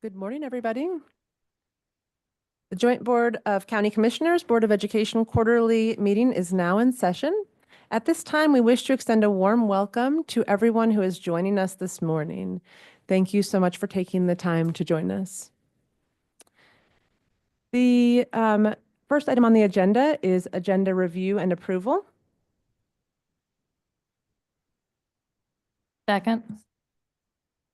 Good morning, everybody. The Joint Board of County Commissioners Board of Education quarterly meeting is now in session. At this time, we wish to extend a warm welcome to everyone who is joining us this morning. Thank you so much for taking the time to join us. The first item on the agenda is agenda review and approval. Second.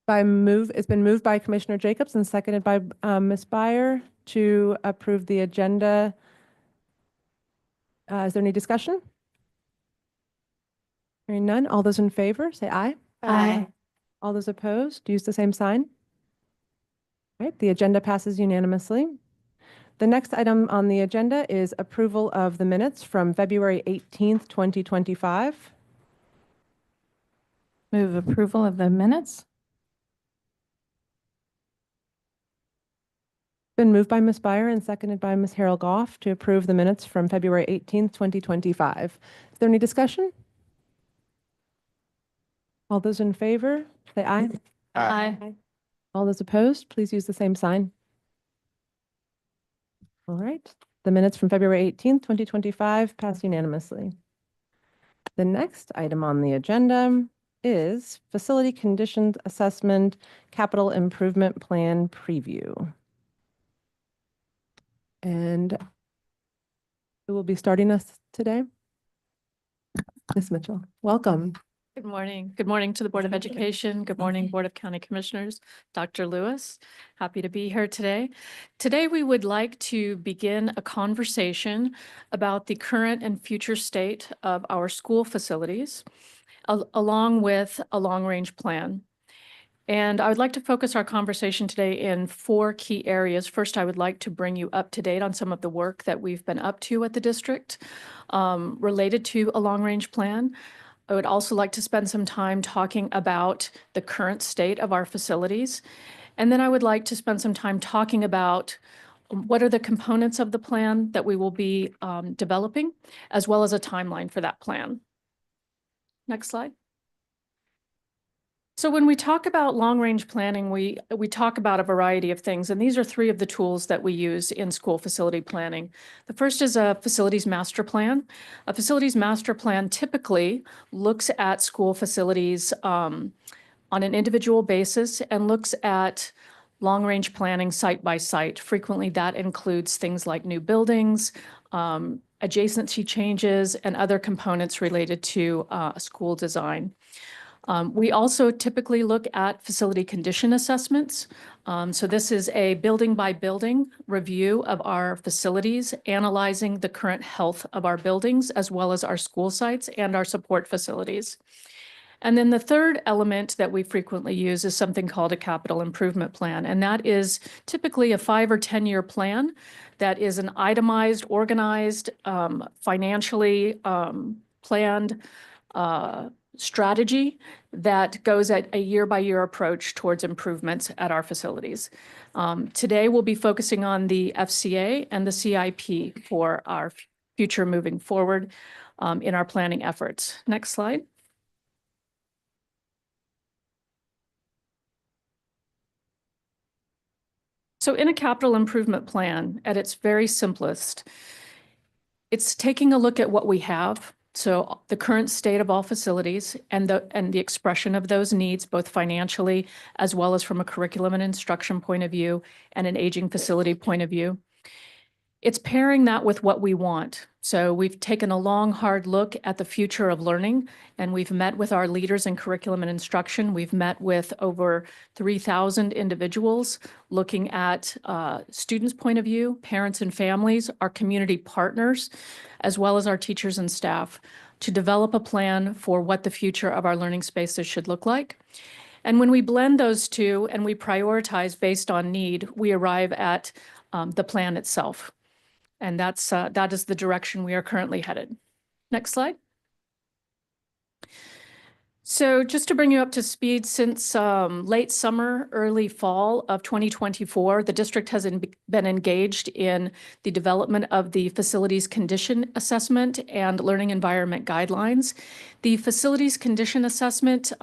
It's been moved by Commissioner Jacobs and seconded by Ms. Beyer to approve the agenda. Is there any discussion? Hearing none, all those in favor, say aye. Aye. All those opposed, use the same sign. All right, the agenda passes unanimously. The next item on the agenda is approval of the minutes from February 18th, 2025. Move approval of the minutes. Been moved by Ms. Beyer and seconded by Ms. Harold Goff to approve the minutes from February 18th, 2025. Is there any discussion? All those in favor, say aye. Aye. All those opposed, please use the same sign. All right, the minutes from February 18th, 2025 pass unanimously. The next item on the agenda is Facility Conditions Assessment Capital Improvement Plan Preview. And who will be starting us today? Ms. Mitchell, welcome. Good morning. Good morning to the Board of Education. Good morning, Board of County Commissioners. Dr. Lewis, happy to be here today. Today, we would like to begin a conversation about the current and future state of our school facilities, along with a long-range plan. And I would like to focus our conversation today in 4 key areas. First, I would like to bring you up to date on some of the work that we've been up to at the district related to a long-range plan. I would also like to spend some time talking about the current state of our facilities. And then I would like to spend some time talking about what are the components of the plan that we will be developing, as well as a timeline for that plan. Next slide. So when we talk about long-range planning, we talk about a variety of things, and these are 3 of the tools that we use in school facility planning. The first is a facilities master plan. A facilities master plan typically looks at school facilities on an individual basis and looks at long-range planning site by site. Frequently, that includes things like new buildings, adjacency changes, and other components related to school design. We also typically look at facility condition assessments. So this is a building by building review of our facilities, analyzing the current health of our buildings, as well as our school sites and our support facilities. And then the third element that we frequently use is something called a capital improvement plan. And that is typically a 5 or 10-year plan that is an itemized, organized, financially planned strategy that goes at a year-by-year approach towards improvements at our facilities. Today, we'll be focusing on the FCA and the CIP for our future moving forward in our planning efforts. Next slide. So in a capital improvement plan, at its very simplest, it's taking a look at what we have. So the current state of all facilities and the expression of those needs, both financially as well as from a curriculum and instruction point of view and an aging facility point of view. It's pairing that with what we want. So we've taken a long, hard look at the future of learning, and we've met with our leaders in curriculum and instruction. We've met with over 3,000 individuals looking at students' point of view, parents and families, our community partners, as well as our teachers and staff, to develop a plan for what the future of our learning spaces should look like. And when we blend those two and we prioritize based on need, we arrive at the plan itself. And that is the direction we are currently headed. Next slide. So just to bring you up to speed, since late summer, early fall of 2024, the district has been engaged in the development of the facilities condition assessment and learning environment guidelines. The facilities condition assessment,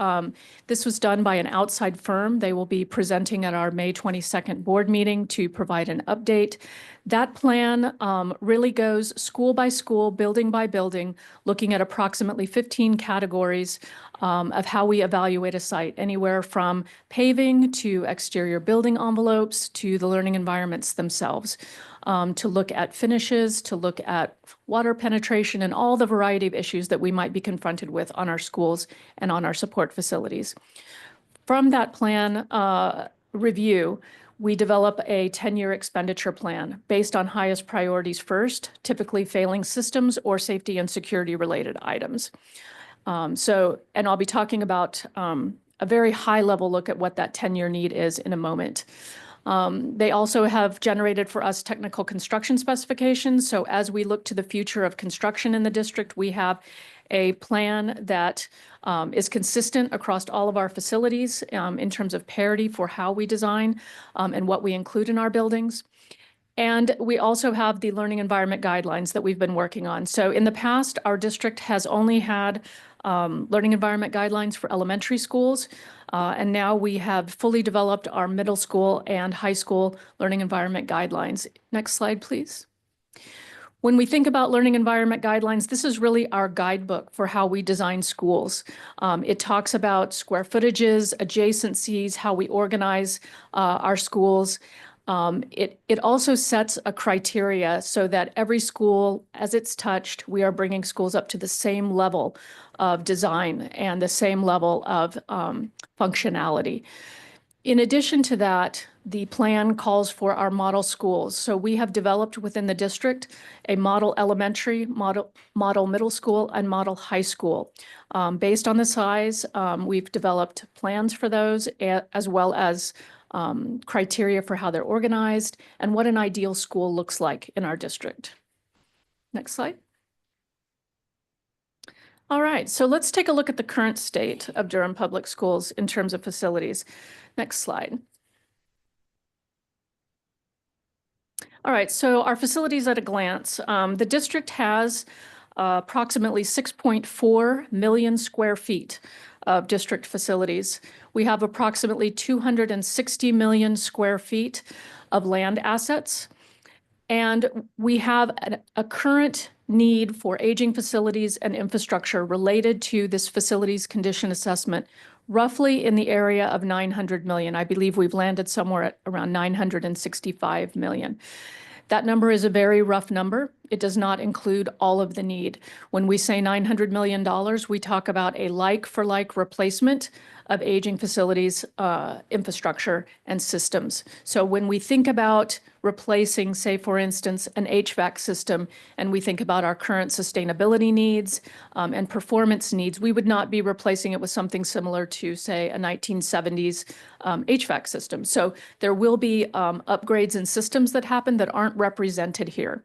this was done by an outside firm. They will be presenting at our May 22nd board meeting to provide an update. That plan really goes school by school, building by building, looking at approximately 15 categories of how we evaluate a site, anywhere from paving to exterior building envelopes to the learning environments themselves, to look at finishes, to look at water penetration, and all the variety of issues that we might be confronted with on our schools and on our support facilities. From that plan review, we develop a 10-year expenditure plan based on highest priorities first, typically failing systems or safety and security related items. And I'll be talking about a very high level look at what that 10-year need is in a moment. They also have generated for us technical construction specifications. So as we look to the future of construction in the district, we have a plan that is consistent across all of our facilities in terms of parity for how we design and what we include in our buildings. And we also have the learning environment guidelines that we've been working on. So in the past, our district has only had learning environment guidelines for elementary schools. And now we have fully developed our middle school and high school learning environment guidelines. Next slide, please. When we think about learning environment guidelines, this is really our guidebook for how we design schools. It talks about square footages, adjacencies, how we organize our schools. It also sets a criteria so that every school, as it's touched, we are bringing schools up to the same level of design and the same level of functionality. In addition to that, the plan calls for our model schools. So we have developed within the district a model elementary, model middle school, and model high school. Based on the size, we've developed plans for those as well as criteria for how they're organized and what an ideal school looks like in our district. Next slide. All right, so let's take a look at the current state of Durham Public Schools in terms of facilities. Next slide. All right, so our facilities at a glance. The district has approximately 6.4 million square feet of district facilities. We have approximately 260 million square feet of land assets. And we have a current need for aging facilities and infrastructure related to this facilities condition assessment, roughly in the area of 900 million. I believe we've landed somewhere at around 965 million. That number is a very rough number. It does not include all of the need. When we say $900 million, we talk about a like-for-like replacement of aging facilities, infrastructure, and systems. So when we think about replacing, say, for instance, an HVAC system, and we think about our current sustainability needs and performance needs, we would not be replacing it with something similar to, say, a 1970s HVAC system. So there will be upgrades and systems that happen that aren't represented here.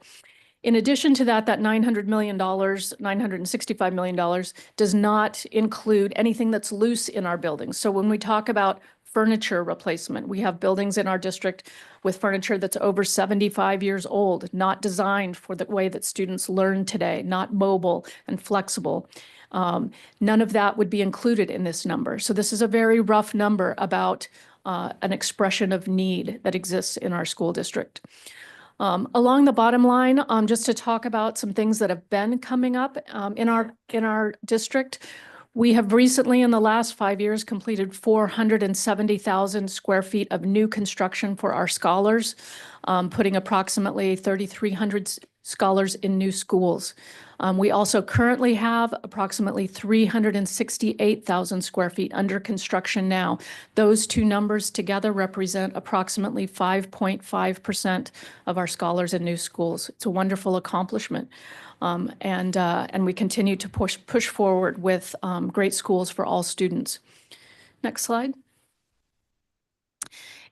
In addition to that, that $900 million, $965 million does not include anything that's loose in our buildings. So when we talk about furniture replacement, we have buildings in our district with furniture that's over 75 years old, not designed for the way that students learn today, not mobile and flexible. None of that would be included in this number. So this is a very rough number about an expression of need that exists in our school district. Along the bottom line, just to talk about some things that have been coming up in our district, we have recently, in the last 5 years, completed 470,000 square feet of new construction for our scholars, putting approximately 3,300 scholars in new schools. We also currently have approximately 368,000 square feet under construction now. Those two numbers together represent approximately 5.5% of our scholars in new schools. It's a wonderful accomplishment. And we continue to push forward with great schools for all students. Next slide.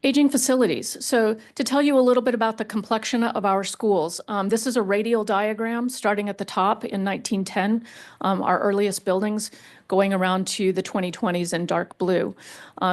Aging facilities. So to tell you a little bit about the complexion of our schools, this is a radial diagram starting at the top in 1910, our earliest buildings going around to the 2020s in dark blue.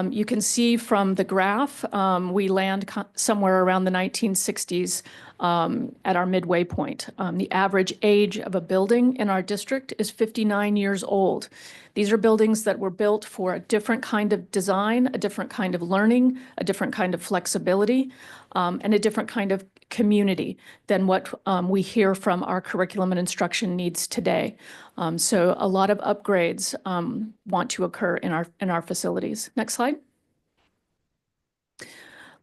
You can see from the graph, we land somewhere around the 1960s at our midway point. The average age of a building in our district is 59 years old. These are buildings that were built for a different kind of design, a different kind of learning, a different kind of flexibility, and a different kind of community than what we hear from our curriculum and instruction needs today. So a lot of upgrades want to occur in our facilities. Next slide.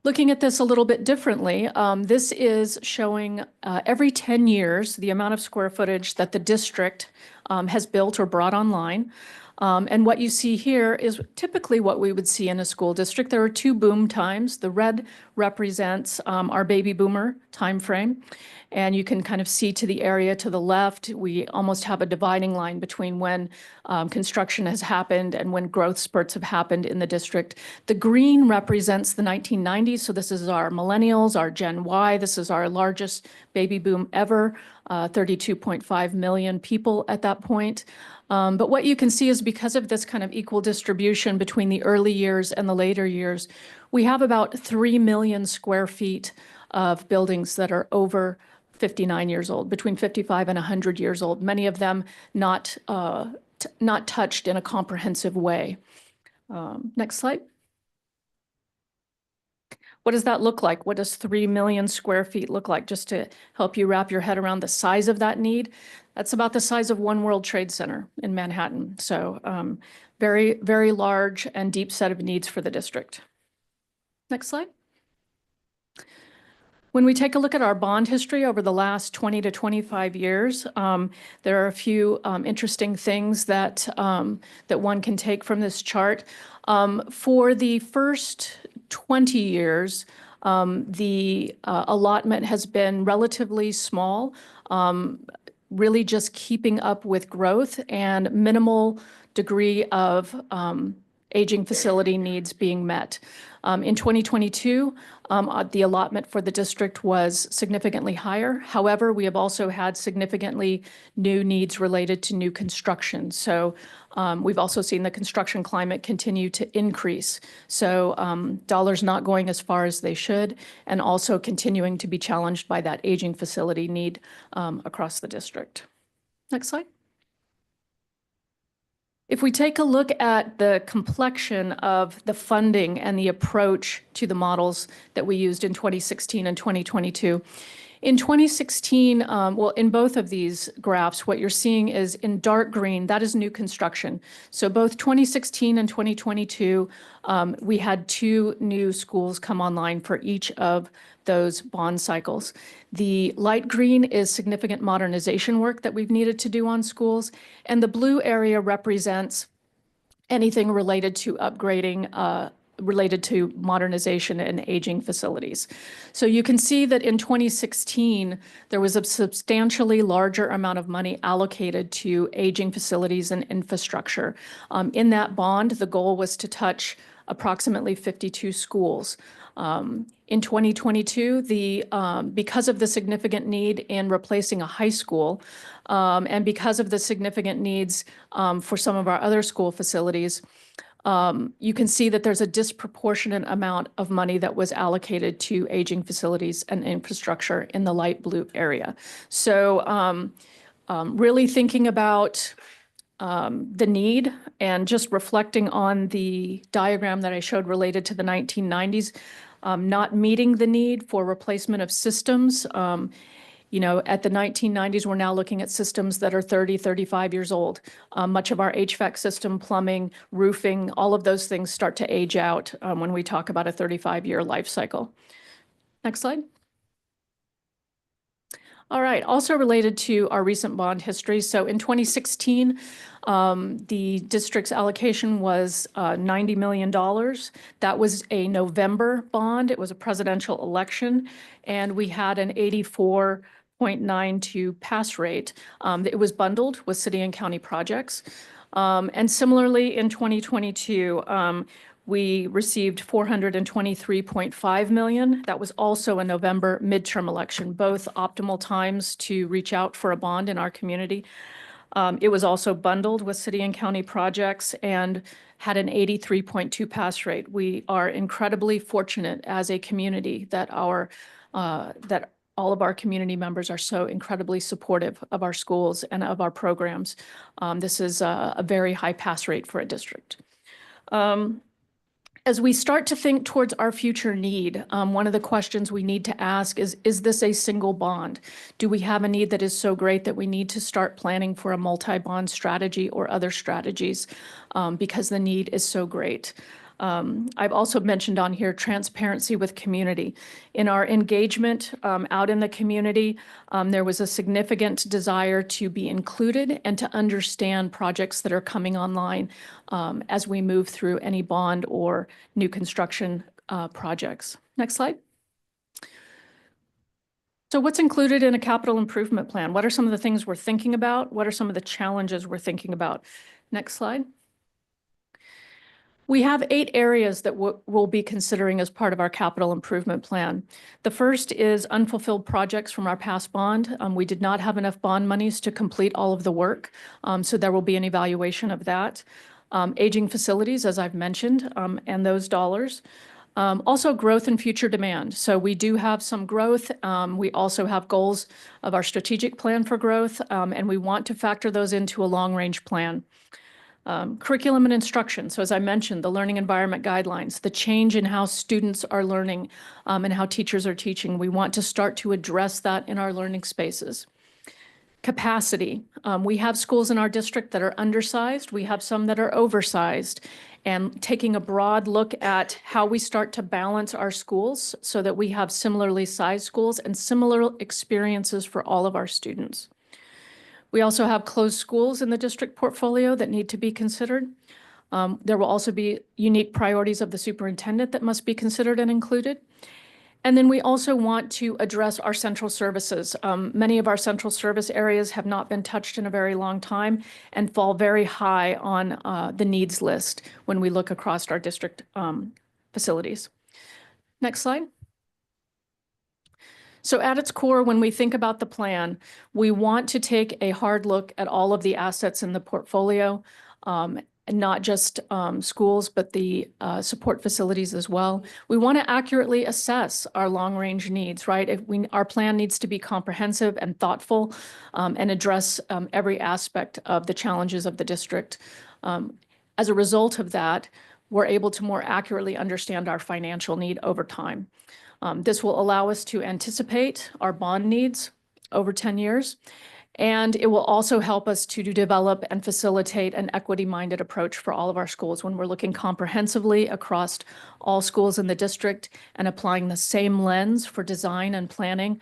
Looking at this a little bit differently, this is showing every 10 years the amount of square footage that the district has built or brought online. And what you see here is typically what we would see in a school district. There are two boom times. The red represents our baby boomer timeframe. And you can kind of see to the area to the left, we almost have a dividing line between when construction has happened and when growth spurts have happened in the district. The green represents the 1990s. So this is our millennials, our Gen Y. This is our largest baby boom ever, 32.5 million people at that point. But what you can see is because of this kind of equal distribution between the early years and the later years, we have about 3 million square feet of buildings that are over 59 years old, between 55 and 100 years old, many of them not touched in a comprehensive way. Next slide. What does that look like? What does 3 million square feet look like? Just to help you wrap your head around the size of that need. That's about the size of One World Trade Center in Manhattan. So very, very large and deep set of needs for the district. Next slide. When we take a look at our bond history over the last 20 to 25 years, there are a few interesting things that one can take from this chart. For the first 20 years, the allotment has been relatively small, really just keeping up with growth and minimal degree of aging facility needs being met. In 2022, the allotment for the district was significantly higher. However, we have also had significantly new needs related to new construction. So we've also seen the construction climate continue to increase. So dollars not going as far as they should, and also continuing to be challenged by that aging facility need across the district. Next slide. If we take a look at the complexion of the funding and the approach to the models that we used in 2016 and 2022, in 2016, well, in both of these graphs, what you're seeing is in dark green, that is new construction. So both 2016 and 2022, we had 2 new schools come online for each of those bond cycles. The light green is significant modernization work that we've needed to do on schools, and the blue area represents anything related to upgrading, related to modernization and aging facilities. So you can see that in 2016, there was a substantially larger amount of money allocated to aging facilities and infrastructure. In that bond, the goal was to touch approximately 52 schools. In 2022, because of the significant need in replacing a high school, and because of the significant needs for some of our other school facilities, you can see that there's a disproportionate amount of money that was allocated to aging facilities and infrastructure in the light blue area. So really thinking about the need and just reflecting on the diagram that I showed related to the 1990s, not meeting the need for replacement of systems. You know, at the 1990s, we're now looking at systems that are 30, 35 years old. Much of our HVAC system, plumbing, roofing, all of those things start to age out when we talk about a 35-year life cycle. Next slide. All right, also related to our recent bond history. So in 2016, the district's allocation was $90 million. That was a November bond. It was a presidential election, and we had an 84.92 pass rate. It was bundled with city and county projects. And similarly, in 2022, we received 423.5 million. That was also a November midterm election, both optimal times to reach out for a bond in our community. It was also bundled with city and county projects and had an 83.2 pass rate. We are incredibly fortunate as a community that that all of our community members are so incredibly supportive of our schools and of our programs. This is a very high pass rate for a district. As we start to think towards our future need, one of the questions we need to ask is this a single bond? Do we have a need that is so great that we need to start planning for a multi-bond strategy or other strategies because the need is so great? I've also mentioned on here transparency with community. In our engagement out in the community, there was a significant desire to be included and to understand projects that are coming online as we move through any bond or new construction projects. Next slide. So what's included in a capital improvement plan? What are some of the things we're thinking about? What are some of the challenges we're thinking about? Next slide. We have 8 areas that we'll be considering as part of our capital improvement plan. The first is unfulfilled projects from our past bond. We did not have enough bond monies to complete all of the work, so there will be an evaluation of that. Aging facilities, as I've mentioned, and those dollars. Also growth and future demand. So we do have some growth. We also have goals of our strategic plan for growth, and we want to factor those into a long-range plan. Curriculum and instruction. So as I mentioned, the learning environment guidelines, the change in how students are learning and how teachers are teaching. We want to start to address that in our learning spaces. Capacity. We have schools in our district that are undersized. We have some that are oversized. And taking a broad look at how we start to balance our schools so that we have similarly sized schools and similar experiences for all of our students. We also have closed schools in the district portfolio that need to be considered. There will also be unique priorities of the superintendent that must be considered and included. And then we also want to address our central services. Many of our central service areas have not been touched in a very long time and fall very high on the needs list when we look across our district facilities. Next slide. So at its core, when we think about the plan, we want to take a hard look at all of the assets in the portfolio, and not just schools, but the support facilities as well. We want to accurately assess our long-range needs, right? Our plan needs to be comprehensive and thoughtful and address every aspect of the challenges of the district. As a result of that, we're able to more accurately understand our financial need over time. This will allow us to anticipate our bond needs over 10 years, and it will also help us to develop and facilitate an equity-minded approach for all of our schools when we're looking comprehensively across all schools in the district and applying the same lens for design and planning.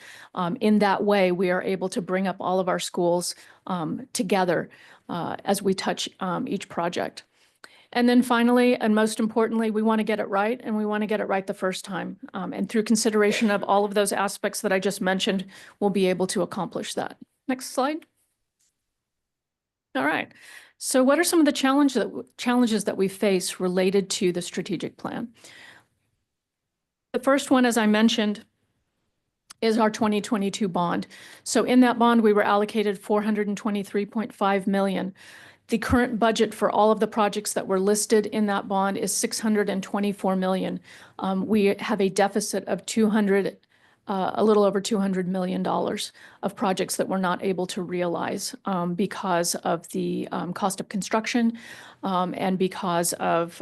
In that way, we are able to bring up all of our schools together as we touch each project. And then finally, and most importantly, we want to get it right, and we want to get it right the first time. And through consideration of all of those aspects that I just mentioned, we'll be able to accomplish that. Next slide. All right. So what are some of the challenges that we face related to the strategic plan? The first one, as I mentioned, is our 2022 bond. So in that bond, we were allocated $423.5 million. The current budget for all of the projects that were listed in that bond is $624 million. We have a deficit of a little over $200 million of projects that we're not able to realize because of the cost of construction and because of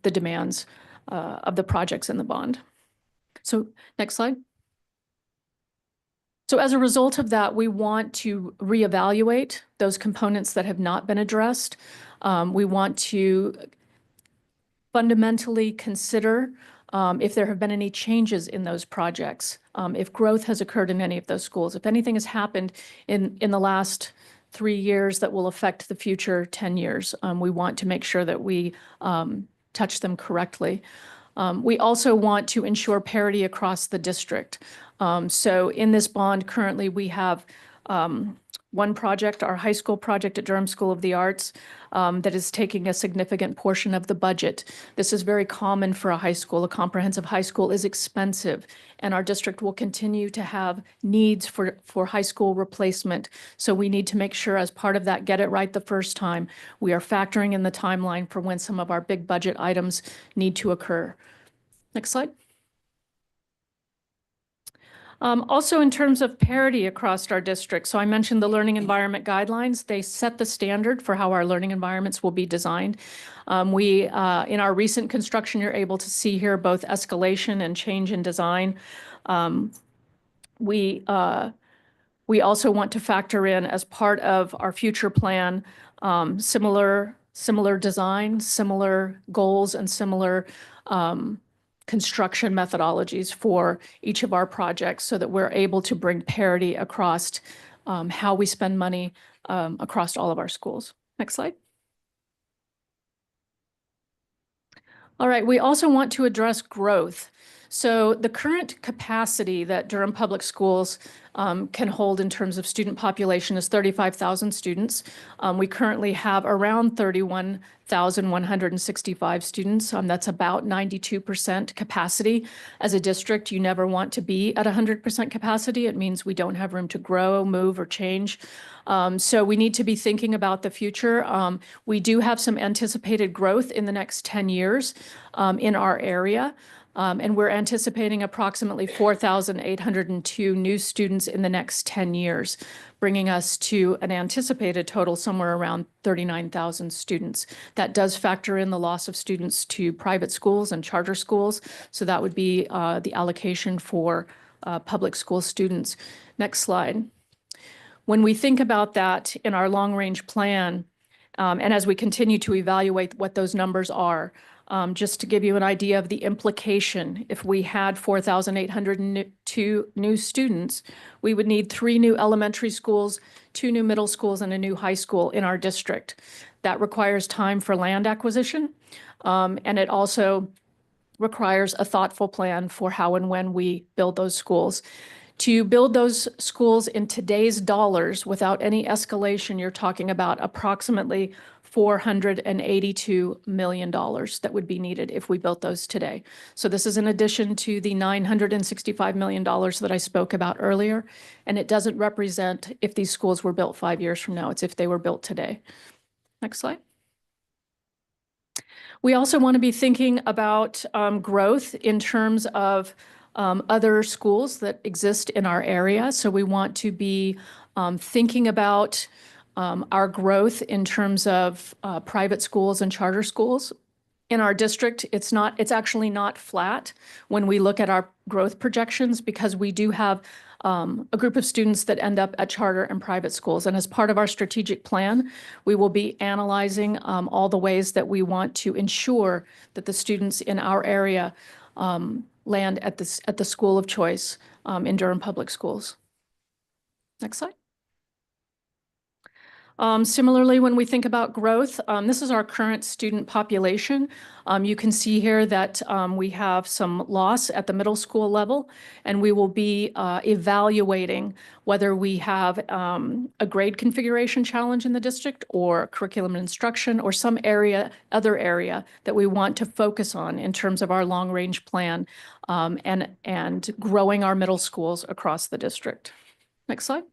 the demands of the projects in the bond. So next slide. So as a result of that, we want to reevaluate those components that have not been addressed. We want to fundamentally consider if there have been any changes in those projects, if growth has occurred in any of those schools, if anything has happened in the last 3 years that will affect the future 10 years. We want to make sure that we touch them correctly. We also want to ensure parity across the district. So in this bond, currently we have one project, our high school project at Durham School of the Arts, that is taking a significant portion of the budget. This is very common for a high school. A comprehensive high school is expensive, and our district will continue to have needs for high school replacement. So we need to make sure, as part of that, get it right the first time. We are factoring in the timeline for when some of our big budget items need to occur. Next slide. Also, in terms of parity across our district, so I mentioned the learning environment guidelines. They set the standard for how our learning environments will be designed. In our recent construction, you're able to see here both escalation and change in design. We also want to factor in, as part of our future plan, similar design, similar goals, and similar construction methodologies for each of our projects, so that we're able to bring parity across how we spend money across all of our schools. Next slide. All right, we also want to address growth. So the current capacity that Durham Public Schools can hold in terms of student population is 35,000 students. We currently have around 31,165 students. That's about 92% capacity. As a district, you never want to be at 100% capacity. It means we don't have room to grow, move, or change. So we need to be thinking about the future. We do have some anticipated growth in the next 10 years in our area. And we're anticipating approximately 4,802 new students in the next 10 years, bringing us to an anticipated total somewhere around 39,000 students. That does factor in the loss of students to private schools and charter schools. So that would be the allocation for public school students. Next slide. When we think about that in our long-range plan, and as we continue to evaluate what those numbers are, just to give you an idea of the implication, if we had 4,802 new students, we would need 3 new elementary schools, 2 new middle schools, and a new high school in our district. That requires time for land acquisition, and it also requires a thoughtful plan for how and when we build those schools. To build those schools in today's dollars without any escalation, you're talking about approximately $482 million that would be needed if we built those today. So this is in addition to the $965 million that I spoke about earlier. And it doesn't represent if these schools were built 5 years from now. It's if they were built today. Next slide. We also want to be thinking about growth in terms of other schools that exist in our area. So we want to be thinking about our growth in terms of private schools and charter schools. In our district, it's actually not flat when we look at our growth projections, because we do have a group of students that end up at charter and private schools. And as part of our strategic plan, we will be analyzing all the ways that we want to ensure that the students in our area land at the school of choice in Durham Public Schools. Next slide. Similarly, when we think about growth, this is our current student population. You can see here that we have some loss at the middle school level, and we will be evaluating whether we have a grade configuration challenge in the district, or curriculum instruction, or some other area that we want to focus on in terms of our long-range plan and growing our middle schools across the district. Next slide.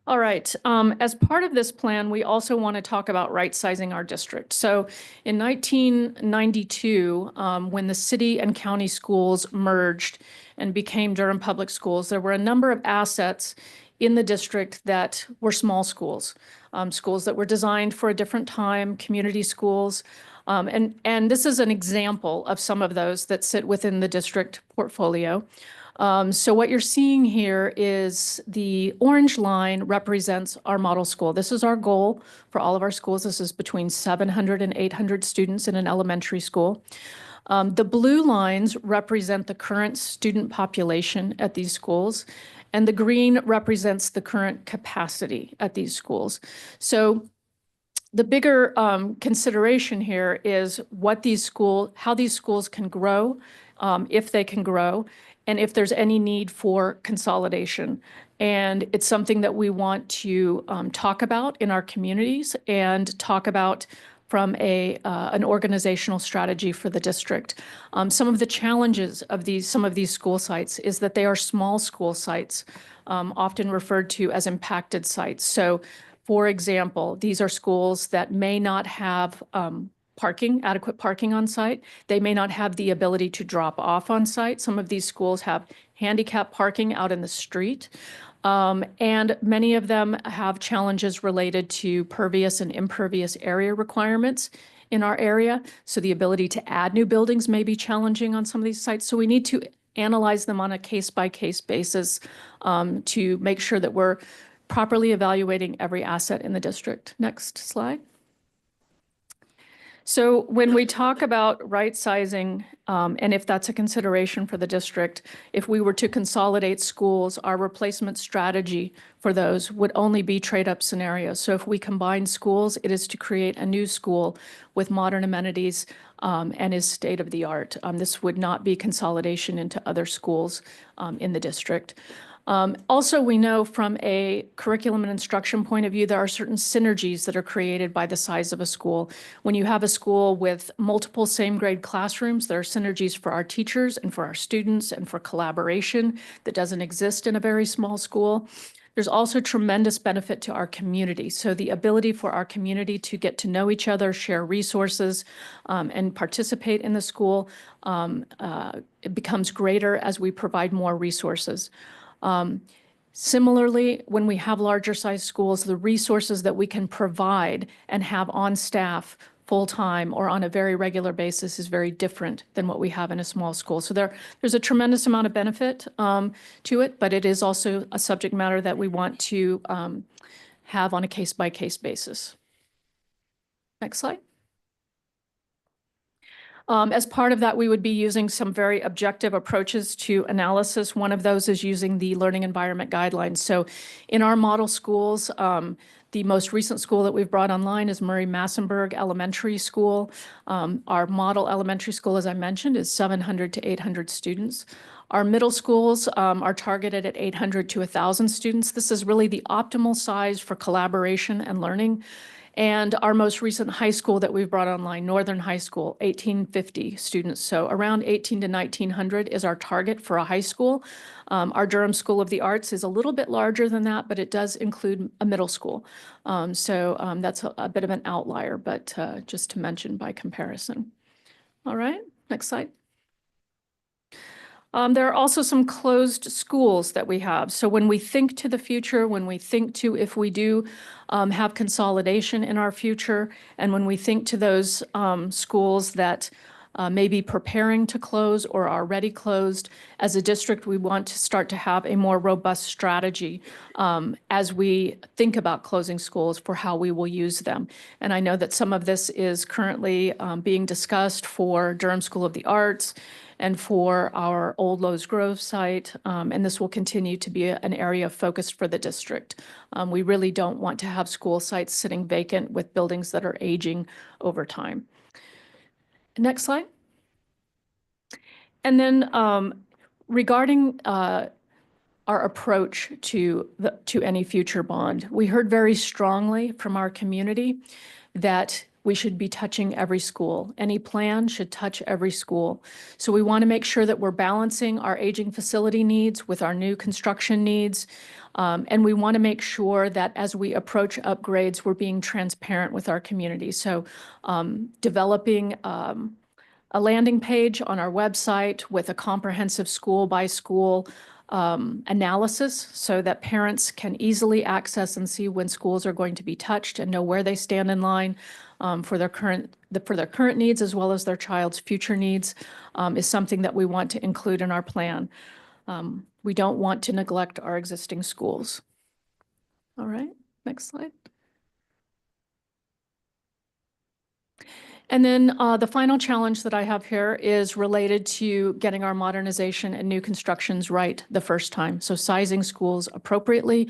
All right. As part of this plan, we also want to talk about right-sizing our district. So in 1992, when the city and county schools merged and became Durham Public Schools, there were a number of assets in the district that were small schools, schools that were designed for a different time, community schools. And this is an example of some of those that sit within the district portfolio. So what you're seeing here is the orange line represents our model school. This is our goal for all of our schools. This is between 700 and 800 students in an elementary school. The blue lines represent the current student population at these schools, and the green represents the current capacity at these schools. So the bigger consideration here is how these schools can grow, if they can grow, and if there's any need for consolidation. And it's something that we want to talk about in our communities and talk about from an organizational strategy for the district. Some of the challenges of some of these school sites is that they are small school sites, often referred to as impacted sites. So, for example, these are schools that may not have adequate parking on site. They may not have the ability to drop off on site. Some of these schools have handicap parking out in the street. And many of them have challenges related to pervious and impervious area requirements in our area. So the ability to add new buildings may be challenging on some of these sites. So we need to analyze them on a case-by-case basis to make sure that we're properly evaluating every asset in the district. Next slide. So when we talk about right sizing, and if that's a consideration for the district, if we were to consolidate schools, our replacement strategy for those would only be trade-up scenarios. So if we combine schools, it is to create a new school with modern amenities and is state-of-the-art. This would not be consolidation into other schools in the district. Also, we know from a curriculum and instruction point of view, there are certain synergies that are created by the size of a school. When you have a school with multiple same grade classrooms, there are synergies for our teachers and for our students and for collaboration that doesn't exist in a very small school. There's also tremendous benefit to our community. So the ability for our community to get to know each other, share resources, and participate in the school it becomes greater as we provide more resources. Similarly, when we have larger size schools, the resources that we can provide and have on staff full-time or on a very regular basis is very different than what we have in a small school. So there's a tremendous amount of benefit to it, but it is also a subject matter that we want to have on a case-by-case basis. Next slide. As part of that, we would be using some very objective approaches to analysis. One of those is using the learning environment guidelines. So in our model schools, the most recent school that we've brought online is Murray Massenburg Elementary School. Our model elementary school, as I mentioned, is 700 to 800 students. Our middle schools are targeted at 800 to 1,000 students. This is really the optimal size for collaboration and learning. And our most recent high school that we've brought online, Northern High School, 1,850 students. So around 1,800 to 1,900 is our target for a high school. Our Durham School of the Arts is a little bit larger than that, but it does include a middle school. So that's a bit of an outlier, but just to mention by comparison. All right, next slide. There are also some closed schools that we have. So when we think to the future, when we think to if we do have consolidation in our future, and when we think to those schools that may be preparing to close or are already closed, as a district, we want to start to have a more robust strategy as we think about closing schools for how we will use them. And I know that some of this is currently being discussed for Durham School of the Arts and for our Old Lowe's Grove site, and this will continue to be an area of focus for the district. We really don't want to have school sites sitting vacant with buildings that are aging over time. Next slide. And then regarding our approach to any future bond, we heard very strongly from our community that we should be touching every school. Any plan should touch every school. So we want to make sure that we're balancing our aging facility needs with our new construction needs. And we want to make sure that as we approach upgrades, we're being transparent with our community. So developing a landing page on our website with a comprehensive school by school analysis so that parents can easily access and see when schools are going to be touched and know where they stand in line for their current needs as well as their child's future needs is something that we want to include in our plan. We don't want to neglect our existing schools. All right, next slide. And then the final challenge that I have here is related to getting our modernization and new constructions right the first time. So sizing schools appropriately.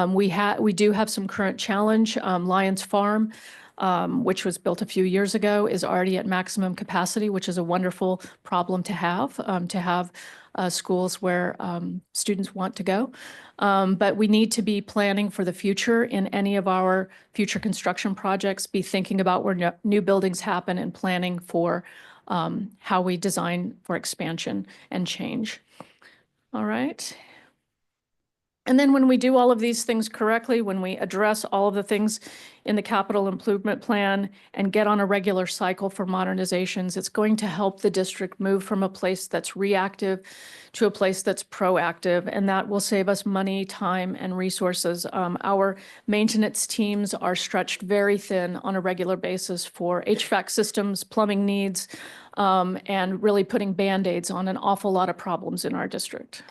We do have some current challenge. Lyons Farm, which was built a few years ago, is already at maximum capacity, which is a wonderful problem to have schools where students want to go. But we need to be planning for the future in any of our future construction projects, be thinking about where new buildings happen and planning for how we design for expansion and change. All right. And then when we do all of these things correctly, when we address all of the things in the capital improvement plan and get on a regular cycle for modernizations, it's going to help the district move from a place that's reactive to a place that's proactive, and that will save us money, time, and resources. Our maintenance teams are stretched very thin on a regular basis for HVAC systems, plumbing needs, and really putting Band-Aids on an awful lot of problems in our district.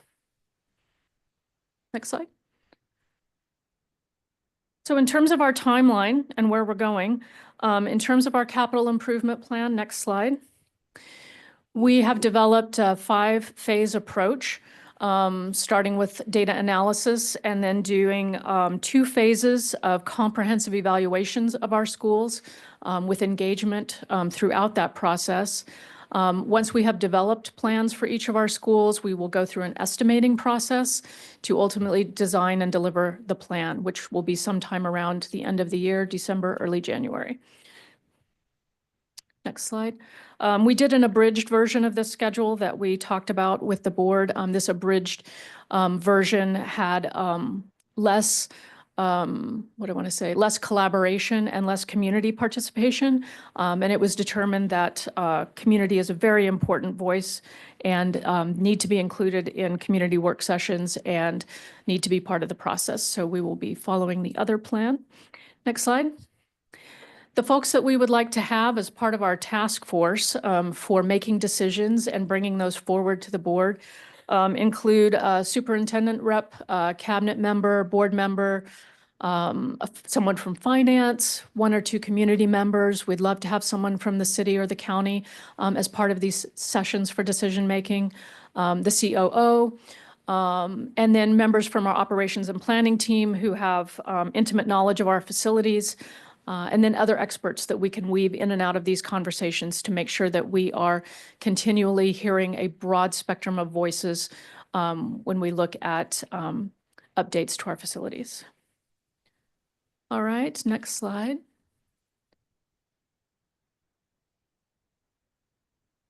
Next slide. So in terms of our timeline and where we're going, in terms of our capital improvement plan, next slide, we have developed a 5-phase approach, starting with data analysis and then doing 2 phases of comprehensive evaluations of our schools with engagement throughout that process. Once we have developed plans for each of our schools, we will go through an estimating process to ultimately design and deliver the plan, which will be sometime around the end of the year, December, early January. Next slide. We did an abridged version of this schedule that we talked about with the board. This abridged version had less less collaboration and less community participation. And it was determined that community is a very important voice and need to be included in community work sessions and need to be part of the process. So we will be following the other plan. Next slide. The folks that we would like to have as part of our task force for making decisions and bringing those forward to the board include a superintendent rep, cabinet member, board member, someone from finance, 1 or 2 community members. We'd love to have someone from the city or the county as part of these sessions for decision making, the COO, and then members from our operations and planning team who have intimate knowledge of our facilities, and then other experts that we can weave in and out of these conversations to make sure that we are continually hearing a broad spectrum of voices when we look at updates to our facilities. All right, next slide.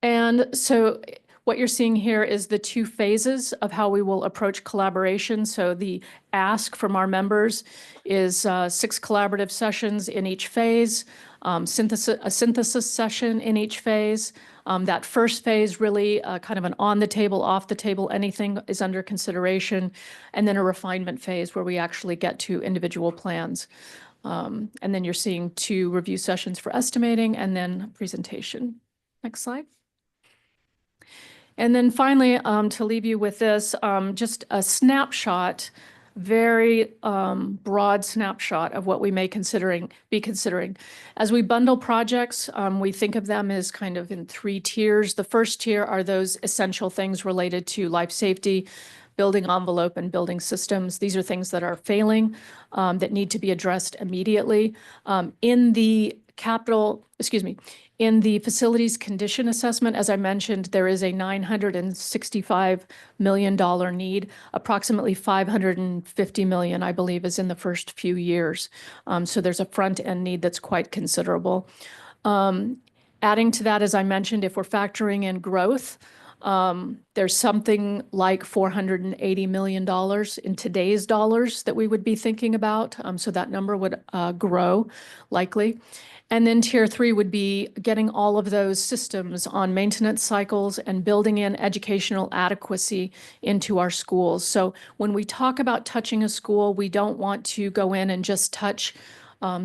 And so what you're seeing here is the 2 phases of how we will approach collaboration. So the ask from our members is 6 collaborative sessions in each phase, a synthesis session in each phase. That first phase really kind of an on the table, off the table, anything is under consideration, and then a refinement phase where we actually get to individual plans. And then you're seeing 2 review sessions for estimating and then presentation. Next slide. And then finally, to leave you with this, just a snapshot, very broad snapshot of what we may be considering. As we bundle projects, we think of them as kind of in 3 tiers. The first tier are those essential things related to life safety, building envelope, and building systems. These are things that are failing, that need to be addressed immediately. In the facilities condition assessment, as I mentioned, there is a $965 million need. Approximately $550 million, I believe, is in the first few years. So there's a front end need that's quite considerable. Adding to that, as I mentioned, if we're factoring in growth, there's something like $480 million in today's dollars that we would be thinking about. So that number would grow likely. And then tier 3 would be getting all of those systems on maintenance cycles and building in educational adequacy into our schools. So when we talk about touching a school, we don't want to go in and just touch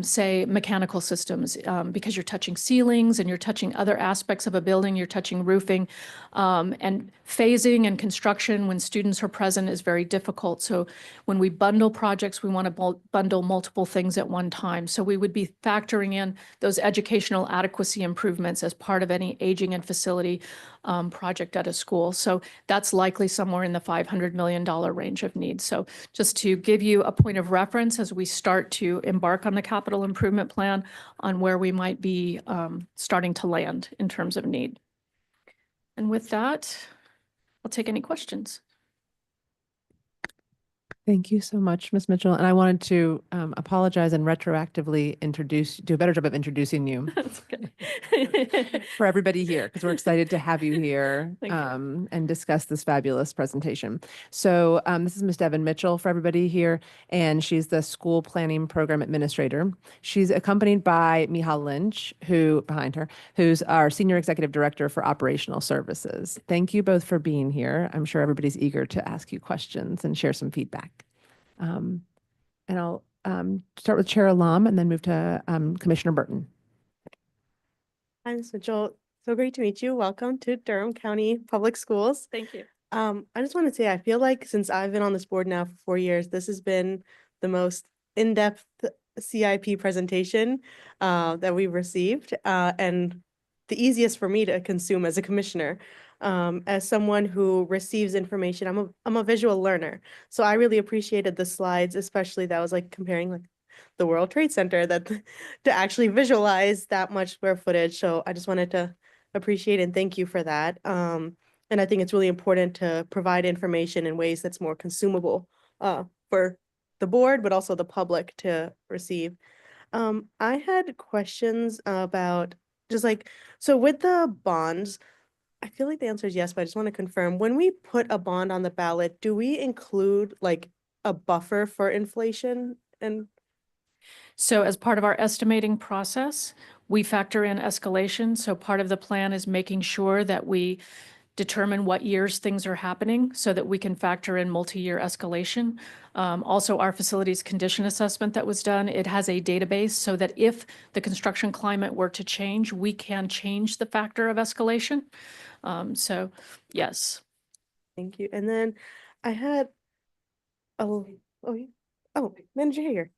say mechanical systems, because you're touching ceilings and you're touching other aspects of a building, you're touching roofing, and phasing and construction when students are present is very difficult. So when we bundle projects, we want to bundle multiple things at one time. So we would be factoring in those educational adequacy improvements as part of any aging and facility project at a school. So that's likely somewhere in the $500 million range of needs. So just to give you a point of reference as we start to embark on the capital improvement plan on where we might be starting to land in terms of need. And with that, I'll take any questions. Thank you so much, Ms. Mitchell. And I wanted to apologize and retroactively do a better job of introducing you That's okay. for everybody here, because we're excited to have you here Thank you. and discuss this fabulous presentation. So this is Ms. Devin Mitchell for everybody here, and she's the School Planning Program Administrator. She's accompanied by Mihal Lynch, behind her, who's our Senior Executive Director for Operational Services. Thank you both for being here. I'm sure everybody's eager to ask you questions and share some feedback. And I'll start with Chair Alam and then move to Commissioner Burton. Hi, Ms. Mitchell. So great to meet you. Welcome to Durham County Public Schools. Thank you. I just want to say, I feel like since I've been on this board now for 4 years, this has been the most in-depth CIP presentation that we've received, and the easiest for me to consume as a commissioner. As someone who receives information, I'm a visual learner, so I really appreciated the slides, especially that was like comparing like the World Trade Center to actually visualize that much square footage. So I just wanted to appreciate and thank you for that. And I think it's really important to provide information in ways that's more consumable for the board, but also the public to receive. I had questions about just like, so with the bonds, I feel like the answer is yes, but I just want to confirm, when we put a bond on the ballot, do we include like a buffer for inflation? And So as part of our estimating process, we factor in escalation. So part of the plan is making sure that we determine what years things are happening so that we can factor in multi-year escalation. Also, our facilities condition assessment that was done, it has a database so that if the construction climate were to change, we can change the factor of escalation. So yes. thank you. And then I had, yeah. Manager Hager.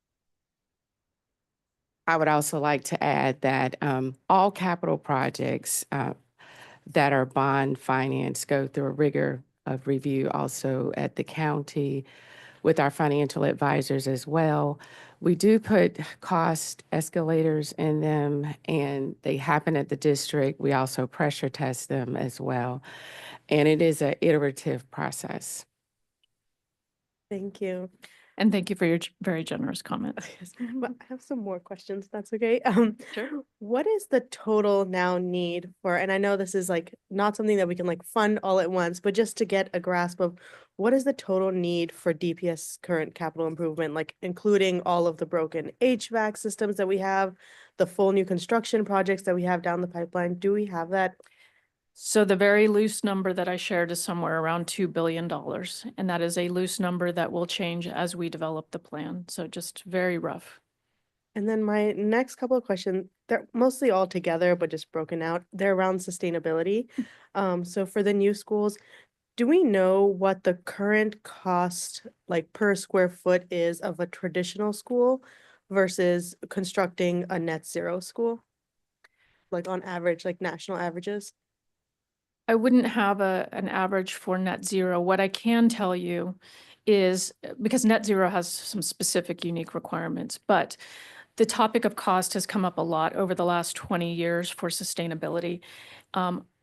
I would also like to add that all capital projects that are bond financed go through a rigor of review also at the county with our financial advisors as well. We do put cost escalators in them, and they happen at the district. We also pressure test them as well. And it is an iterative process. Thank you. And thank you for your very generous comment. Yes, but I have some more questions. That's okay. Sure. What is the total now need for, and I know this is like not something that we can like fund all at once, but just to get a grasp of what is the total need for DPS current capital improvement, like including all of the broken HVAC systems that we have, the full new construction projects that we have down the pipeline? Do we have that? So the very loose number that I shared is somewhere around $2 billion. And that is a loose number that will change as we develop the plan. So just very rough. And then my next couple of questions, they're mostly all together, but just broken out. They're around sustainability. So for the new schools, do we know what the current cost, like per square foot, is of a traditional school versus constructing a net zero school? Like on average, like national averages? I wouldn't have an average for net zero. What I can tell you is, because net zero has some specific unique requirements, but the topic of cost has come up a lot over the last 20 years for sustainability.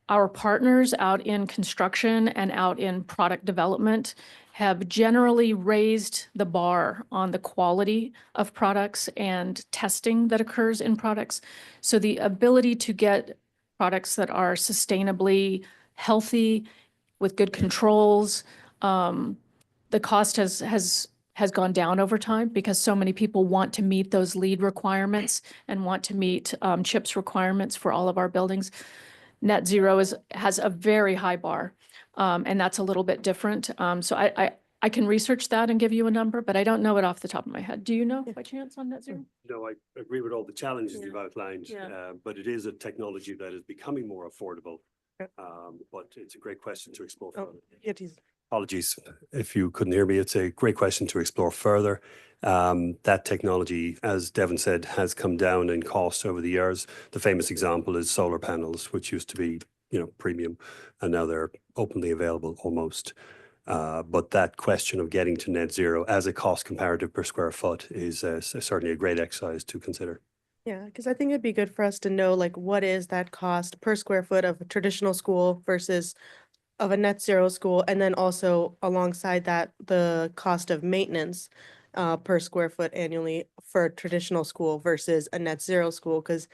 Our partners out in construction and out in product development have generally raised the bar on the quality of products and testing that occurs in products. So the ability to get products that are sustainably healthy with good controls, the cost has gone down over time because so many people want to meet those LEED requirements and want to meet CHIPS requirements for all of our buildings. Net zero has a very high bar, and that's a little bit different. So I can research that and give you a number, but I don't know it off the top of my head. Do you know by chance on net zero? No, I agree with all the challenges Yeah. you've outlined, Yeah. but it is a technology that is becoming more affordable. Yep. But it's a great question to explore Oh, further. yeah, geez. Apologies if you couldn't hear me. It's a great question to explore further. That technology, as Devin said, has come down in cost over the years. The famous example is solar panels, which used to be, premium, and now they're openly available almost. But that question of getting to net zero as a cost comparative per square foot is certainly a great exercise to consider. Yeah, because I think it'd be good for us to know like what is that cost per square foot of a traditional school versus of a net zero school, and then also alongside that, the cost of maintenance per square foot annually for a traditional school versus a net zero school, because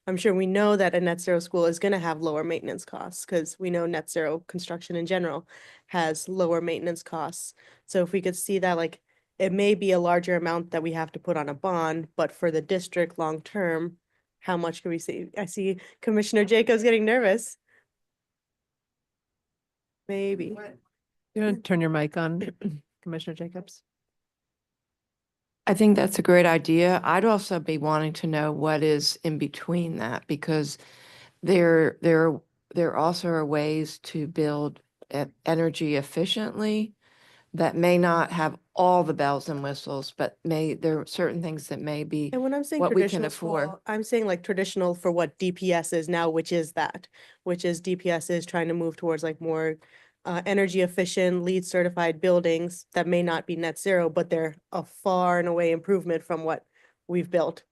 I'm sure we know that a net zero school is going to have lower maintenance costs, because we know net zero construction in general has lower maintenance costs. So if we could see that, like, it may be a larger amount that we have to put on a bond, but for the district long term, how much can we save? I see Commissioner Jacobs getting nervous. Maybe. You want to turn your mic on, Commissioner Jacobs? I think that's a great idea. I'd also be wanting to know what is in between that, because there also are ways to build energy efficiently that may not have all the bells and whistles, but there are certain things that may be And when I'm saying what we can traditional afford. school, I'm saying like traditional for what DPS is now, which is DPS is trying to move towards like more energy efficient, LEED certified buildings that may not be net zero, but they're a far and away improvement from what we've built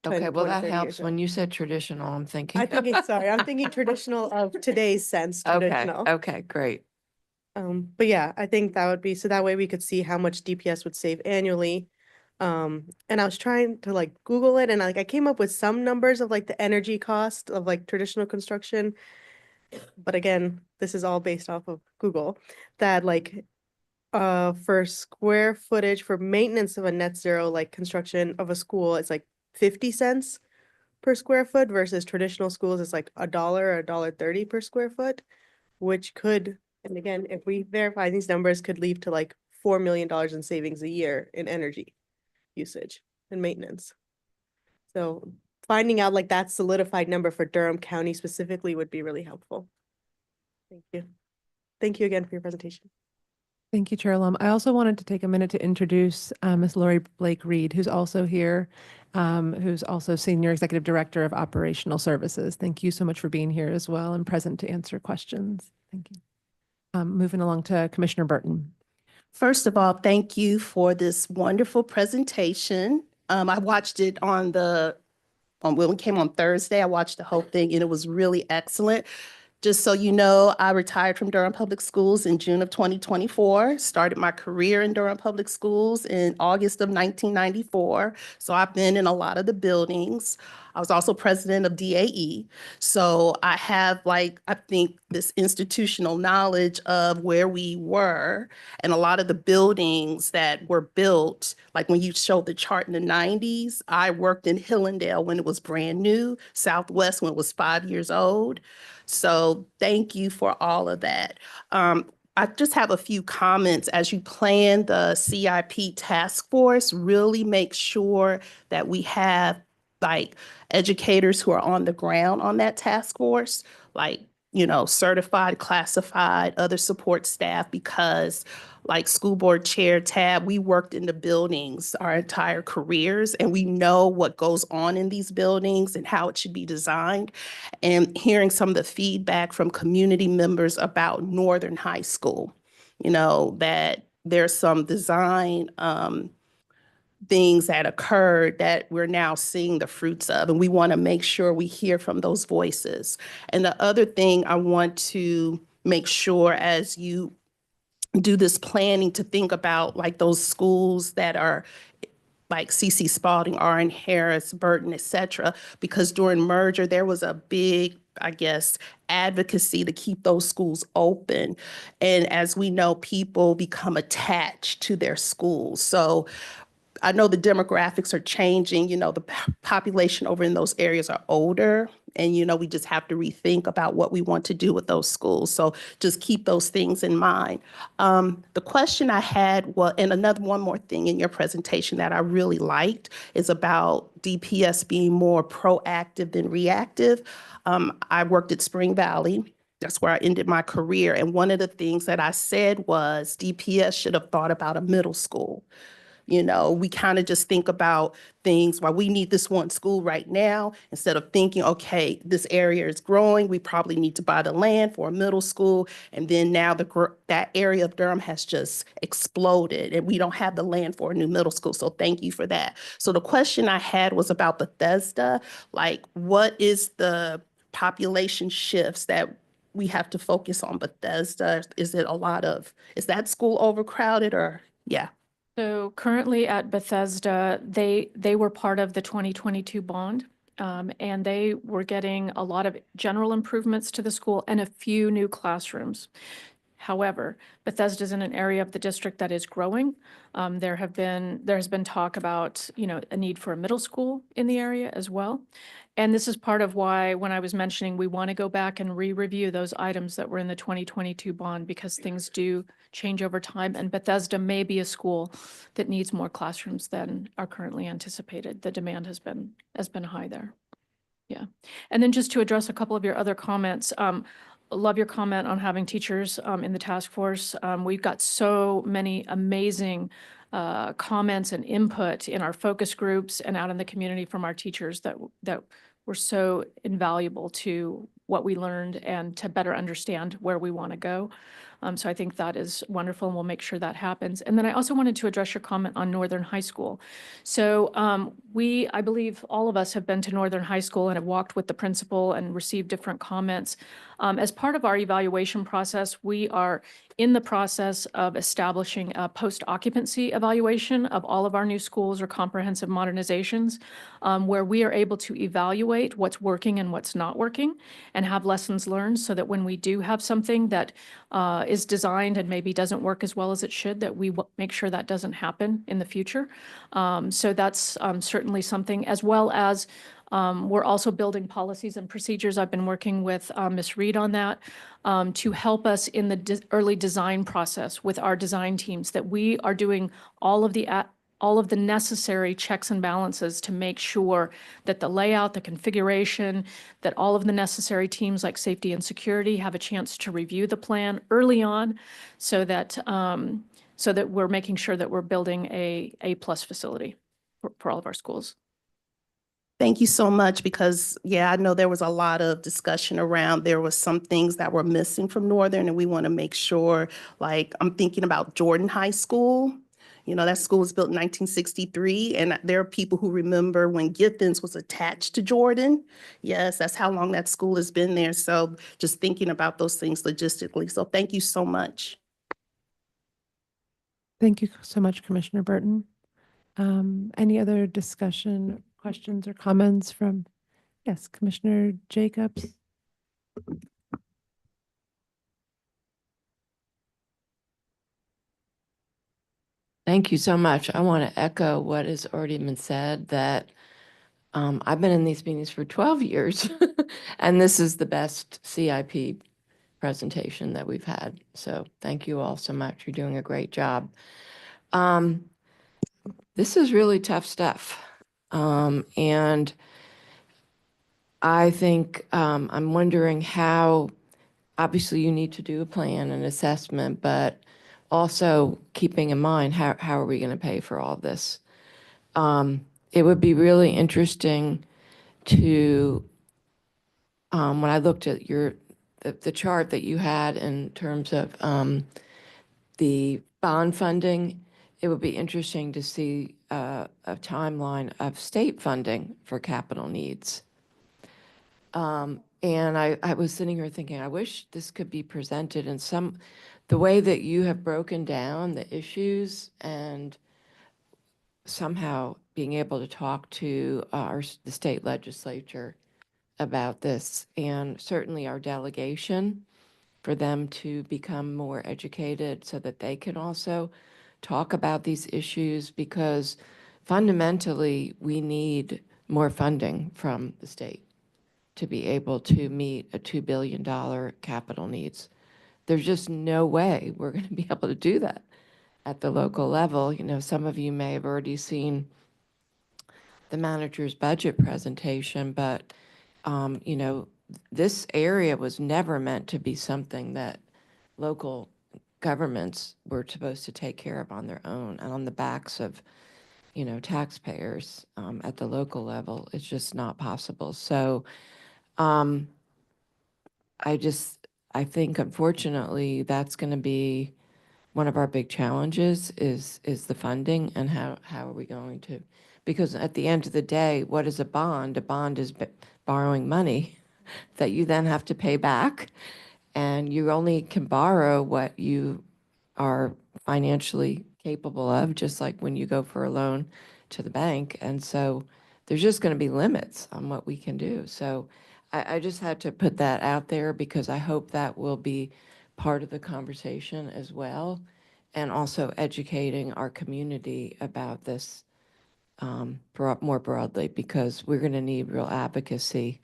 10, Okay, well, 20, that 30 helps. years ago. When you said traditional, I'm thinking. I'm thinking traditional of today's sense, Okay, traditional. okay, great. But yeah, I think that would be, so that way we could see how much DPS would save annually. And I was trying to like Google it, and like I came up with some numbers of like the energy cost of like traditional construction. But again, this is all based off of Google, that like for square footage for maintenance of a net zero like construction of a school, it's like 50 cents per square foot versus traditional schools, it's like $1 or $1.30 per square foot, which could, and again, if we verify these numbers, could lead to like $4 million in savings a year in energy usage and maintenance. So finding out like that solidified number for Durham County specifically would be really helpful. Thank you. Thank you again for your presentation. Thank you, Chair Lum. I also wanted to take a minute to introduce Ms. Lori Blake Reed, who's also here, who's also Senior Executive Director of Operational Services. Thank you so much for being here as well and present to answer questions. Thank you. Moving along to Commissioner Burton. First of all, thank you for this wonderful presentation. I watched it when it came on Thursday. I watched the whole thing and it was really excellent. Just so you know, I retired from Durham Public Schools in June of 2024, started my career in Durham Public Schools in August of 1994. So I've been in a lot of the buildings. I was also president of DAE. So I have I think this institutional knowledge of where we were and a lot of the buildings that were built, like when you showed the chart in the 90s, I worked in Hillendale when it was brand new, Southwest when it was 5 years old. So thank you for all of that. I just have a few comments. As you plan the CIP task force, really make sure that we have educators who are on the ground on that task force, certified, classified, other support staff, because like school board chair Tab, we worked in the buildings our entire careers and we know what goes on in these buildings and how it should be designed. And hearing some of the feedback from community members about Northern High School, that there's some design things that occurred that we're now seeing the fruits of, and we want to make sure we hear from those voices. And the other thing I want to make sure as you do this planning to think about those schools that are like C.C. Spalding, R.N. Harris, Burton, et cetera, because during merger, there was a big, advocacy to keep those schools open. And as we know, people become attached to their schools. So I know the demographics are changing, the population over in those areas are older, and, we just have to rethink about what we want to do with those schools. So just keep those things in mind. The question I had was, and one more thing in your presentation that I really liked is about DPS being more proactive than reactive. I worked at Spring Valley. That's where I ended my career. And one of the things that I said was DPS should have thought about a middle school. We kind of just think about things, well, we need this one school right now, instead of thinking, okay, this area is growing, we probably need to buy the land for a middle school. And then now that area of Durham has just exploded and we don't have the land for a new middle school. So thank you for that. So the question I had was about Bethesda, what is the population shifts that we have to focus on Bethesda? Is it a lot of, is that school overcrowded or, yeah? So currently at Bethesda, they were part of the 2022 bond. And they were getting a lot of general improvements to the school and a few new classrooms. However, Bethesda is in an area of the district that is growing. There has been talk about, a need for a middle school in the area as well. And this is part of why, when I was mentioning, we want to go back and re-review those items that were in the 2022 bond, because things do change over time. And Bethesda may be a school that needs more classrooms than are currently anticipated. The demand has been high there. Yeah. And then just to address a couple of your other comments, love your comment on having teachers in the task force. We've got so many amazing comments and input in our focus groups and out in the community from our teachers that were so invaluable to what we learned and to better understand where we want to go. So I think that is wonderful, and we'll make sure that happens. And then I also wanted to address your comment on Northern High School. So I believe all of us have been to Northern High School and have walked with the principal and received different comments. As part of our evaluation process, we are in the process of establishing a post-occupancy evaluation of all of our new schools or comprehensive modernizations, where we are able to evaluate what's working and what's not working and have lessons learned, so that when we do have something that is designed and maybe doesn't work as well as it should, that we make sure that doesn't happen in the future. So that's certainly something, as well as we're also building policies and procedures. I've been working with Ms. Reed on that to help us in the early design process with our design teams, that we are doing all of the necessary checks and balances to make sure that the layout, the configuration, that all of the necessary teams like safety and security have a chance to review the plan early on, so that we're making sure that we're building a A+ facility for all of our schools. Thank you so much, because, yeah, I know there was a lot of discussion around, there was some things that were missing from Northern, and we want to make sure, like, I'm thinking about Jordan High School. That school was built in 1963, and there are people who remember when Githens was attached to Jordan. Yes, that's how long that school has been there. So just thinking about those things logistically. So thank you so much. Thank you so much, Commissioner Burton. Any other discussion, questions, or comments from, yes, Commissioner Jacobs? Thank you so much. I want to echo what has already been said, that I've been in these meetings for 12 years, and this is the best CIP presentation that we've had. So thank you all so much. You're doing a great job. This is really tough stuff. And I think I'm wondering how, obviously you need to do a plan and assessment, but also keeping in mind, how are we going to pay for all this? It would be really interesting to, when I looked at the chart that you had in terms of the bond funding, it would be interesting to see a timeline of state funding for capital needs. And I was sitting here thinking, I wish this could be presented in the way that you have broken down the issues, and somehow being able to talk to the state legislature about this, and certainly our delegation, for them to become more educated so that they can also talk about these issues, because fundamentally we need more funding from the state to be able to meet a $2 billion capital needs. There's just no way we're going to be able to do that at the local level. Some of you may have already seen the manager's budget presentation, but this area was never meant to be something that local governments were supposed to take care of on their own and on the backs of, taxpayers at the local level. It's just not possible. So I think, unfortunately, that's going to be one of our big challenges is the funding, and how are we going to, because at the end of the day, what is a bond? A bond is borrowing money that you then have to pay back. And you only can borrow what you are financially capable of, just like when you go for a loan to the bank. And so there's just going to be limits on what we can do. So I just had to put that out there because I hope that will be part of the conversation as well. And also educating our community about this more broadly, because we're going to need real advocacy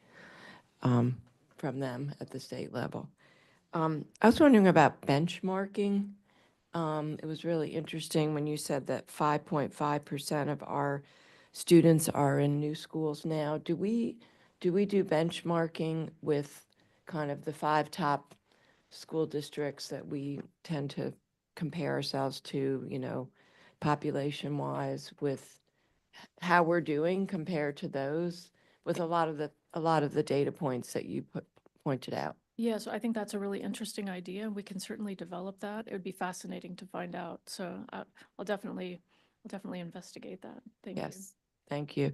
from them at the state level. I was wondering about benchmarking. It was really interesting when you said that 5.5% of our students are in new schools now. Do we do benchmarking with kind of the 5 top school districts that we tend to compare ourselves to, population-wise, with how we're doing compared to those, with a lot of the data points that you pointed out? Yeah, so I think that's a really interesting idea. We can certainly develop that. It would be fascinating to find out. So I'll definitely investigate that. Thank you. Yes, thank you.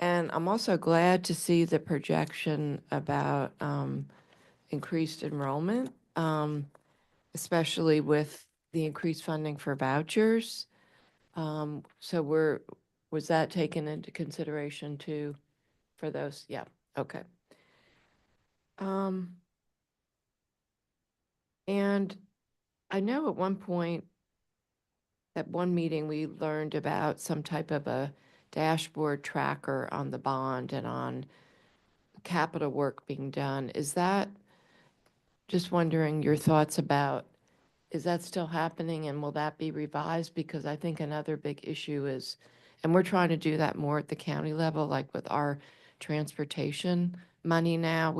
And I'm also glad to see the projection about increased enrollment, especially with the increased funding for vouchers. So was that taken into consideration too for those? Yeah, okay. And I know at one point, at one meeting, we learned about some type of a dashboard tracker on the bond and on capital work being done. Is that, just wondering your thoughts about, is that still happening and will that be revised? Because I think another big issue is, and we're trying to do that more at the county level, like with our transportation money now,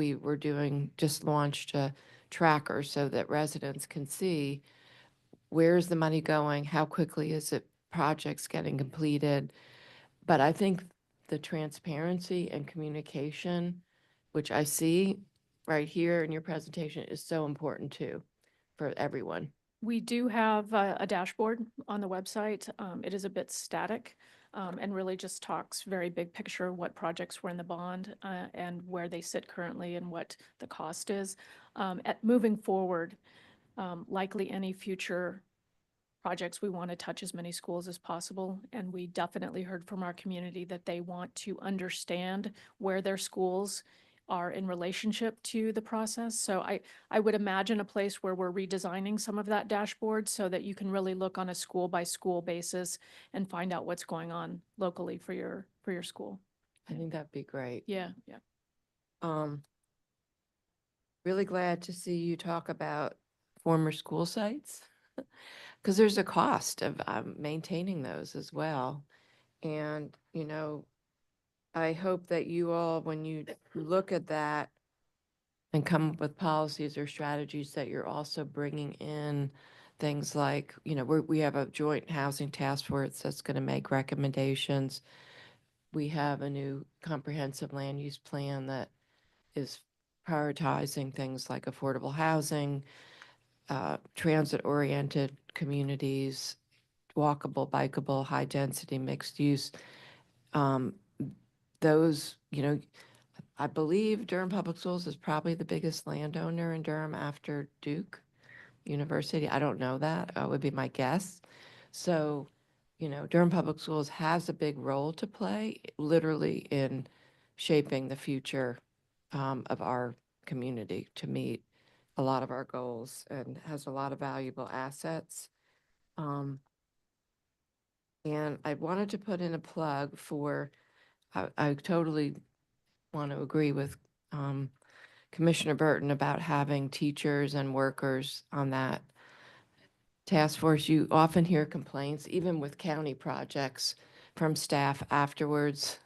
just launched a tracker so that residents can see where's the money going, how quickly is it projects getting completed. But I think the transparency and communication, which I see right here in your presentation, is so important too for everyone. We do have a dashboard on the website. It is a bit static and really just talks very big picture what projects were in the bond and where they sit currently and what the cost is. Moving forward, likely any future projects, we want to touch as many schools as possible. And we definitely heard from our community that they want to understand where their schools are in relationship to the process. So I would imagine a place where we're redesigning some of that dashboard so that you can really look on a school by school basis and find out what's going on locally for your school. I think that'd be great. Yeah. Really glad to see you talk about former school sites, because there's a cost of maintaining those as well. And, I hope that you all, when you look at that and come up with policies or strategies, that you're also bringing in things like, we have a joint housing task force that's going to make recommendations. We have a new comprehensive land use plan that is prioritizing things like affordable housing, transit-oriented communities, walkable, bikeable, high-density, mixed use. Those, I believe Durham Public Schools is probably the biggest landowner in Durham after Duke University. I don't know that, would be my guess. So, Durham Public Schools has a big role to play, literally in shaping the future of our community to meet a lot of our goals, and has a lot of valuable assets. And I wanted to put in a plug for, I totally want to agree with Commissioner Burton about having teachers and workers on that task force. You often hear complaints, even with county projects, from staff afterwards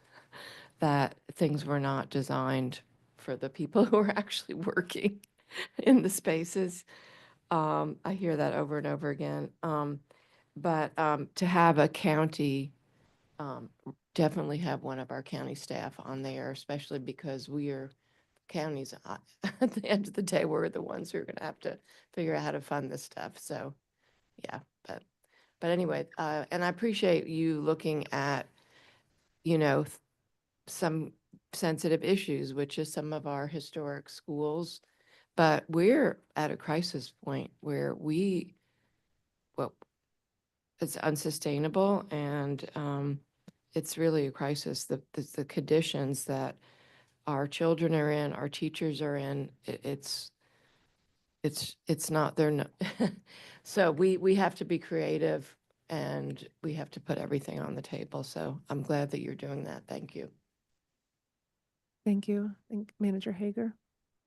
that things were not designed for the people who are actually working in the spaces. I hear that over and over again. But to have a county, definitely have one of our county staff on there, especially because we are counties, at the end of the day, we're the ones who are going to have to figure out how to fund this stuff. So, yeah, but anyway, and I appreciate you looking at, some sensitive issues, which is some of our historic schools But we're at a crisis point where well, it's unsustainable and it's really a crisis. The conditions that our children are in, our teachers are in, it's not, they're not. So we have to be creative and we have to put everything on the table. So I'm glad that you're doing that. Thank you. Thank you. Manager Hager.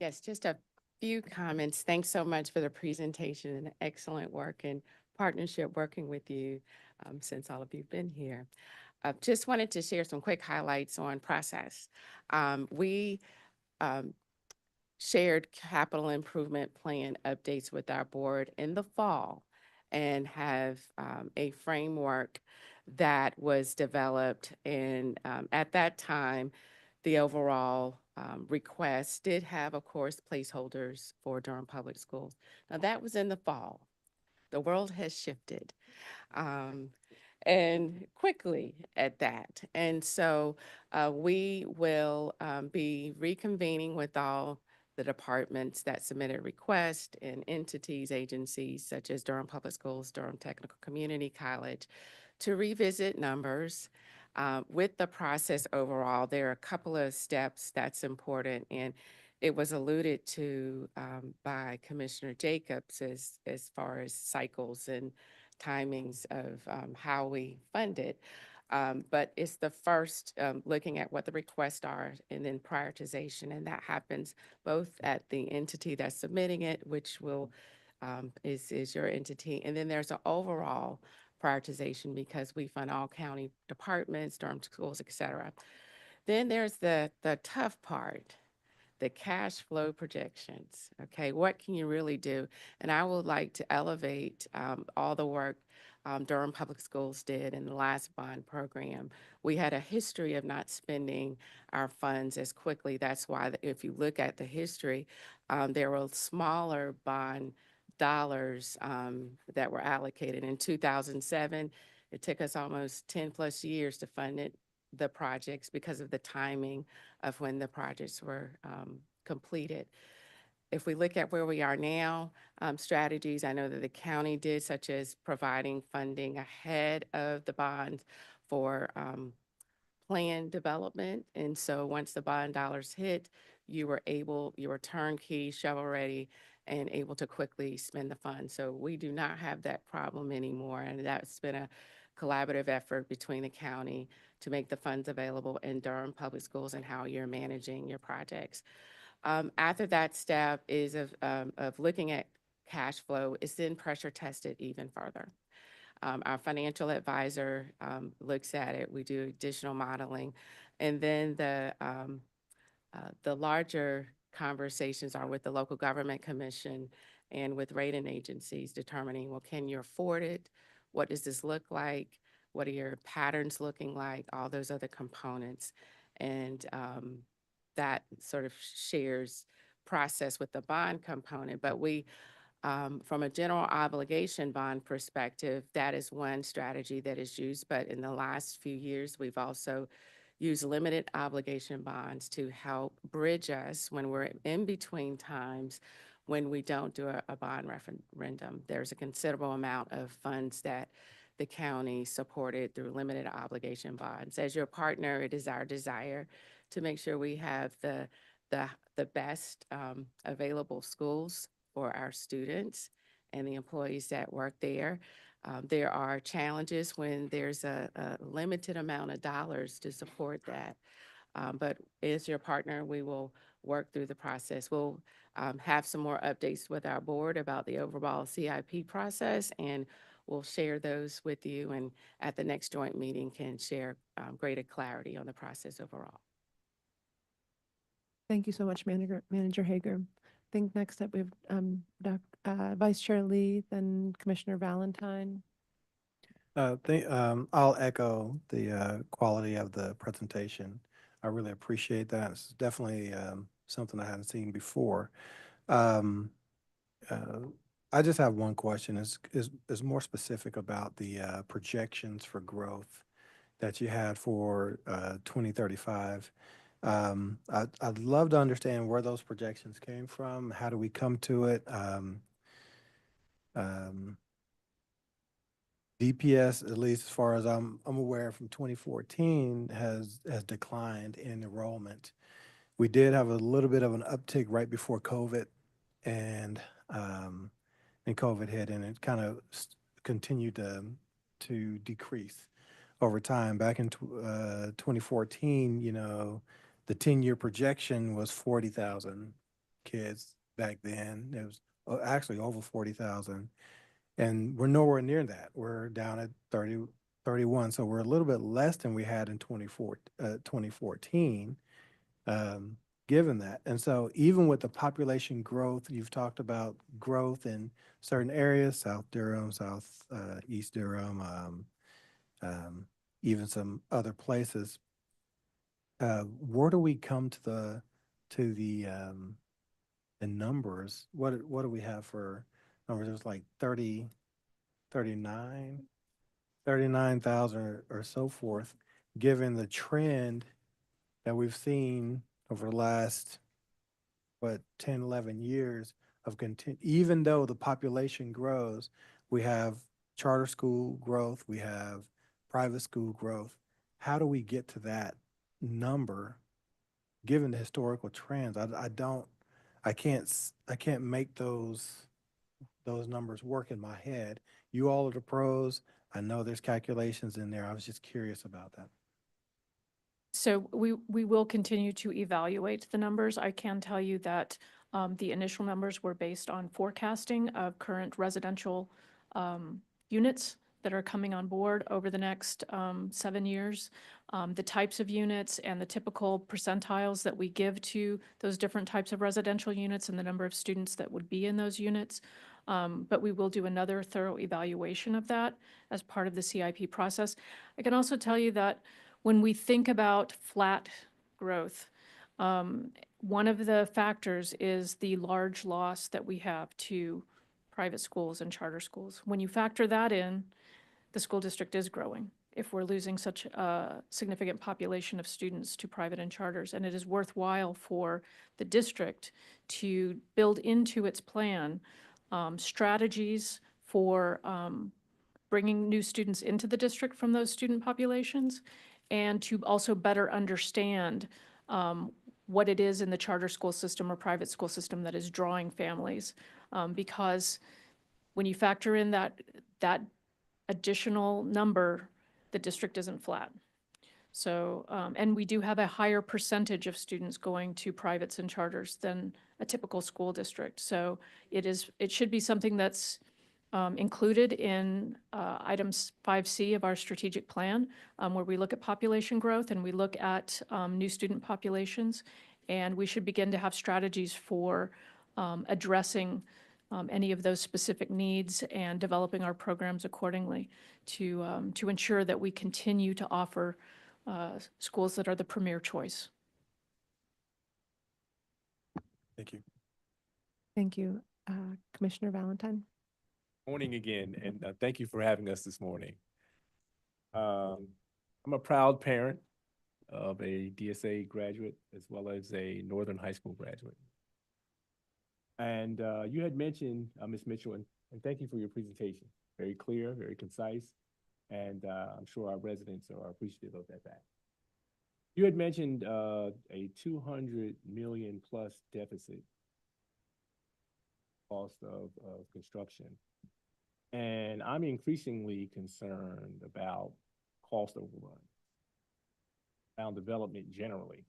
Yes, just a few comments. Thanks so much for the presentation and excellent work and partnership working with you since all of you've been here. Just wanted to share some quick highlights on process. We shared capital improvement plan updates with our board in the fall and have a framework that was developed. And at that time, the overall request did have, of course, placeholders for Durham Public Schools. Now, that was in the fall. The world has shifted. And quickly at that. And so we will be reconvening with all the departments that submitted requests and entities, agencies such as Durham Public Schools, Durham Technical Community College, to revisit numbers. With the process overall, there are a couple of steps that's important, and it was alluded to by Commissioner Jacobs as far as cycles and timings of how we fund it. But it's the first looking at what the requests are and then prioritization. And that happens both at the entity that's submitting it, which will is your entity. And then there's an overall prioritization because we fund all county departments, Durham schools, et cetera. Then there's the tough part, the cash flow projections. Okay, what can you really do? And I would like to elevate all the work Durham Public Schools did in the last bond program. We had a history of not spending our funds as quickly. That's why if you look at the history, there were smaller bond dollars that were allocated. In 2007, it took us almost 10 plus years to fund it, the projects, because of the timing of when the projects were completed. If we look at where we are now, strategies I know that the county did, such as providing funding ahead of the bonds for plan development. And so once the bond dollars hit, you were turnkey, shovel ready, and able to quickly spend the funds. So we do not have that problem anymore. And that's been a collaborative effort between the county to make the funds available in Durham Public Schools and how you're managing your projects. After that step is of looking at cash flow, is then pressure tested even further. Our financial advisor looks at it. We do additional modeling. And then the larger conversations are with the local government commission and with rating agencies determining, well, can you afford it? What does this look like? What are your patterns looking like? All those other components. And that sort of shares process with the bond component. But we, from a general obligation bond perspective, that is one strategy that is used. But in the last few years, we've also used limited obligation bonds to help bridge us when we're in between times when we don't do a bond referendum. There's a considerable amount of funds that the county supported through limited obligation bonds. As your partner, it is our desire to make sure we have the best available schools for our students and the employees that work there. There are challenges when there's a limited amount of dollars to support that. But as your partner, we will work through the process. We'll have some more updates with our board about the overall CIP process, and we'll share those with you, and at the next joint meeting can share greater clarity on the process overall. Thank you so much, Manager Hager. I think next up we have Vice Chair Lee, then Commissioner Valentine. I'll echo the quality of the presentation. I really appreciate that. It's definitely something I hadn't seen before. I just have one question. Is more specific about the projections for growth that you had for 2035. I'd love to understand where those projections came from. How do we come to it? Um, DPS, at least as far as I'm aware, from 2014 has declined in enrollment. We did have a little bit of an uptick right before COVID, and um, COVID hit, and it kind of continued to decrease over time. Back in 2014, the 10-year projection was 40,000 kids back then. It was actually over 40,000. And we're nowhere near that. We're down at 31. So we're a little bit less than we had in 2014, given that. And so even with the population growth, you've talked about growth in certain areas, South Durham, East Durham, even some other places. Where do we come to the numbers? What do we have for numbers? It was like 39,000 or so forth, given the trend that we've seen over the last, 10, 11 years of even though the population grows, we have charter school growth, we have private school growth. How do we get to that number, given the historical trends? I can't make those numbers work in my head. You all are the pros. I know there's calculations in there. I was just curious about that. So we will continue to evaluate the numbers. I can tell you that the initial numbers were based on forecasting of current residential units that are coming on board over the next 7 years. The types of units and the typical percentiles that we give to those different types of residential units and the number of students that would be in those units. But we will do another thorough evaluation of that as part of the CIP process. I can also tell you that when we think about flat growth, one of the factors is the large loss that we have to private schools and charter schools. When you factor that in, the school district is growing if we're losing such a significant population of students to private and charters. And it is worthwhile for the district to build into its plan strategies for bringing new students into the district from those student populations, and to also better understand what it is in the charter school system or private school system that is drawing families. Because when you factor in that additional number, the district isn't flat. So, and we do have a higher percentage of students going to privates and charters than a typical school district. So it should be something that's included in items 5C of our strategic plan, where we look at population growth and we look at new student populations, and we should begin to have strategies for addressing any of those specific needs and developing our programs accordingly to ensure that we continue to offer schools that are the premier choice. Thank you. Thank you. Commissioner Valentine. Morning again, and thank you for having us this morning. I'm a proud parent of a DSA graduate as well as a Northern High School graduate. And you had mentioned, Ms. Mitchell, and thank you for your presentation. Very clear, very concise, and I'm sure our residents are appreciative of that fact. You had mentioned a 200 million plus deficit cost of construction. And I'm increasingly concerned about cost overrun around development generally.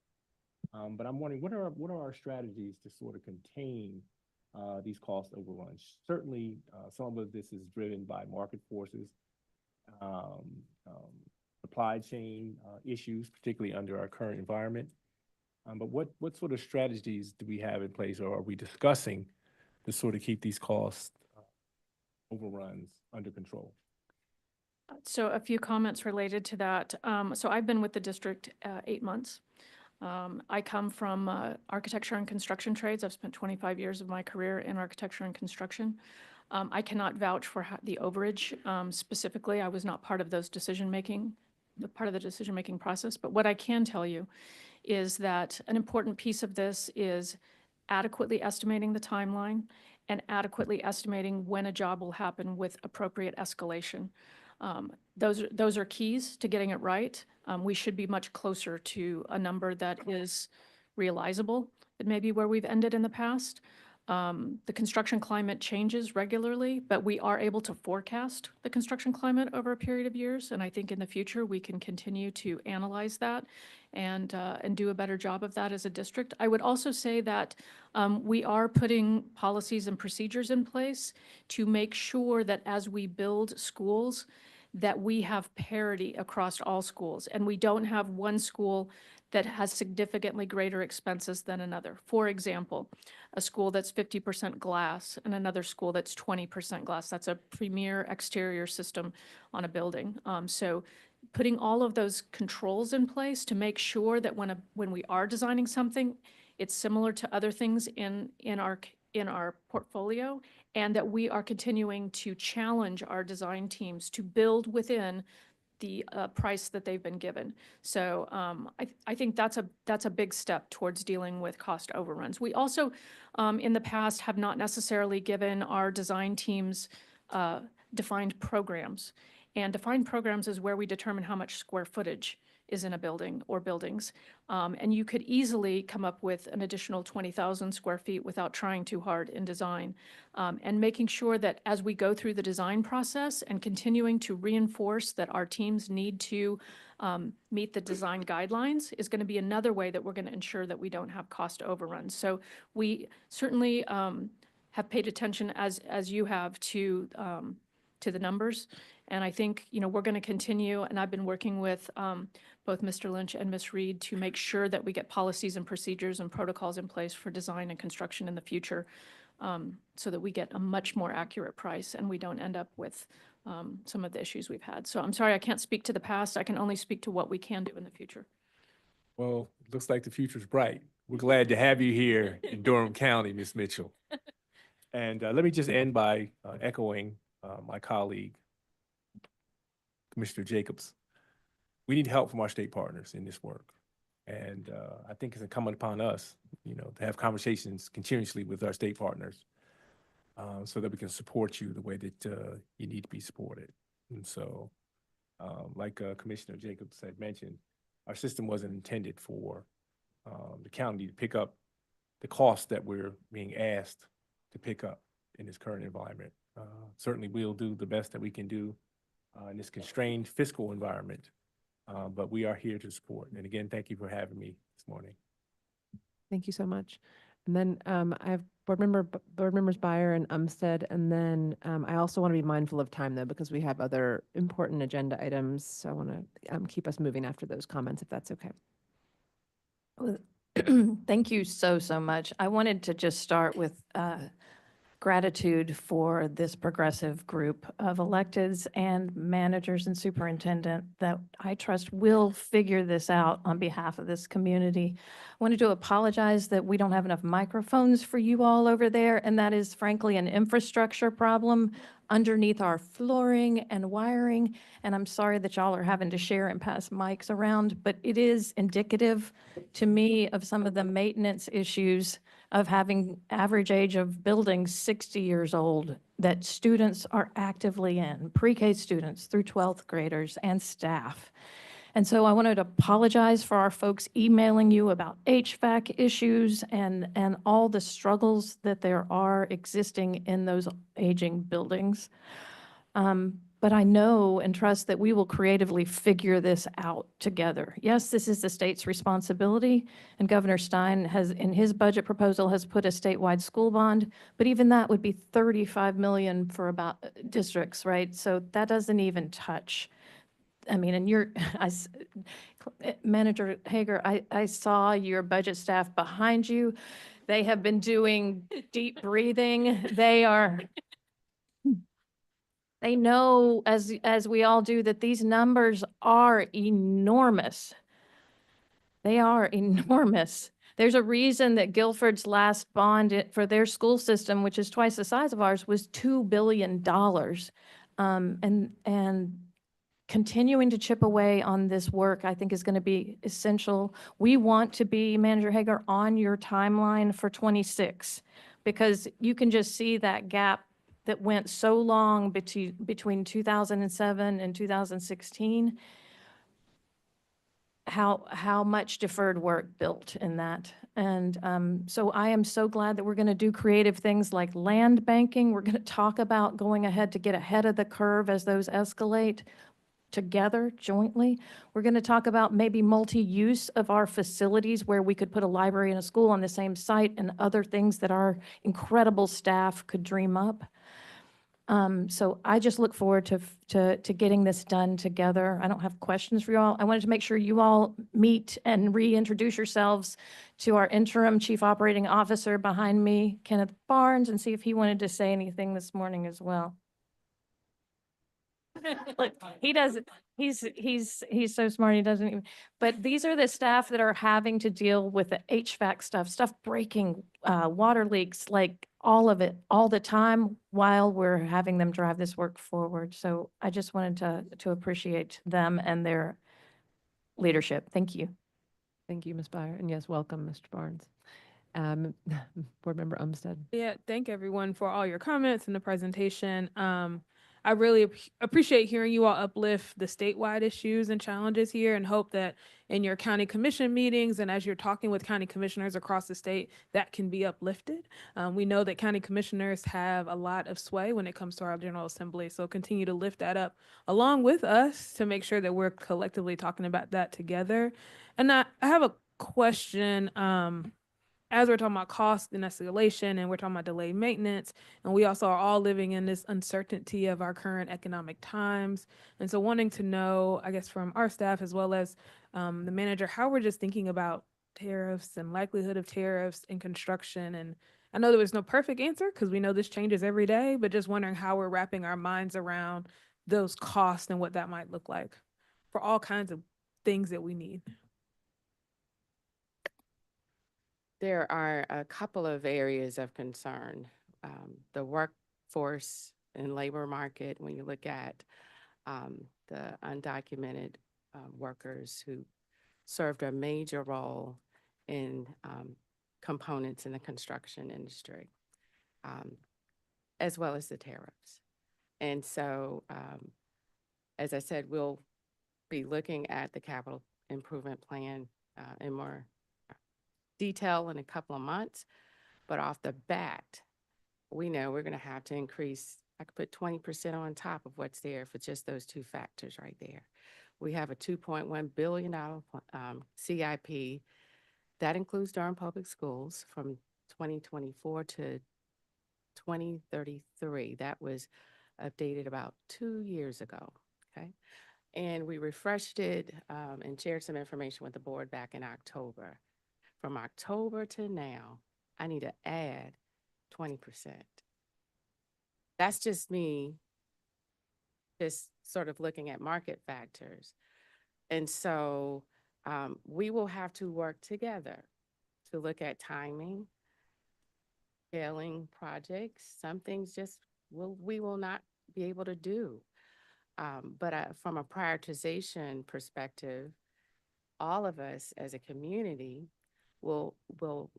But I'm wondering, what are our strategies to sort of contain these cost overruns? Certainly, some of this is driven by market forces, supply chain issues, particularly under our current environment. But what sort of strategies do we have in place, or are we discussing to sort of keep these cost overruns under control? So a few comments related to that. So I've been with the district 8 months. I come from architecture and construction trades. I've spent 25 years of my career in architecture and construction. I cannot vouch for the overage specifically. I was not part of those part of the decision-making process. But what I can tell you is that an important piece of this is adequately estimating the timeline and adequately estimating when a job will happen with appropriate escalation. Those are keys to getting it right. We should be much closer to a number that is realizable than maybe where we've ended in the past. The construction climate changes regularly, but we are able to forecast the construction climate over a period of years. And I think in the future, we can continue to analyze that and do a better job of that as a district. I would also say that we are putting policies and procedures in place to make sure that as we build schools, that we have parity across all schools, and we don't have one school that has significantly greater expenses than another. For example, a school that's 50% glass and another school that's 20% glass. That's a premier exterior system on a building. So putting all of those controls in place to make sure that when we are designing something, it's similar to other things in our portfolio, and that we are continuing to challenge our design teams to build within the price that they've been given. So I think that's a big step towards dealing with cost overruns. We also, in the past, have not necessarily given our design teams defined programs. And defined programs is where we determine how much square footage is in a building or buildings. And you could easily come up with an additional 20,000 square feet without trying too hard in design. And making sure that as we go through the design process and continuing to reinforce that our teams need to meet the design guidelines is going to be another way that we're going to ensure that we don't have cost overruns. So we certainly have paid attention, as you have, to the numbers. And I think, we're going to continue, and I've been working with both Mr. Lynch and Ms. Reed to make sure that we get policies and procedures and protocols in place for design and construction in the future, so that we get a much more accurate price and we don't end up with some of the issues we've had. So I'm sorry, I can't speak to the past. I can only speak to what we can do in the future. Well, it looks like the future's bright. We're glad to have you here in Durham County, Ms. Mitchell. And let me just end by echoing my colleague, Commissioner Jacobs. We need help from our state partners in this work. And I think it's incumbent upon us, to have conversations continuously with our state partners so that we can support you the way that you need to be supported. And so, like Commissioner Jacobs had mentioned, our system wasn't intended for the county to pick up the costs that we're being asked to pick up in this current environment. Certainly, we'll do the best that we can do in this constrained fiscal environment, but we are here to support. And again, thank you for having me this morning. Thank you so much. And then I have board members Byer and Umstead, and then I also want to be mindful of time though, because we have other important agenda items. So I want to keep us moving after those comments, if that's okay. Well, thank you so much. I wanted to just start with gratitude for this progressive group of electeds and managers and superintendent that I trust will figure this out on behalf of this community. I wanted to apologize that we don't have enough microphones for you all over there, and that is frankly an infrastructure problem underneath our flooring and wiring. And I'm sorry that y'all are having to share and pass mics around, but it is indicative to me of some of the maintenance issues of having average age of buildings 60 years old that students are actively in, pre-K students through 12th graders and staff. And so I wanted to apologize for our folks emailing you about HVAC issues and all the struggles that there are existing in those aging buildings. But I know and trust that we will creatively figure this out together. Yes, this is the state's responsibility, and Governor Stein has, in his budget proposal, has put a statewide school bond, but even that would be $35 million for about districts, right? So that doesn't even touch. I mean, and Manager Hager, I saw your budget staff behind you. They have been doing deep breathing. They know, as we all do, that these numbers are enormous. They are enormous. There's a reason that Guilford's last bond for their school system, which is twice the size of ours, was $2 billion. And continuing to chip away on this work, I think, is going to be essential. We want to be, Manager Hager, on your timeline for 26, because you can just see that gap that went so long between 2007 and 2016, how much deferred work built in that. And so I am so glad that we're going to do creative things like land banking. We're going to talk about going ahead to get ahead of the curve as those escalate together jointly. We're going to talk about maybe multi-use of our facilities where we could put a library and a school on the same site and other things that our incredible staff could dream up. So I just look forward to getting this done together. I don't have questions for you all. I wanted to make sure you all meet and reintroduce yourselves to our interim chief operating officer behind me, Kenneth Barnes, and see if he wanted to say anything this morning as well. Look, he doesn't, he's so smart, he doesn't even, but these are the staff that are having to deal with the HVAC stuff breaking, water leaks, like all of it, all the time, while we're having them drive this work forward. So I just wanted to appreciate them and their leadership. Thank you. Thank you, Ms. Byer. And yes, welcome, Mr. Barnes. Board Member Umstead. Yeah, thank everyone for all your comments and the presentation. I really appreciate hearing you all uplift the statewide issues and challenges here, and hope that in your county commission meetings and as you're talking with county commissioners across the state, that can be uplifted. We know that county commissioners have a lot of sway when it comes to our General Assembly, so continue to lift that up along with us to make sure that we're collectively talking about that together. And I have a question. As we're talking about cost and escalation, and we're talking about delayed maintenance, and we also are all living in this uncertainty of our current economic times. And so wanting to know, I guess, from our staff as well as the manager, how we're just thinking about tariffs and likelihood of tariffs in construction. And I know there was no perfect answer because we know this changes every day, but just wondering how we're wrapping our minds around those costs and what that might look like for all kinds of things that we need. There are a couple of areas of concern. The workforce and labor market, when you look at the undocumented workers who served a major role in components in the construction industry, as well as the tariffs. And so, as I said, we'll be looking at the capital improvement plan in more detail in a couple of months, but off the bat, we know we're going to have to increase. I could put 20% on top of what's there for just those two factors right there. We have a $2.1 billion CIP that includes Durham Public Schools from 2024 to 2033. That was updated about 2 years ago. Okay. And we refreshed it and shared some information with the board back in October. From October to now, I need to add 20%. That's just me just sort of looking at market factors. And so we will have to work together to look at timing, scaling projects. Some things just we will not be able to do. But from a prioritization perspective, all of us as a community will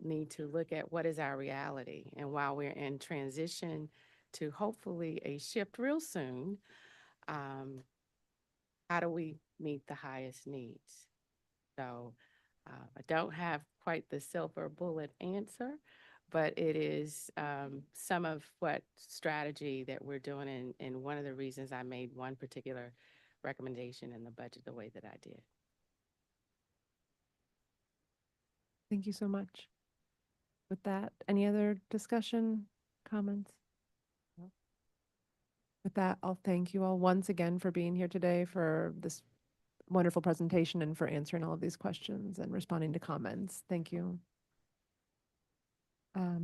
need to look at what is our reality. And while we're in transition to hopefully a shift real soon, how do we meet the highest needs? So I don't have quite the silver bullet answer, but it is some of what strategy that we're doing, and one of the reasons I made one particular recommendation in the budget the way that I did. Thank you so much. With that, any other discussion, comments? No? With that, I'll thank you all once again for being here today, for this wonderful presentation, and for answering all of these questions and responding to comments. Thank you.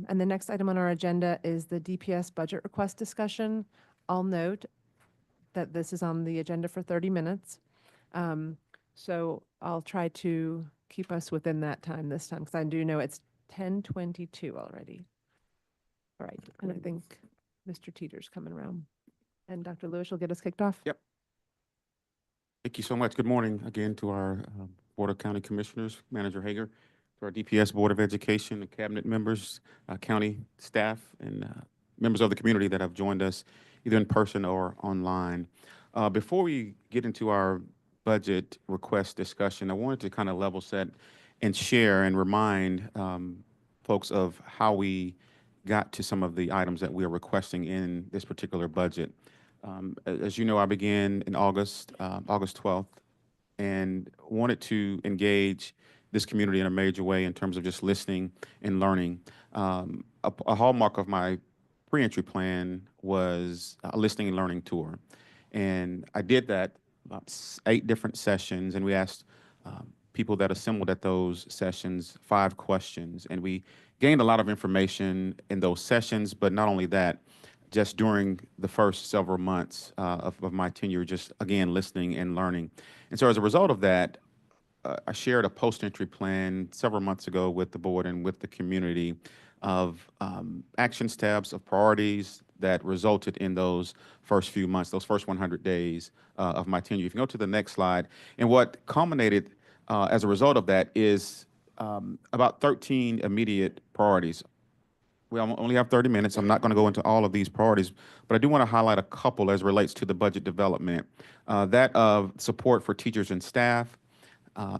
And the next item on our agenda is the DPS budget request discussion. I'll note that this is on the agenda for 30 minutes. So I'll try to keep us within that time this time, because I do know it's 10:22 already. All right, and I think Mr. Teeter's coming around. And Dr. Lewis will get us kicked off. Yep. Thank you so much. Good morning again to our Board of County Commissioners, Manager Hager, to our DPS Board of Education, and cabinet members, county staff, and members of the community that have joined us either in person or online. Before we get into our budget request discussion, I wanted to kind of level set and share and remind folks of how we got to some of the items that we are requesting in this particular budget. As you know, I began in August 12th, and wanted to engage this community in a major way in terms of just listening and learning. A hallmark of my pre-entry plan was a listening and learning tour. And I did that about 8 different sessions, and we asked people that assembled at those sessions 5 questions. And we gained a lot of information in those sessions, but not only that, just during the first several months of my tenure, just again, listening and learning. And so as a result of that, I shared a post-entry plan several months ago with the board and with the community of action steps, of priorities that resulted in those first few months, those first 100 days of my tenure. If you go to the next slide, and what culminated as a result of that is about 13 immediate priorities. We only have 30 minutes. I'm not going to go into all of these priorities, but I do want to highlight a couple as relates to the budget development. That of support for teachers and staff,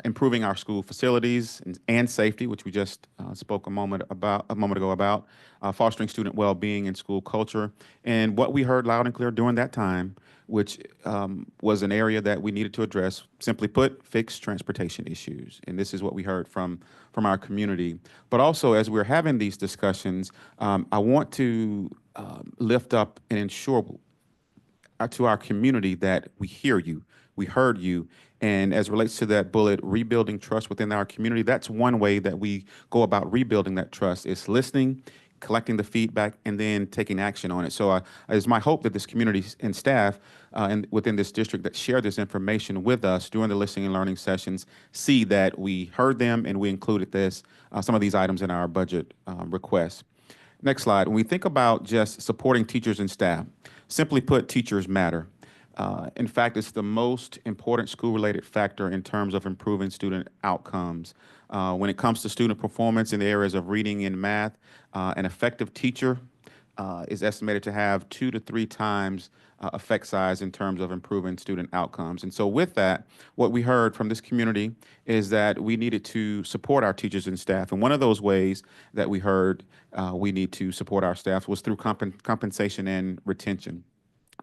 improving our school facilities and safety, which we just spoke a moment ago about, fostering student well-being and school culture, and what we heard loud and clear during that time, which was an area that we needed to address. Simply put, fix transportation issues, and this is what we heard from our community. But also, as we're having these discussions, I want to lift up and ensure to our community that we hear you, we heard you. And as relates to that bullet, rebuilding trust within our community, that's one way that we go about rebuilding that trust, is listening, collecting the feedback, and then taking action on it. So it's my hope that this community and staff and within this district that share this information with us during the listening and learning sessions see that we heard them and we included some of these items in our budget requests. Next slide. When we think about just supporting teachers and staff, simply put, teachers matter. In fact, it's the most important school-related factor in terms of improving student outcomes. When it comes to student performance in the areas of reading and math, an effective teacher is estimated to have 2 to 3 times effect size in terms of improving student outcomes. And so with that, what we heard from this community is that we needed to support our teachers and staff. And one of those ways that we heard we need to support our staff was through compensation and retention.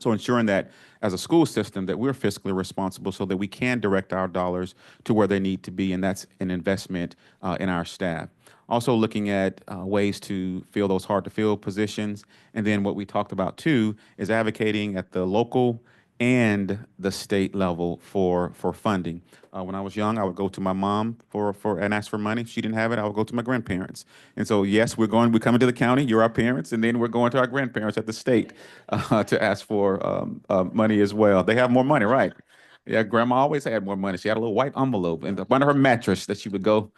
So ensuring that as a school system that we're fiscally responsible so that we can direct our dollars to where they need to be, and that's an investment in our staff. Also looking at ways to fill those hard to fill positions. And then what we talked about too is advocating at the local and the state level for funding. When I was young, I would go to my mom and ask for money. If she didn't have it, I would go to my grandparents. And so, yes, we're coming to the county, you're our parents, and then we're going to our grandparents at the state to ask for money as well. They have more money, right? Yeah, grandma always had more money. She had a little white envelope and under her mattress that she would go,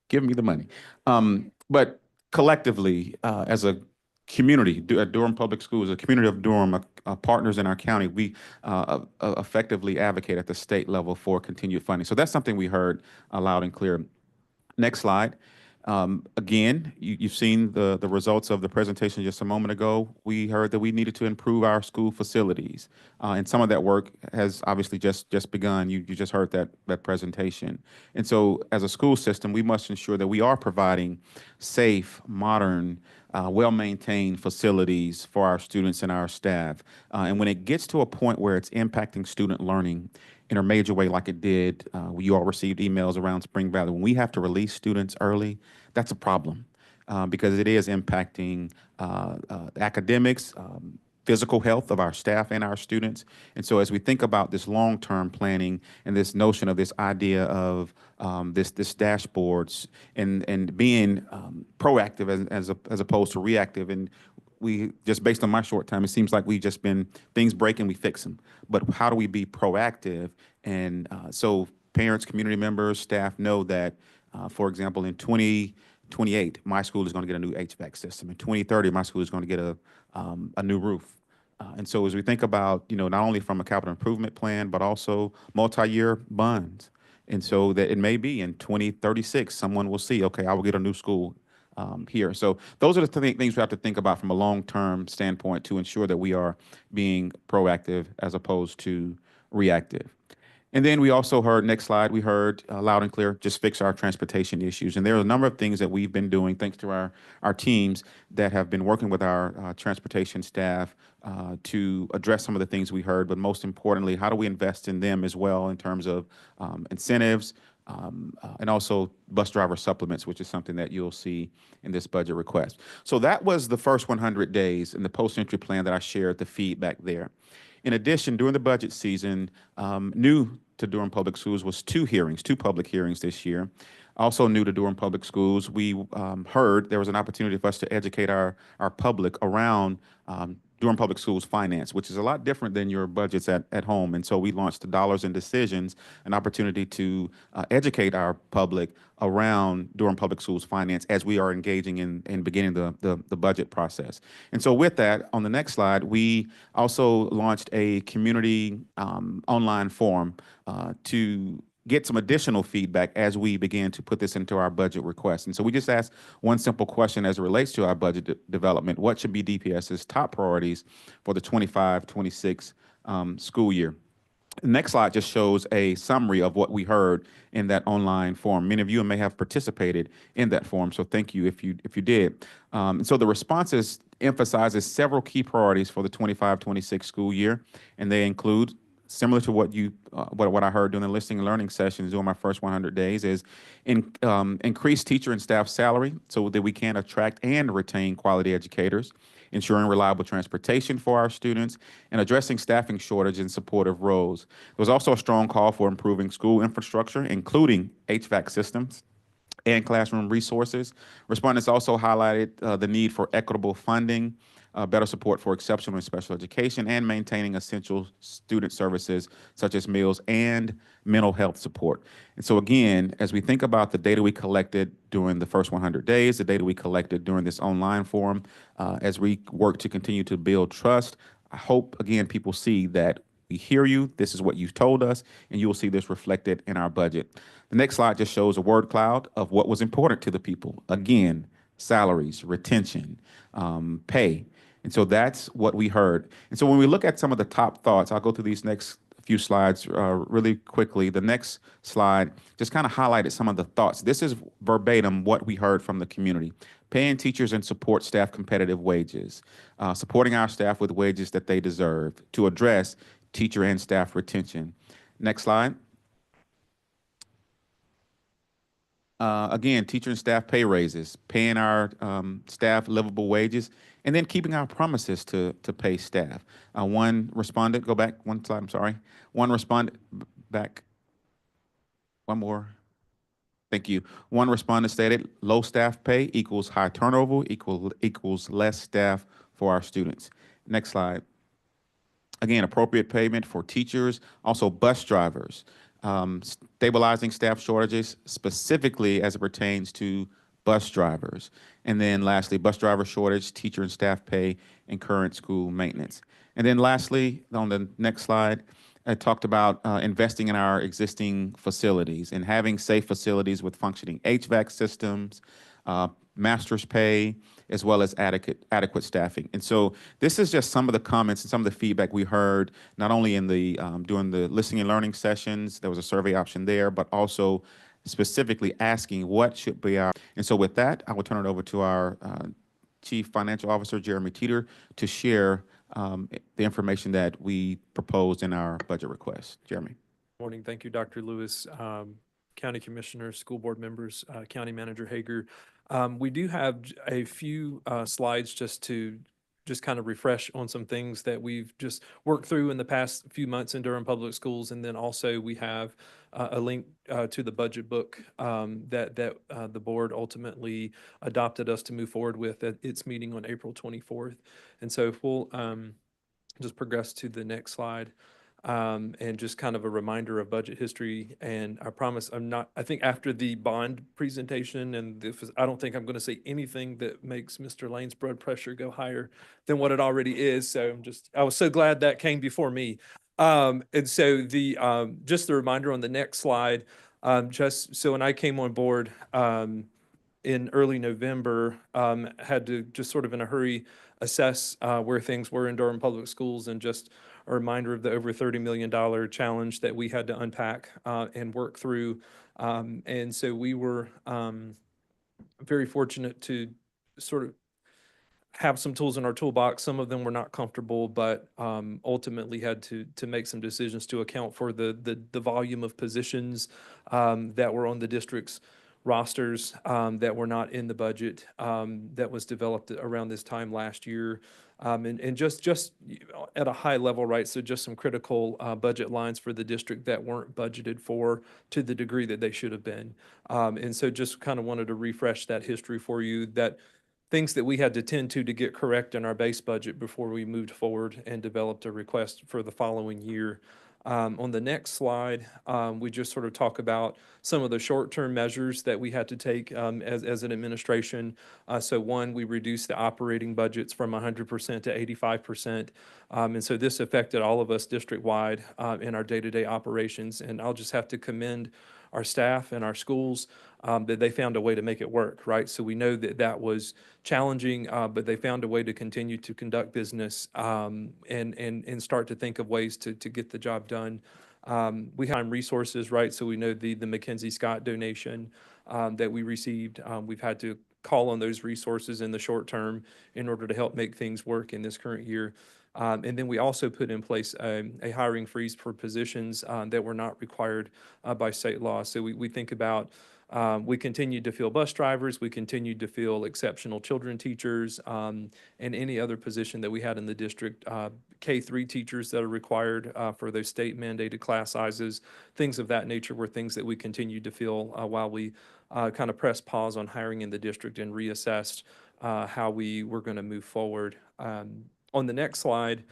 give me the money. But collectively, as a community, Durham Public Schools, a community of Durham, partners in our county, we effectively advocate at the state level for continued funding. So that's something we heard loud and clear. Next slide. Again, you've seen the results of the presentation just a moment ago. We heard that we needed to improve our school facilities. And some of that work has obviously just begun. You just heard that presentation. And so as a school system, we must ensure that we are providing safe, modern, well-maintained facilities for our students and our staff. And when it gets to a point where it's impacting student learning in a major way like it did, you all received emails around Spring Valley. When we have to release students early, that's a problem because it is impacting the academics, physical health of our staff and our students. And so as we think about this long-term planning and this notion of this idea of this dashboards and being proactive as opposed to reactive, and we just based on my short time, it seems like we've just been things break and we fix them. But how do we be proactive? And so parents, community members, staff know that, for example, in 2028, my school is going to get a new HVAC system. In 2030, my school is going to get a new roof. And so as we think about, not only from a capital improvement plan, but also multi-year bonds. And so that it may be in 2036, someone will see, okay, I will get a new school here. So those are the things we have to think about from a long-term standpoint to ensure that we are being proactive as opposed to reactive. And then we also heard, next slide, we heard loud and clear, just fix our transportation issues. And there are a number of things that we've been doing, thanks to our teams that have been working with our transportation staff to address some of the things we heard. But most importantly, how do we invest in them as well in terms of incentives and also bus driver supplements, which is something that you'll see in this budget request. So that was the first 100 days in the post-entry plan that I shared, the feedback there. In addition, during the budget season, new to Durham Public Schools was two public hearings this year. Also new to Durham Public Schools, we heard there was an opportunity for us to educate our public around Durham Public Schools finance, which is a lot different than your budgets at home. And so we launched the Dollars and Decisions, an opportunity to educate our public around Durham Public Schools finance as we are engaging in beginning the budget process. And so with that, on the next slide, we also launched a community online forum to get some additional feedback as we begin to put this into our budget request. And so we just asked one simple question as it relates to our budget development: what should be DPS's top priorities for the 25-26 school year? The next slide just shows a summary of what we heard in that online forum. Many of you may have participated in that forum, so thank you if you did. And so the responses emphasizes several key priorities for the 25-26 school year, and they include, similar to what I heard during the listening and learning sessions during my first 100 days, is increase teacher and staff salary so that we can attract and retain quality educators, ensuring reliable transportation for our students, and addressing staffing shortage in supportive roles. There was also a strong call for improving school infrastructure, including HVAC systems and classroom resources. Respondents also highlighted the need for equitable funding, better support for exceptional and special education, and maintaining essential student services such as meals and mental health support. And so again, as we think about the data we collected during the first 100 days, the data we collected during this online forum, as we work to continue to build trust, I hope, again, people see that we hear you, this is what you've told us, and you will see this reflected in our budget. The next slide just shows a word cloud of what was important to the people. Again, salaries, retention, pay. And so that's what we heard. And so when we look at some of the top thoughts, I'll go through these next few slides really quickly. The next slide just kind of highlighted some of the thoughts. This is verbatim what we heard from the community. Paying teachers and support staff competitive wages, supporting our staff with wages that they deserve to address teacher and staff retention. Next slide. Again, teacher and staff pay raises, paying our staff livable wages, and then keeping our promises to pay staff. One respondent, go back one slide, I'm sorry. One respondent, back, one more. Thank you. One respondent stated, low staff pay equals high turnover, equals less staff for our students. Next slide. Again, appropriate payment for teachers, also bus drivers, stabilizing staff shortages, specifically as it pertains to bus drivers. And then lastly, bus driver shortage, teacher and staff pay, and current school maintenance. And then lastly, on the next slide, I talked about investing in our existing facilities and having safe facilities with functioning HVAC systems, master's pay, as well as adequate staffing. And so this is just some of the comments and some of the feedback we heard, not only in the during the listening and learning sessions, there was a survey option there, but also specifically asking what should be our. And so with that, I will turn it over to our Chief Financial Officer, Jeremy Teeter, to share the information that we proposed in our budget request. Jeremy. Morning. Thank you, Dr. Lewis, County Commissioners, school board members, County Manager Hager. We do have a few slides just kind of refresh on some things that we've just worked through in the past few months in Durham Public Schools. And then also we have a link to the budget book that the board ultimately adopted us to move forward with at its meeting on April 24th. And so if we'll just progress to the next slide. and just kind of a reminder of budget history. And I promise I think after the bond presentation and I don't think I'm going to say anything that makes Mr. Lane's blood pressure go higher than what it already is. So I was so glad that came before me. And so just the reminder on the next slide, just so when I came on board, in early November, had to just sort of in a hurry assess where things were in Durham Public Schools, and just a reminder of the over $30 million challenge that we had to unpack and work through. And so we were very fortunate to sort of have some tools in our toolbox. Some of them were not comfortable, but ultimately had to make some decisions to account for the volume of positions that were on the district's rosters that were not in the budget that was developed around this time last year. And just at a high level, right? So just some critical budget lines for the district that weren't budgeted for to the degree that they should have been. And so just kind of wanted to refresh that history for you, that things that we had to tend to get correct in our base budget before we moved forward and developed a request for the following year. On the next slide, we just sort of talk about some of the short-term measures that we had to take as an administration. So one, we reduced the operating budgets from 100% to 85%. And so this affected all of us district-wide in our day-to-day operations. And I'll just have to commend our staff and our schools that they found a way to make it work, right? So we know that that was challenging, but they found a way to continue to conduct business and start to think of ways to get the job done. We have resources, right? So we know the Mackenzie Scott donation that we received. We've had to call on those resources in the short term in order to help make things work in this current year. And then we also put in place a hiring freeze for positions that were not required by state law. So we think about, we continued to fill bus drivers, we continued to fill exceptional children teachers, and any other position that we had in the district, K-3 teachers that are required for those state mandated class sizes, things of that nature were things that we continued to fill while we kind of pressed pause on hiring in the district and reassessed how we were going to move forward. On the next slide,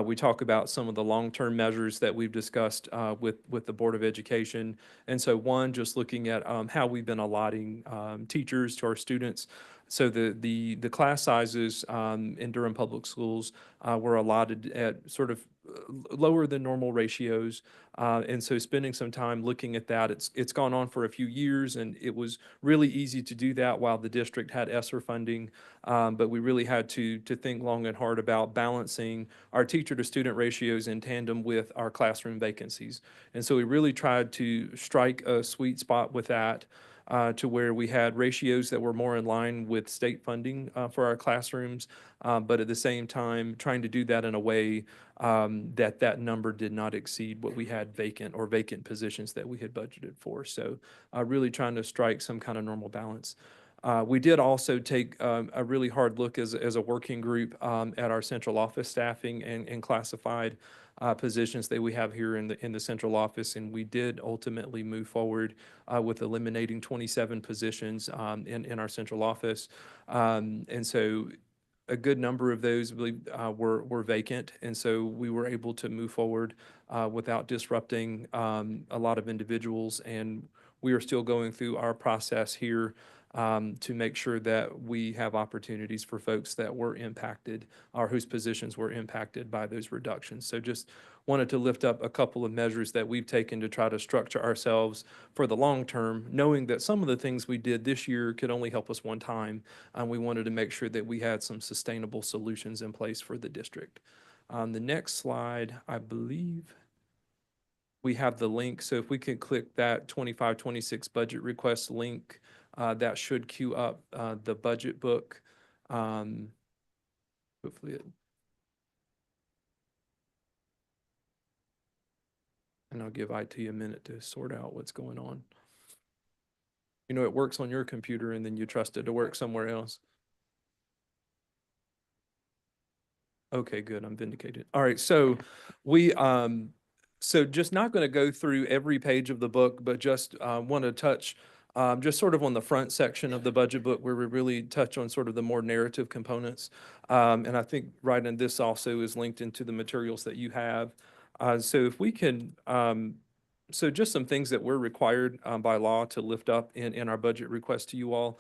we talk about some of the long-term measures that we've discussed with the Board of Education. And so one, just looking at how we've been allotting teachers to our students. So the class sizes in Durham Public Schools were allotted at sort of lower than normal ratios. And so spending some time looking at that, it's gone on for a few years, and it was really easy to do that while the district had ESSER funding. But we really had to think long and hard about balancing our teacher to student ratios in tandem with our classroom vacancies. And so we really tried to strike a sweet spot with that. To where we had ratios that were more in line with state funding for our classrooms, but at the same time, trying to do that in a way that number did not exceed what we had vacant positions that we had budgeted for. So really trying to strike some kind of normal balance. We did also take a really hard look as a working group at our central office staffing and classified positions that we have here in the central office, and we did ultimately move forward with eliminating 27 positions in our central office. And so a good number of those were vacant, and so we were able to move forward without disrupting a lot of individuals. And we are still going through our process here to make sure that we have opportunities for folks that were impacted or whose positions were impacted by those reductions. So just wanted to lift up a couple of measures that we've taken to try to structure ourselves for the long term, knowing that some of the things we did this year could only help us one time. We wanted to make sure that we had some sustainable solutions in place for the district. The next slide, I believe we have the link. So if we could click that 25-26 budget request link, that should queue up the budget book. Hopefully and I'll give IT a minute to sort out what's going on. You know, it works on your computer and then you trust it to work somewhere else. Okay, good. I'm vindicated. All right, so we so just not going to go through every page of the book, but just want to touch just sort of on the front section of the budget book where we really touch on sort of the more narrative components. And I think right in this also is linked into the materials that you have. So if we can, so just some things that we're required by law to lift up in our budget request to you all.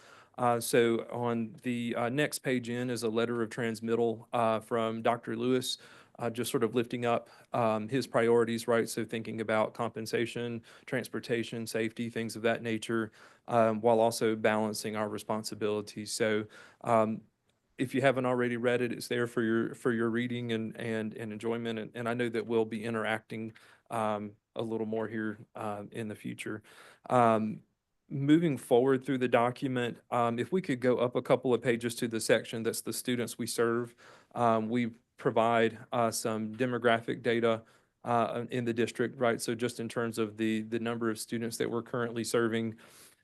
So on the next page in is a letter of transmittal from Dr. Lewis, just sort of lifting up his priorities, right? So thinking about compensation, transportation, safety, things of that nature, while also balancing our responsibilities. So if you haven't already read it, it's there for your reading and enjoyment. And I know that we'll be interacting a little more here in the future. Moving forward through the document, if we could go up a couple of pages to the section that's the students we serve, we provide some demographic data in the district, right? So just in terms of the number of students that we're currently serving.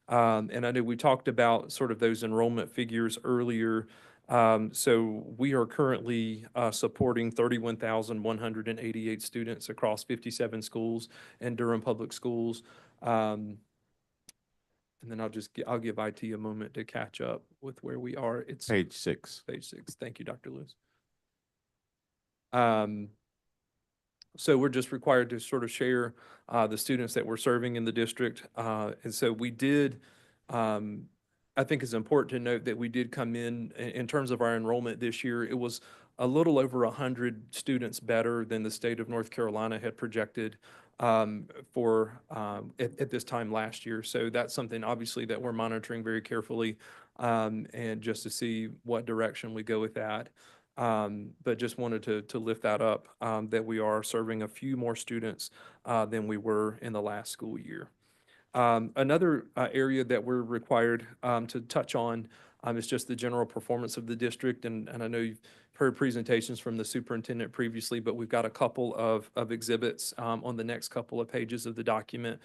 And I know we talked about sort of those enrollment figures earlier. So we are currently supporting 31,188 students across 57 schools in Durham Public Schools. And then I'll give IT a moment to catch up with where we are. It's Page 6. page 6. Thank you, Dr. Lewis. So we're just required to sort of share the students that we're serving in the district. And so we did, I think it's important to note that we did come in terms of our enrollment this year, it was a little over 100 students better than the state of North Carolina had projected for at this time last year. So that's something obviously that we're monitoring very carefully and just to see what direction we go with that. But just wanted to lift that up, that we are serving a few more students than we were in the last school year. Another area that we're required to touch on is just the general performance of the district. And I know you've heard presentations from the superintendent previously, but we've got a couple of exhibits on the next couple of pages of the document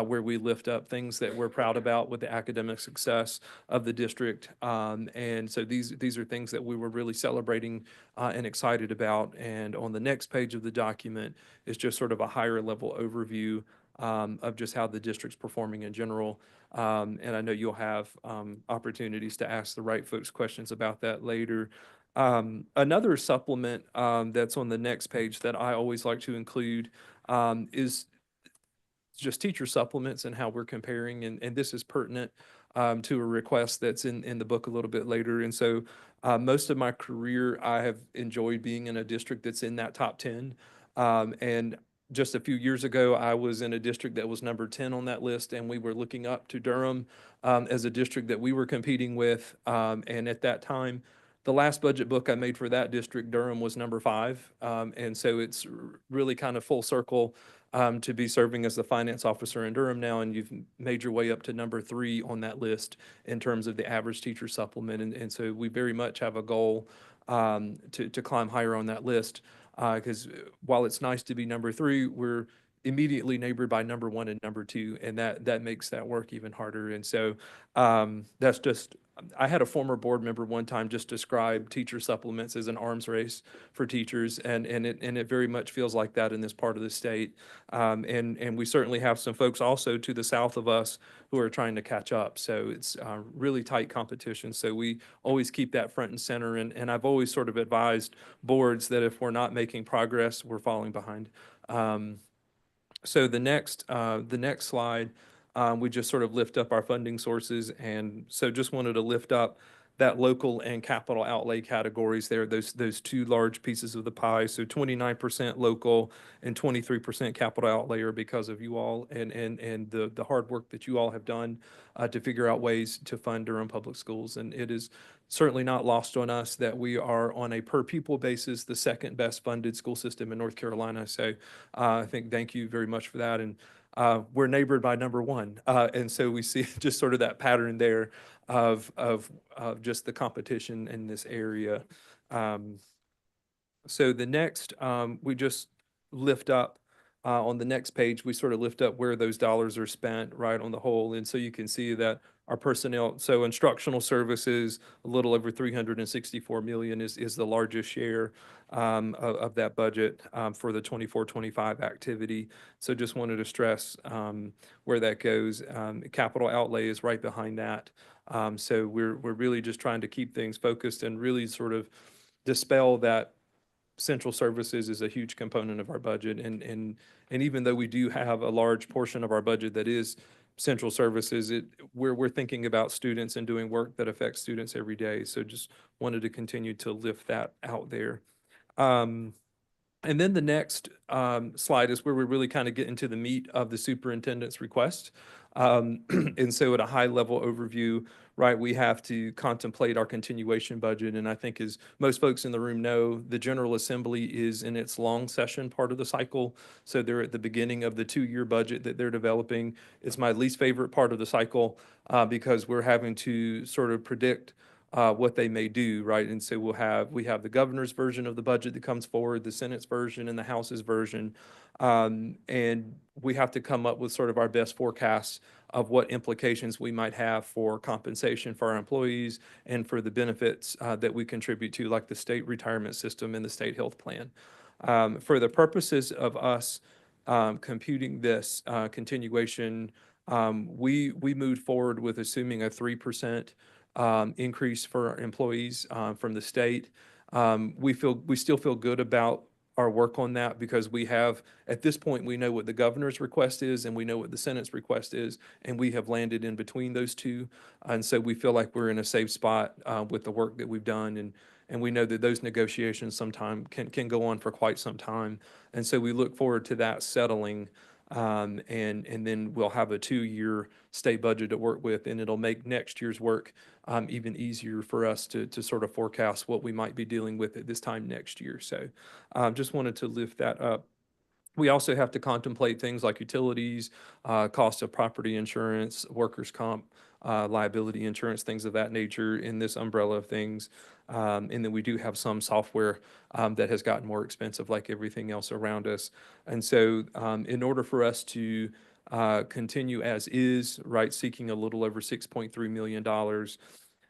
where we lift up things that we're proud about with the academic success of the district. And so these are things that we were really celebrating and excited about. And on the next page of the document is just sort of a higher level overview of just how the district's performing in general. And I know you'll have opportunities to ask the right folks questions about that later. Another supplement that's on the next page that I always like to include is just teacher supplements and how we're comparing. And this is pertinent to a request that's in the book a little bit later. And so most of my career, I have enjoyed being in a district that's in that top 10. And just a few years ago, I was in a district that was number 10 on that list, and we were looking up to Durham as a district that we were competing with. And at that time, the last budget book I made for that district, Durham was number 5. And so it's really kind of full circle to be serving as the finance officer in Durham now, and you've made your way up to number 3 on that list in terms of the average teacher supplement. And so we very much have a goal to climb higher on that list. Because while it's nice to be number 3, we're immediately neighbored by number 1 and number 2, and that makes that work even harder. And so that's just, I had a former board member one time just describe teacher supplements as an arms race for teachers, and it very much feels like that in this part of the state. And we certainly have some folks also to the south of us who are trying to catch up. So it's really tight competition. So we always keep that front and center. And I've always sort of advised boards that if we're not making progress, we're falling behind. So the next slide, we just sort of lift up our funding sources. And so just wanted to lift up that local and capital outlay categories there, those two large pieces of the pie. So 29% local and 23% capital outlay are because of you all and the hard work that you all have done to figure out ways to fund Durham Public Schools. And it is certainly not lost on us that we are on a per pupil basis, the second best funded school system in North Carolina. So I think thank you very much for that. And we're neighbored by number 1. And so we see just sort of that pattern there of just the competition in this area. So the next, we just lift up on the next page, we sort of lift up where those dollars are spent right on the whole. And so you can see that our personnel, so instructional services, a little over 364 million is the largest share of that budget for the 24-25 activity. So just wanted to stress where that goes. Capital outlay is right behind that. So we're really just trying to keep things focused and really sort of dispel that central services is a huge component of our budget. And even though we do have a large portion of our budget that is central services, we're thinking about students and doing work that affects students every day. So just wanted to continue to lift that out there. And then the next slide is where we really kind of get into the meat of the superintendent's request. And so at a high level overview, right, we have to contemplate our continuation budget. And I think as most folks in the room know, the General Assembly is in its long session part of the cycle. So they're at the beginning of the 2-year budget that they're developing. It's my least favorite part of the cycle because we're having to sort of predict what they may do, right? And so we have the governor's version of the budget that comes forward, the Senate's version, and the House's version. And we have to come up with sort of our best forecasts of what implications we might have for compensation for our employees and for the benefits that we contribute to, like the state retirement system and the state health plan. For the purposes of us computing this continuation, we moved forward with assuming a 3% increase for our employees from the state. We still feel good about our work on that because we have, at this point, we know what the governor's request is and we know what the Senate's request is, and we have landed in between those two. And so we feel like we're in a safe spot with the work that we've done, and we know that those negotiations sometime can go on for quite some time. And so we look forward to that settling. And then we'll have a 2-year state budget to work with, and it'll make next year's work even easier for us to sort of forecast what we might be dealing with at this time next year. So just wanted to lift that up. We also have to contemplate things like utilities, cost of property insurance, workers' comp, liability insurance, things of that nature in this umbrella of things. And then we do have some software that has gotten more expensive like everything else around us. And so in order for us to continue as is, right, seeking a little over $6.3 million.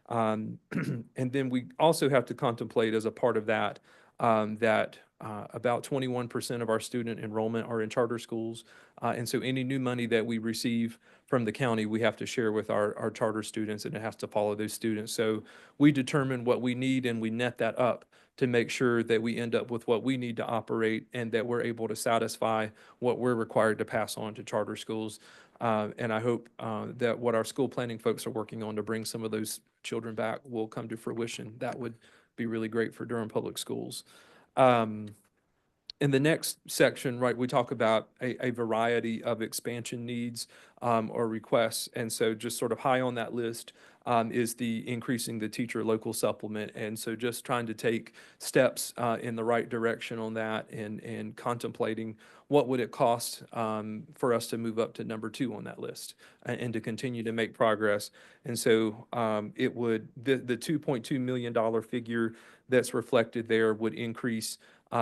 And then we also have to contemplate as a part of that, that about 21% of our student enrollment are in charter schools. And so any new money that we receive from the county, we have to share with our charter students, and it has to follow those students. So we determine what we need and we net that up to make sure that we end up with what we need to operate and that we're able to satisfy what we're required to pass on to charter schools. And I hope that what our school planning folks are working on to bring some of those children back will come to fruition. That would be really great for Durham Public Schools. In the next section, right, we talk about a variety of expansion needs or requests. And so just sort of high on that list is the increasing the teacher local supplement. And so just trying to take steps in the right direction on that and contemplating what would it cost for us to move up to number 2 on that list and to continue to make progress. And so it would, the $2.2 million figure that's reflected there would increase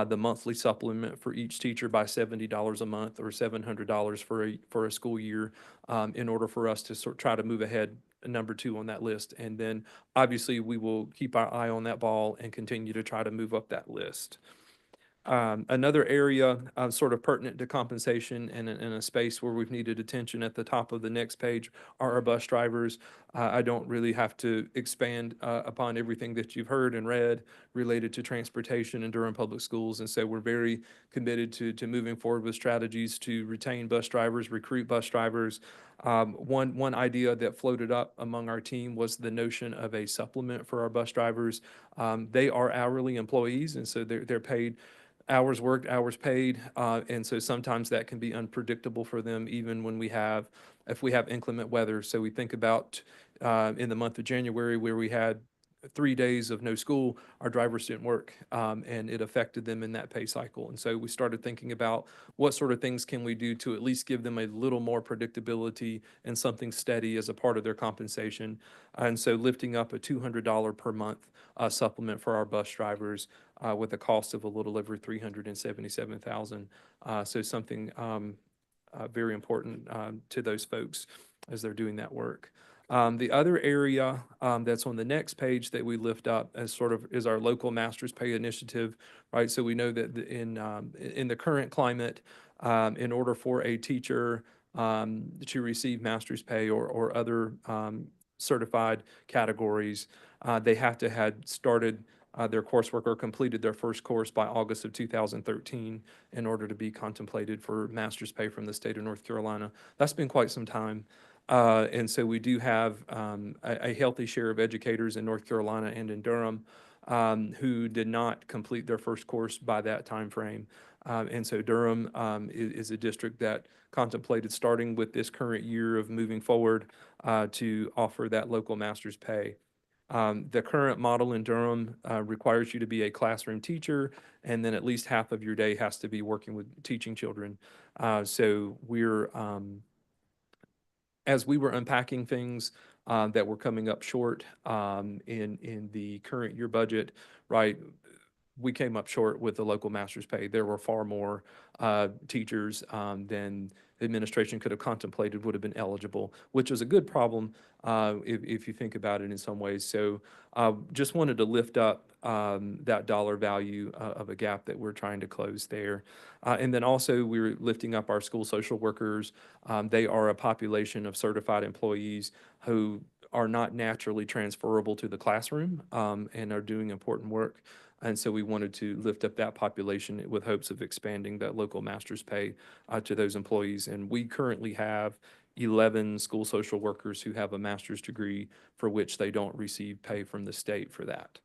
the monthly supplement for each teacher by $70 a month or $700 for a school year in order for us to try to move ahead number 2 on that list. And then obviously we will keep our eye on that ball and continue to try to move up that list. Another area sort of pertinent to compensation and in a space where we've needed attention at the top of the next page are our bus drivers. I don't really have to expand upon everything that you've heard and read related to transportation in Durham Public Schools. And so we're very committed to moving forward with strategies to retain bus drivers, recruit bus drivers. One idea that floated up among our team was the notion of a supplement for our bus drivers. They are hourly employees, and so they're paid hours worked, hours paid, and so sometimes that can be unpredictable for them, even when if we have inclement weather. So we think about in the month of January where we had 3 days of no school, our drivers didn't work, and it affected them in that pay cycle. And so we started thinking about what sort of things can we do to at least give them a little more predictability and something steady as a part of their compensation. And so lifting up a $200 per month supplement for our bus drivers with a cost of a little over $377,000. So something very important to those folks as they're doing that work. The other area that's on the next page that we lift up as sort of is our local master's pay initiative, right? So we know that in the current climate, in order for a teacher to receive master's pay or other certified categories, they have to have started their coursework or completed their first course by August of 2013 in order to be contemplated for master's pay from the state of North Carolina. That's been quite some time. And so we do have a healthy share of educators in North Carolina and in Durham who did not complete their first course by that time frame. And so Durham is a district that contemplated starting with this current year of moving forward to offer that local master's pay. The current model in Durham requires you to be a classroom teacher, and then at least half of your day has to be working with teaching children. So we're, as we were unpacking things that were coming up short in the current year budget, right, we came up short with the local master's pay. There were far more teachers than the administration could have contemplated would have been eligible, which is a good problem if you think about it in some ways. So just wanted to lift up that dollar value of a gap that we're trying to close there. And then also we're lifting up our school social workers. They are a population of certified employees who are not naturally transferable to the classroom and are doing important work. And so we wanted to lift up that population with hopes of expanding that local master's pay to those employees. And we currently have 11 school social workers who have a master's degree for which they don't receive pay from the state for that.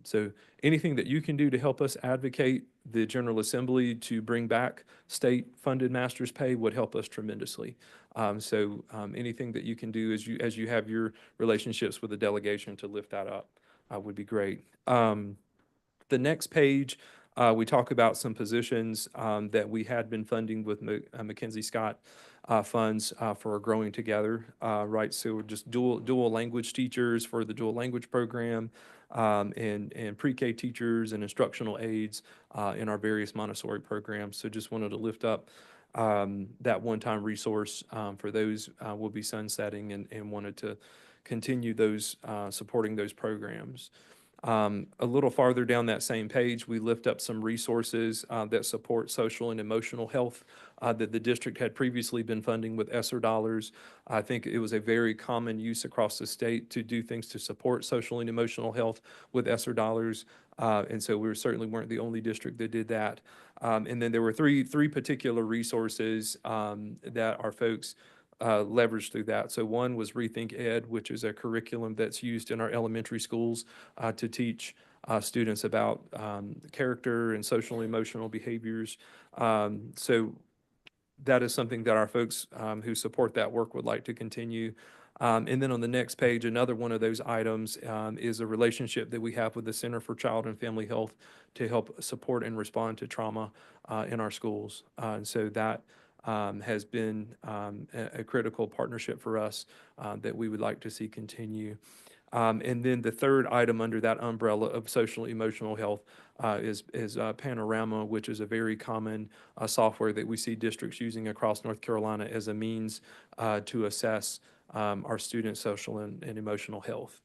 So anything that you can do to help us advocate the General Assembly to bring back state-funded master's pay would help us tremendously. So anything that you can do as you have your relationships with the delegation to lift that up would be great. The next page, we talk about some positions that we had been funding with Mackenzie Scott funds for Growing Together, right? So we're just dual language teachers for the dual language program and pre-K teachers and instructional aides in our various Montessori programs. So just wanted to lift up that one-time resource for those will be sunsetting and wanted to continue those supporting those programs. A little farther down that same page, we lift up some resources that support social and emotional health that the district had previously been funding with ESSER dollars. I think it was a very common use across the state to do things to support social and emotional health with ESSER dollars. And so we certainly weren't the only district that did that. And then there were three particular resources that our folks leveraged through that. So one was Rethink Ed, which is a curriculum that's used in our elementary schools to teach students about character and social and emotional behaviors. So that is something that our folks who support that work would like to continue. And then on the next page, another one of those items is a relationship that we have with the Center for Child and Family Health to help support and respond to trauma in our schools. And so that has been a critical partnership for us that we would like to see continue. And then the third item under that umbrella of social emotional health is Panorama, which is a very common software that we see districts using across North Carolina as a means to assess our students' social and emotional health.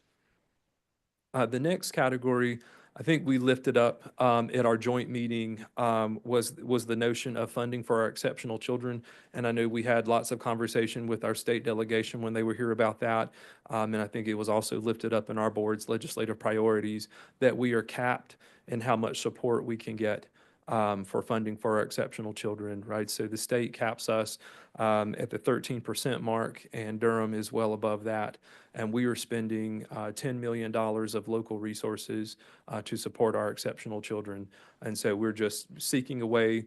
The next category I think we lifted up at our joint meeting was the notion of funding for our exceptional children. And I know we had lots of conversation with our state delegation when they were here about that. And I think it was also lifted up in our board's legislative priorities that we are capped in how much support we can get for funding for our exceptional children, right? So the state caps us at the 13% mark, and Durham is well above that. And we are spending $10 million of local resources to support our exceptional children. And so we're just seeking a way.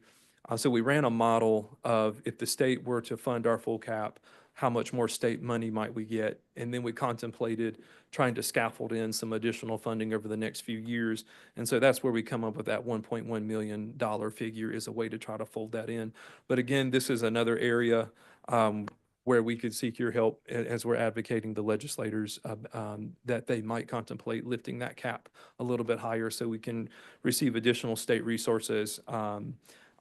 So we ran a model of if the state were to fund our full cap, how much more state money might we get? And then we contemplated trying to scaffold in some additional funding over the next few years. And so that's where we come up with that $1.1 million figure as a way to try to fold that in. But again, this is another area where we could seek your help as we're advocating the legislators that they might contemplate lifting that cap a little bit higher so we can receive additional state resources.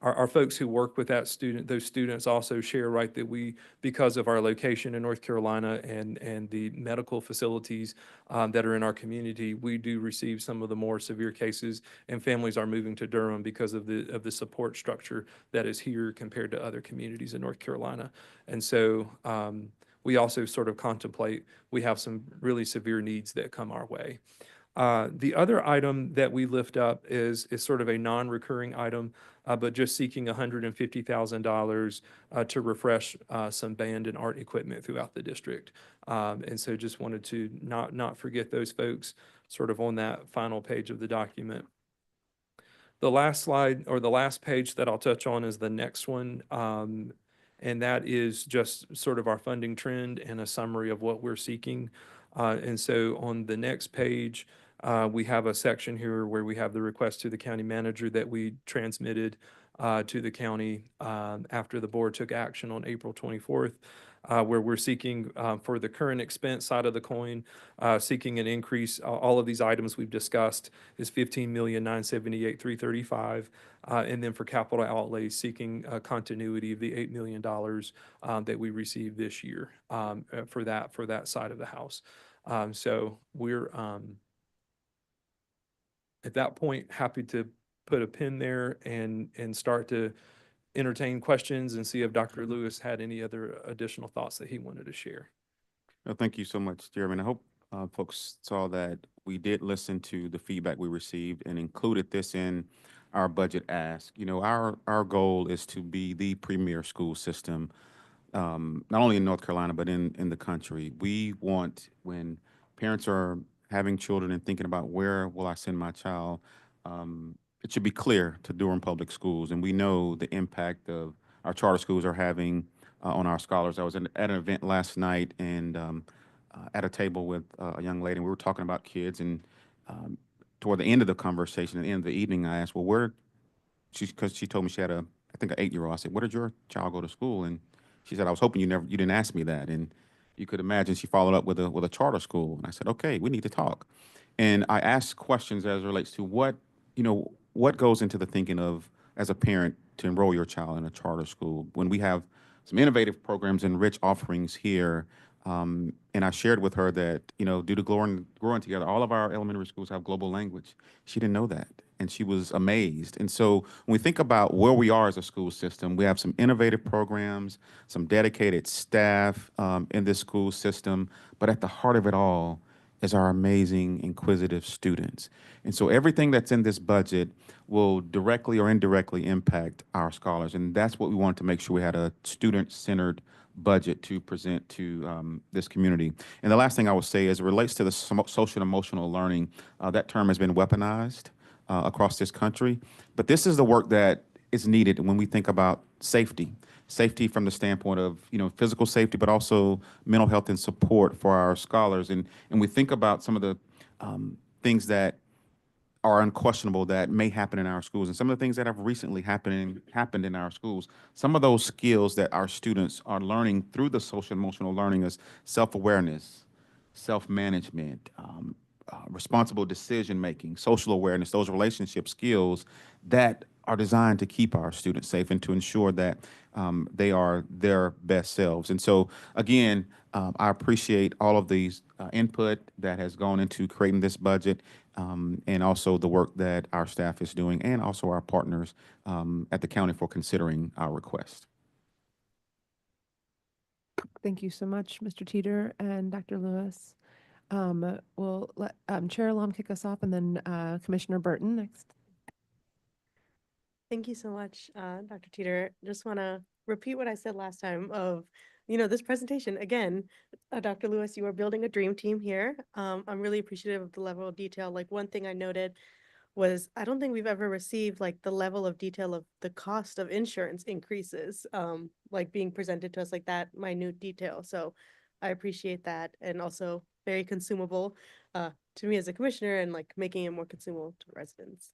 Our folks who work with those students also share, right, that we, because of our location in North Carolina and the medical facilities that are in our community, we do receive some of the more severe cases, and families are moving to Durham because of the support structure that is here compared to other communities in North Carolina. And so we also sort of contemplate, we have some really severe needs that come our way. The other item that we lift up is sort of a non-recurring item, but just seeking $150,000 to refresh some band and art equipment throughout the district. And so just wanted to not forget those folks sort of on that final page of the document. The last slide or the last page that I'll touch on is the next one. And that is just sort of our funding trend and a summary of what we're seeking. And so on the next page, we have a section here where we have the request to the county manager that we transmitted to the county after the board took action on April 24th, where we're seeking for the current expense side of the coin, seeking an increase. All of these items we've discussed is $15,978,335. And then for capital outlays, seeking continuity of the $8 million that we received this year for that side of the house. So we're at that point happy to put a pin there and start to entertain questions and see if Dr. Lewis had any other additional thoughts that he wanted to share. Thank you so much, Jeremy. I hope folks saw that we did listen to the feedback we received and included this in our budget ask. You know, our goal is to be the premier school system, not only in North Carolina, but in the country. We want, when parents are having children and thinking about where will I send my child, it should be clear to Durham Public Schools. And we know the impact of our charter schools are having on our scholars. I was at an event last night and at a table with a young lady, and we were talking about kids. And toward the end of the conversation, at the end of the evening, I asked, well, because she told me she had I think an 8-year-old. I said, where did your child go to school? And she said, I was hoping you didn't ask me that. And you could imagine she followed up with a charter school. And I said, okay, we need to talk. And I asked questions as it relates to what goes into the thinking of, as a parent, to enroll your child in a charter school when we have some innovative programs and rich offerings here. And I shared with her that, due to growing together, all of our elementary schools have global language. She didn't know that, and she was amazed. And so when we think about where we are as a school system, we have some innovative programs, some dedicated staff in this school system, but at the heart of it all is our amazing, inquisitive students. And so everything that's in this budget will directly or indirectly impact our scholars. And that's what we wanted to make sure we had a student-centered budget to present to this community. And the last thing I would say, as it relates to the social and emotional learning, that term has been weaponized across this country. But this is the work that is needed when we think about safety. Safety from the standpoint of, physical safety, but also mental health and support for our scholars. And we think about some of the things that are unquestionable that may happen in our schools, and some of the things that have recently happened in our schools. Some of those skills that our students are learning through the social and emotional learning is self-awareness, self-management, responsible decision-making, social awareness, those relationship skills that are designed to keep our students safe and to ensure that they are their best selves. And so, again, I appreciate all of these input that has gone into creating this budget, and also the work that our staff is doing, and also our partners at the county for considering our request. Thank you so much, Mr. Teeter and Dr. Lewis. We'll let Chair Alam kick us off, and then Commissioner Burton next. Thank you so much, Dr. Teeter. Just want to repeat what I said last time of, this presentation. Again, Dr. Lewis, you are building a dream team here. I'm really appreciative of the level of detail. Like, one thing I noted was I don't think we've ever received like the level of detail of the cost of insurance increases, like being presented to us like that minute detail. So I appreciate that, and also very consumable to me as a commissioner, and like making it more consumable to residents.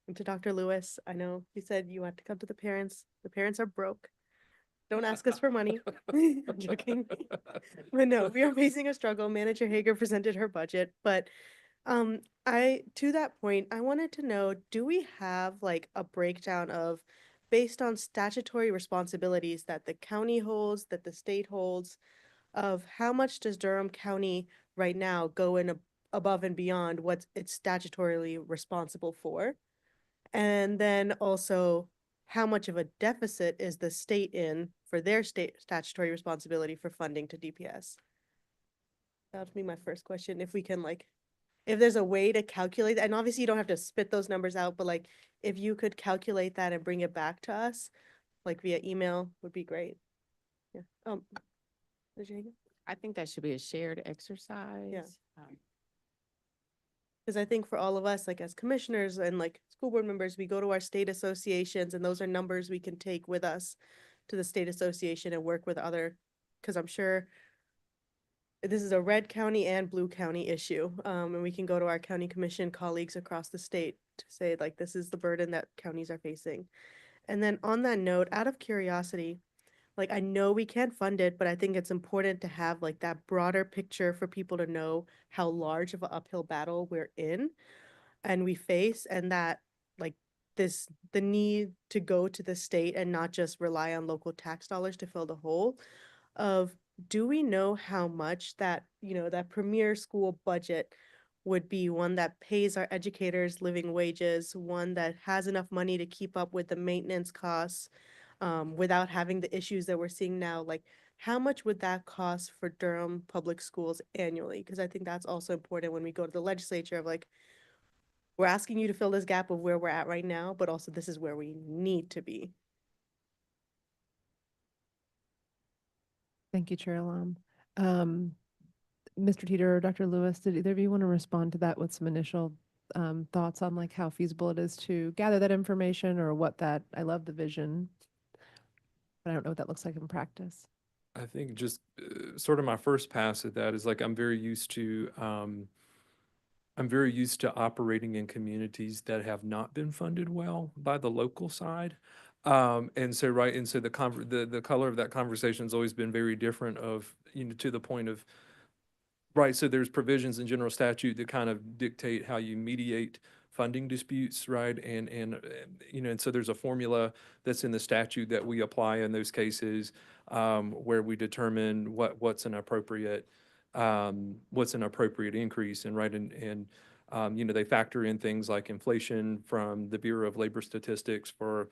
And to Dr. Lewis, I know you said you want to come to the parents. The parents are broke. Don't ask us for money. I'm joking. But no, we are facing a struggle. Manager Hager presented her budget, but to that point, I wanted to know, do we have like a breakdown of, based on statutory responsibilities that the county holds, that the state holds, of how much does Durham County right now go in above and beyond what it's statutorily responsible for? And then also, how much of a deficit is the state in for their state statutory responsibility for funding to DPS? That would be my first question, if we can like if there's a way to calculate that, and obviously you don't have to spit those numbers out, but like if you could calculate that and bring it back to us, like via email, would be great. Yeah. Did you hear? I think that should be a shared exercise. Because I think for all of us, like as commissioners and like school board members, we go to our state associations and those are numbers we can take with us to the state association and work with other, because I'm sure this is a red county and blue county issue. And we can go to our county commission colleagues across the state to say like, this is the burden that counties are facing. And then on that note, out of curiosity, like I know we can't fund it, but I think it's important to have like that broader picture for people to know how large of an uphill battle we're in and we face, and that like the need to go to the state and not just rely on local tax dollars to fill the hole of, do we know how much that, that premier school budget would be, one that pays our educators living wages, one that has enough money to keep up with the maintenance costs, without having the issues that we're seeing now? Like, how much would that cost for Durham Public Schools annually? Because I think that's also important when we go to the legislature of like, we're asking you to fill this gap of where we're at right now, but also this is where we need to be. Thank you, Chair Lam. Mr. Teeter or Dr. Lewis, did either of you want to respond to that with some initial thoughts on like how feasible it is to gather that information, or what that, I love the vision, but I don't know what that looks like in practice. I think just sort of my first pass at that is like I'm very used to operating in communities that have not been funded well by the local side. And so the color of that conversation has always been very different of, to the point of, right, so there's provisions in general statute that kind of dictate how you mediate funding disputes, right? And so there's a formula that's in the statute that we apply in those cases, where we determine what's an appropriate increase, and right, they factor in things like inflation from the Bureau of Labor Statistics for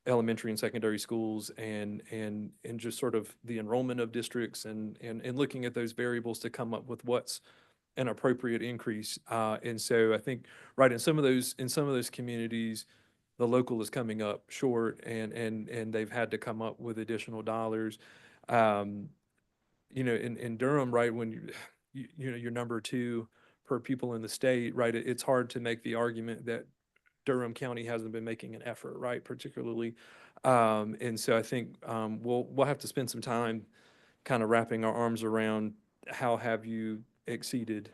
elementary and secondary schools, and just sort of the enrollment of districts, and looking at those variables to come up with what's an appropriate increase. And so I think, right, in some of those communities, the local is coming up short, and they've had to come up with additional dollars. In Durham, right, when you're number 2 per people in the state, right, it's hard to make the argument that Durham County hasn't been making an effort, right, particularly. And so I think we'll have to spend some time kind of wrapping our arms around how have you exceeded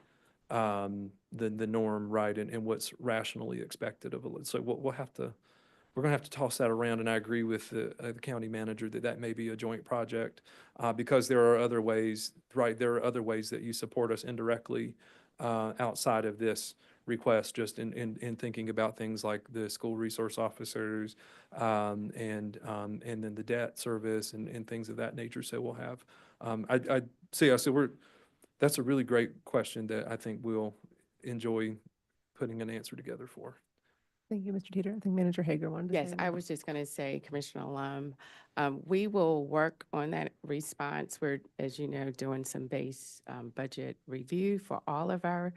the norm, right, and what's rationally expected of it. So we're going to have to toss that around, and I agree with the county manager that may be a joint project, because there are other ways, right, there are other ways that you support us indirectly outside of this request, just in thinking about things like the school resource officers, and then the debt service, and things of that nature. So we'll have, that's a really great question that I think we'll enjoy putting an answer together for. Thank you, Mr. Teeter. I think Manager Hager wanted to say. Yes, I was just going to say, Commissioner Lum, we will work on that response. We're, as you know, doing some base budget review for all of our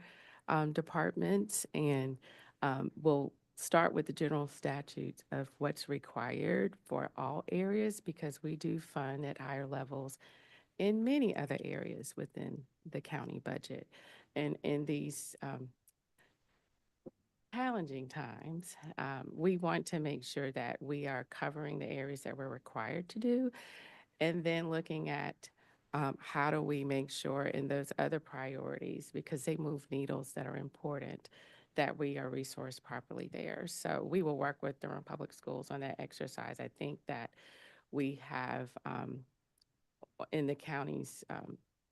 departments, and we'll start with the general statutes of what's required for all areas, because we do fund at higher levels in many other areas within the county budget. And in these challenging times, we want to make sure that we are covering the areas that we're required to do, and then looking at how do we make sure in those other priorities, because they move needles that are important, that we are resourced properly there. So we will work with Durham Public Schools on that exercise. I think that we have in the county's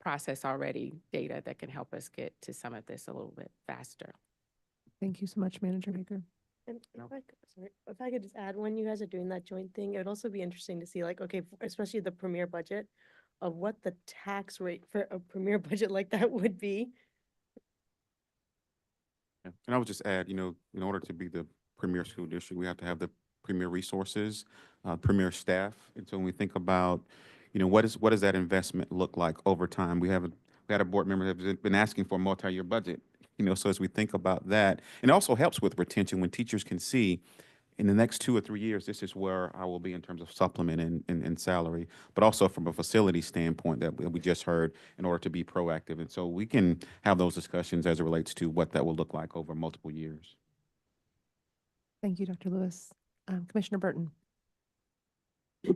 process already data that can help us get to some of this a little bit faster. Thank you so much, Manager Hager. And if I could just add, when you guys are doing that joint thing, it would also be interesting to see, like, okay, especially the premier budget, of what the tax rate for a premier budget like that would be. Yeah. And I would just add, in order to be the premier school district, we have to have the premier resources, premier staff. And so when we think about, what does that investment look like over time? We had a board member that's been asking for a multi-year budget So as we think about that, and it also helps with retention when teachers can see in the next 2 or 3 years, this is where I will be in terms of supplement and salary, but also from a facility standpoint that we just heard in order to be proactive. And so we can have those discussions as it relates to what that will look like over multiple years. Thank you, Dr. Lewis. Commissioner Burton.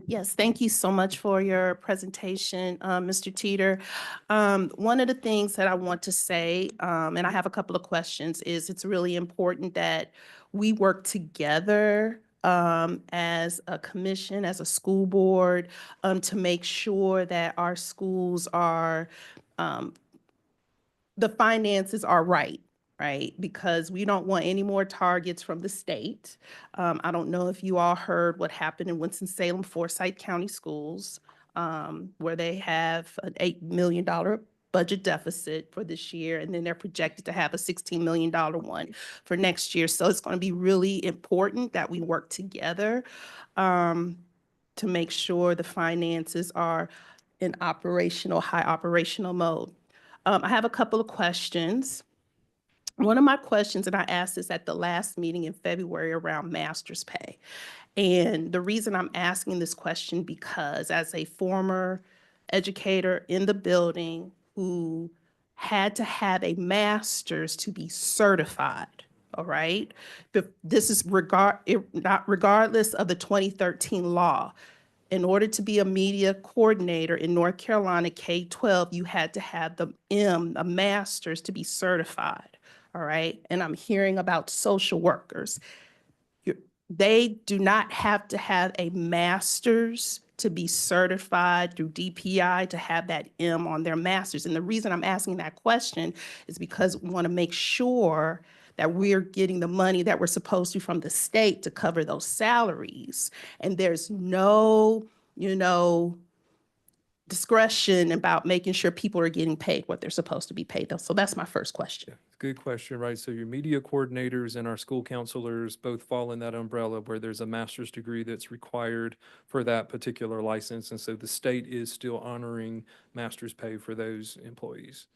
Yes, thank you so much for your presentation, Mr. Teeter. One of the things that I want to say, and I have a couple of questions, is it's really important that we work together as a commission, as a school board, to make sure that our schools are the finances are right? Because we don't want any more targets from the state. I don't know if you all heard what happened in Winston-Salem, Forsyth County Schools, where they have an $8 million budget deficit for this year, and then they're projected to have a $16 million one for next year. So it's going to be really important that we work together to make sure the finances are in high operational mode. I have a couple of questions. One of my questions, and I asked this at the last meeting in February around master's pay. And the reason I'm asking this question because as a former educator in the building who had to have a master's to be certified, all right? But this is not regardless of the 2013 law. In order to be a media coordinator in North Carolina K-12, you had to have a master's to be certified, all right? And I'm hearing about social workers. They do not have to have a master's to be certified through DPI to have that M on their master's. And the reason I'm asking that question is because we want to make sure that we're getting the money that we're supposed to from the state to cover those salaries. And there's no, discretion about making sure people are getting paid what they're supposed to be paid. So that's my first question. Good question, right? So your media coordinators and our school counselors both fall in that umbrella where there's a master's degree that's required for that particular license. And so the state is still honoring master's pay for those employees.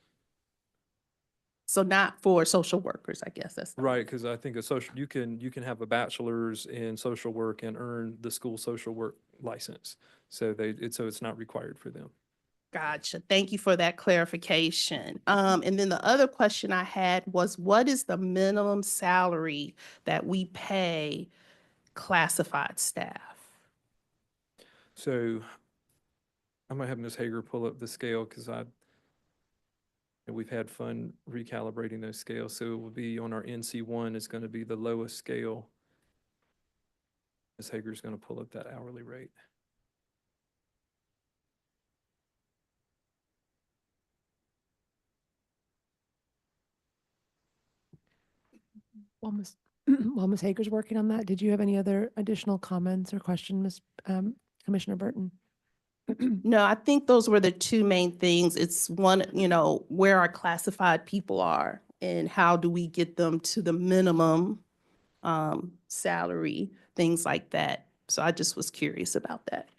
So not for social workers, I guess that's. Right, because I think you can have a bachelor's in social work and earn the school social work license. So it's not required for them. Gotcha. Thank you for that clarification. And then the other question I had was, what is the minimum salary that we pay classified staff? So I'm gonna have Ms. Hager pull up the scale because we've had fun recalibrating those scales. So it will be on our NC1 is going to be the lowest scale. Ms. Hager is going to pull up that hourly rate. While Ms. Hager's working on that, did you have any other additional comments or questions, Commissioner Burton? No, I think those were the two main things. It's one, where our classified people are and how do we get them to the minimum salary, things like that. So I just was curious about that.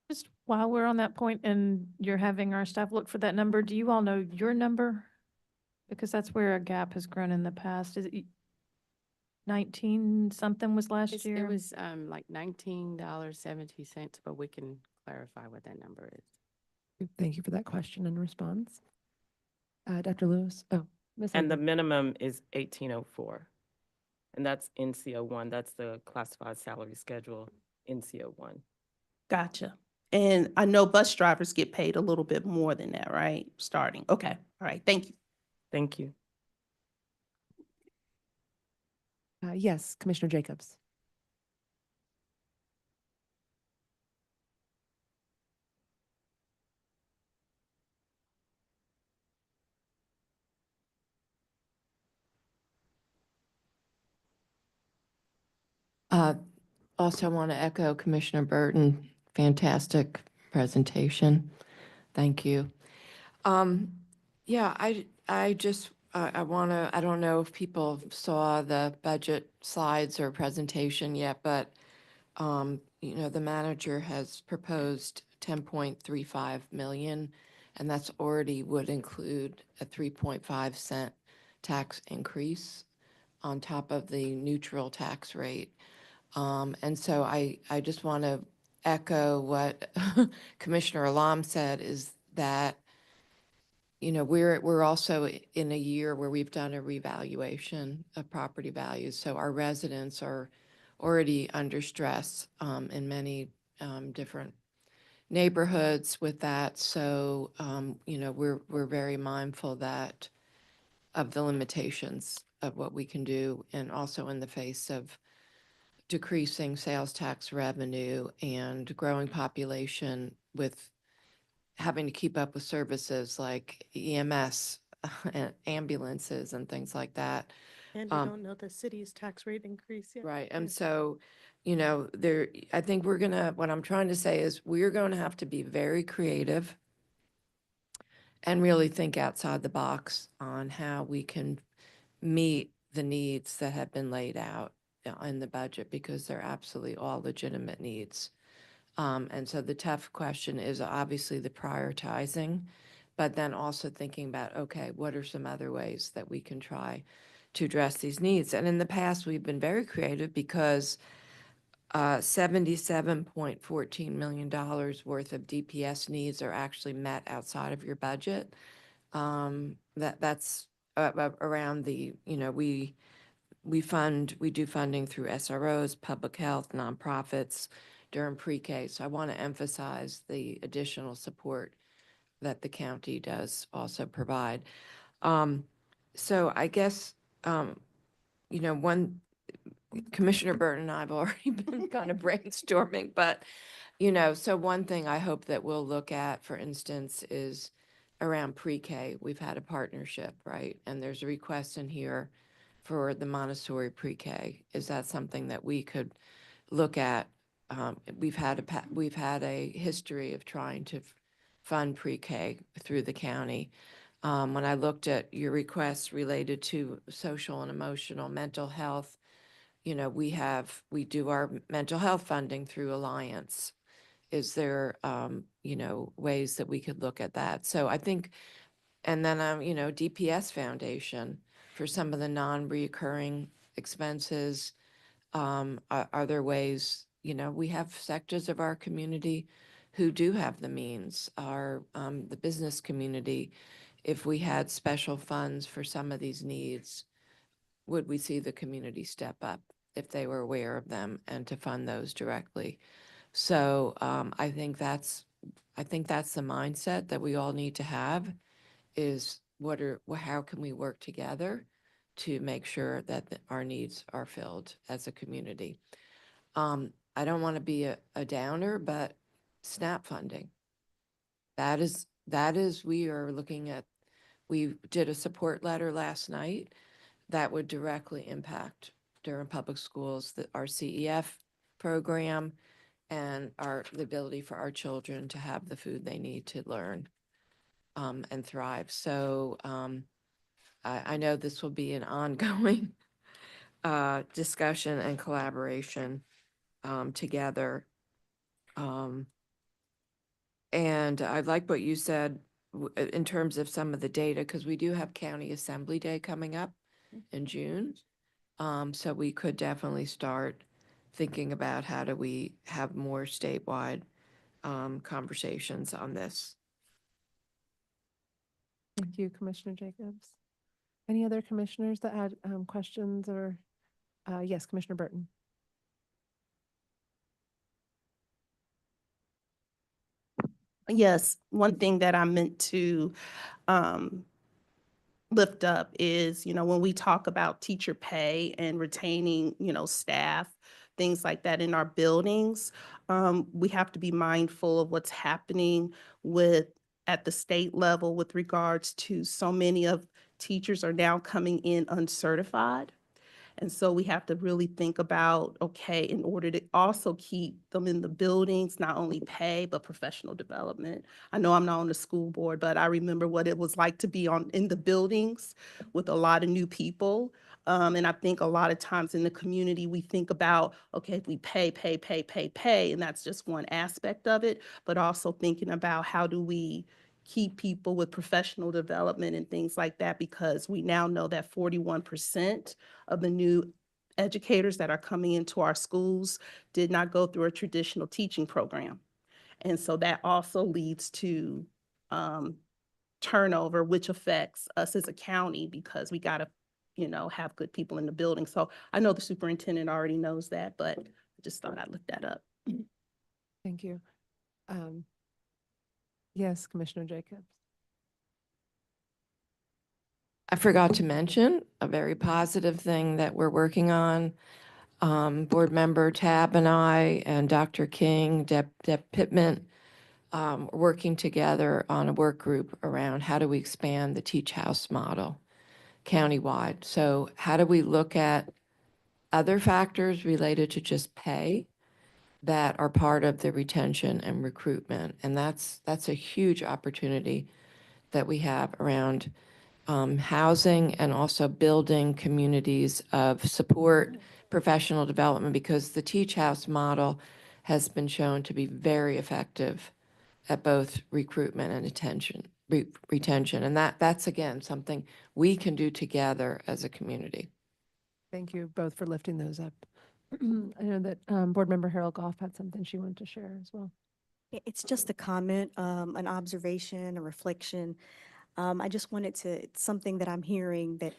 Just while we're on that point and you're having our staff look for that number, do you all know your number? Because that's where a gap has grown in the past. Is it 19 something was last year? It was like $19.70, but we can clarify what that number is. Thank you for that question and response. Dr. Lewis? Oh, Ms. And the Hager. minimum is 1804. And that's NCO1. That's the classified salary schedule, NCO1. Gotcha. And I know bus drivers get paid a little bit more than that, right? Starting. Okay. All right. Thank you. Thank you. Yes, Commissioner Jacobs. Also want to echo Commissioner Burton. Fantastic presentation. Thank you. Yeah, I just, I want to, I don't know if people saw the budget slides or presentation yet, but, the manager has proposed 10.35 million And that's already would include a 3.5 cent tax increase on top of the neutral tax rate. And so I just want to echo what Commissioner Alam said, is that, you know, we're also in a year where we've done a revaluation of property values. So our residents are already under stress in many different neighborhoods with that. So, you know, we're very mindful that of the limitations of what we can do, and also in the face of decreasing sales tax revenue and growing population with having to keep up with services like EMS and ambulances and things like that. And we don't know the city's tax rate increase yet. Right. And so, you know, I think what I'm trying to say is we're going to have to be very creative and really think outside the box on how we can meet the needs that have been laid out in the budget, because they're absolutely all legitimate needs. And so the tough question is obviously the prioritizing, but then also thinking about, okay, what are some other ways that we can try to address these needs? And in the past, we've been very creative because $77.14 million worth of DPS needs are actually met outside of your budget. That's around the, you know, we do funding through SROs, public health, nonprofits during pre-K. So I want to emphasize the additional support that the county does also provide. So I guess, you know, Commissioner Burton and I have already been kind of brainstorming, but, you know, so one thing I hope that we'll look at, for instance, is around pre-K. We've had a partnership, right? And there's a request in here for the Montessori pre-K. Is that something that we could look at? We've had a history of trying to fund pre-K through the county. When I looked at your requests related to social and emotional mental health, you know, we do our mental health funding through Alliance. Is there, you know, ways that we could look at that? So I think, and then, you know, DPS Foundation for some of the non-recurring expenses. Are there ways, you know, we have sectors of our community who do have the means, the business community. If we had special funds for some of these needs, would we see the community step up if they were aware of them and to fund those directly? So I think that's the mindset that we all need to have, is how can we work together to make sure that our needs are filled as a community. I don't want to be a downer, but SNAP funding. That is, we are looking at, we did a support letter last night that would directly impact Durham Public Schools, our CEF program, and the ability for our children to have the food they need to learn and thrive. So I know this will be an ongoing discussion and collaboration together. And I like what you said in terms of some of the data, because we do have County Assembly Day coming up in June. So we could definitely start thinking about how do we have more statewide conversations on this. Thank you, Commissioner Jacobs. Any other commissioners that had questions or, yes, Commissioner Burton. Yes, one thing that I meant to lift up is, you know, when we talk about teacher pay and retaining, you know, staff, things like that in our buildings, we have to be mindful of what's happening at the state level with regards to so many of teachers are now coming in uncertified. And so we have to really think about, okay, in order to also keep them in the buildings, not only pay, but professional development. I know I'm not on the school board, but I remember what it was like to be in the buildings with a lot of new people. And I think a lot of times in the community, we think about, okay, if we pay, and that's just one aspect of it, but also thinking about how do we, keep people with professional development and things like that, because we now know that 41% of the new educators that are coming into our schools did not go through a traditional teaching program. And so that also leads to turnover, which affects us as a county because we got to, have good people in the building. So I know the superintendent already knows that, but I just thought I'd look that up. Thank you. Yes, Commissioner Jacobs. I forgot to mention a very positive thing that we're working on. Board Member Tab and I and Dr. King, Deb Pittman, working together on a work group around how do we expand the Teach House model countywide. So how do we look at other factors related to just pay that are part of the retention and recruitment? And that's a huge opportunity that we have around housing and also building communities of support, professional development, because the Teach House model has been shown to be very effective at both recruitment and retention. And that's, again, something we can do together as a community. Thank you both for lifting those up. I know that Board Member Harold Goff had something she wanted to share as well. It's just a comment, an observation, a reflection. I just wanted to, it's something that I'm hearing that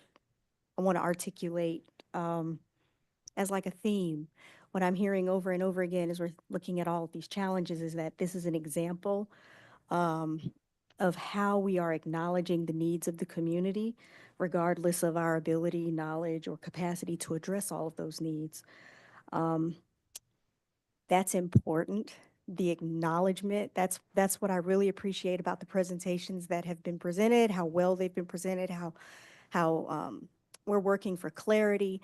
I want to articulate as like a theme. What I'm hearing over and over again as we're looking at all of these challenges is that this is an example of how we are acknowledging the needs of the community, regardless of our ability, knowledge, or capacity to address all of those needs. That's important. The acknowledgement, that's what I really appreciate about the presentations that have been presented, how well they've been presented, how we're working for clarity.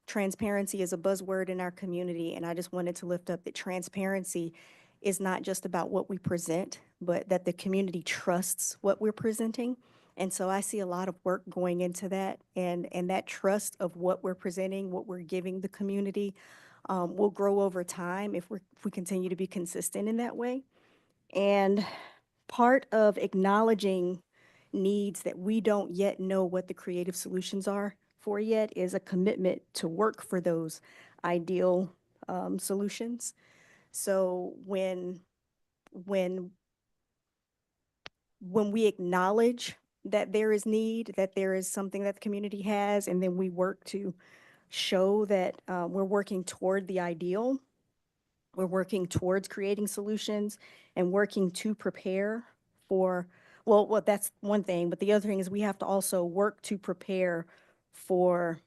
Transparency is a buzzword in our community, and I just wanted to lift up that transparency is not just about what we present, but that the community trusts what we're presenting. And so I see a lot of work going into that, and that trust of what we're presenting, what we're giving the community, will grow over time if we continue to be consistent in that way. And part of acknowledging needs that we don't yet know what the creative solutions are for yet is a commitment to work for those ideal solutions. So when we acknowledge that there is need, that there is something that the community has, and then we work to show that we're working toward the ideal, we're working towards creating solutions and working to prepare for, well, that's one thing, but the other thing is we have to also work to prepare for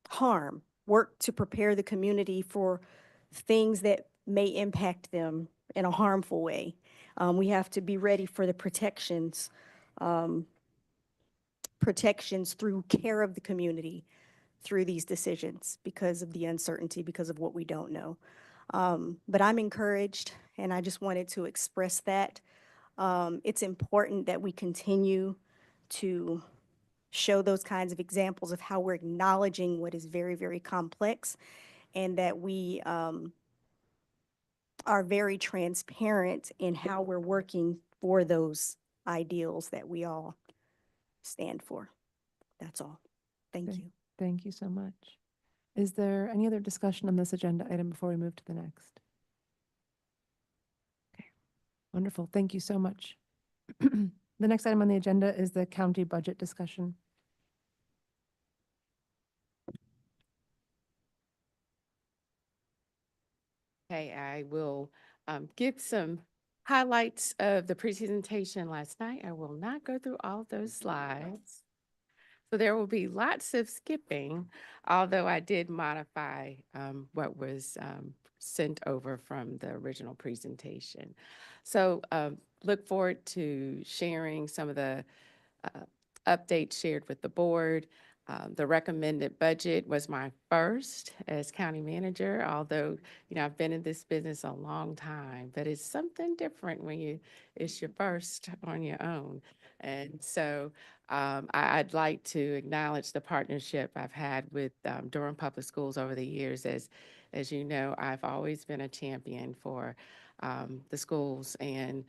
harm, work to prepare the community for things that may impact them in a harmful way. We have to be ready for the protections through care of the community through these decisions because of the uncertainty, because of what we don't know. But I'm encouraged, and I just wanted to express that. It's important that we continue to show those kinds of examples of how we're acknowledging what is very, very complex, and that we are very transparent in how we're working for those ideals that we all stand for. That's all. Thank you. Thank you so much. Is there any other discussion on this agenda item before we move to the next? Okay, wonderful. Thank you so much. The next item on the agenda is the county budget discussion. Okay, I will give some highlights of the presentation last night. I will not go through all those slides. So there will be lots of skipping, although I did modify what was sent over from the original presentation. So look forward to sharing some of the updates shared with the board. The recommended budget was my first as county manager, although, I've been in this business a long time, but it's something different when it's your first on your own. And so I'd like to acknowledge the partnership I've had with Durham Public Schools over the years. As you know, I've always been a champion for the schools and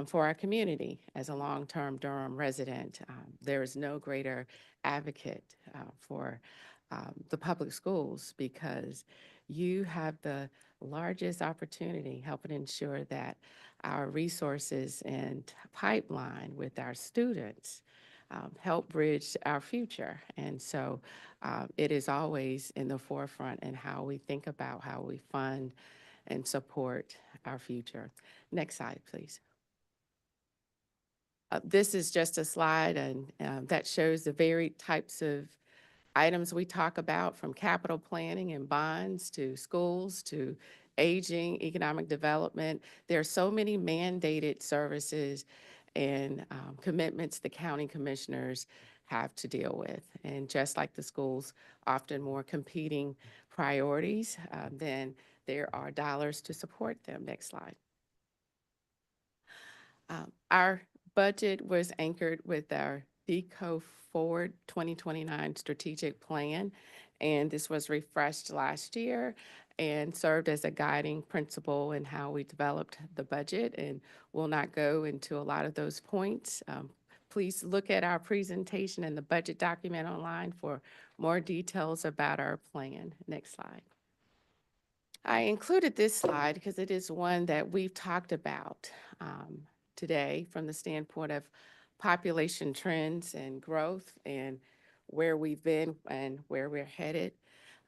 for our community. As a long-term Durham resident, there is no greater advocate for the public schools because you have the largest opportunity helping ensure that our resources and pipeline with our students help bridge our future. And so it is always in the forefront in how we think about how we fund and support our future. Next slide, please. This is just a slide and that shows the varied types of items we talk about, from capital planning and bonds to schools to aging, economic development. There are so many mandated services and commitments the county commissioners have to deal with. And just like the schools, often more competing priorities, then there are dollars to support them. Next slide. Our budget was anchored with our DECO Forward 2029 strategic plan, and this was refreshed last year and served as a guiding principle in how we developed the budget, and we'll not go into a lot of those points. Please look at our presentation and the budget document online for more details about our plan. Next slide. I included this slide because it is one that we've talked about today from the standpoint of population trends and growth and where we've been and where we're headed.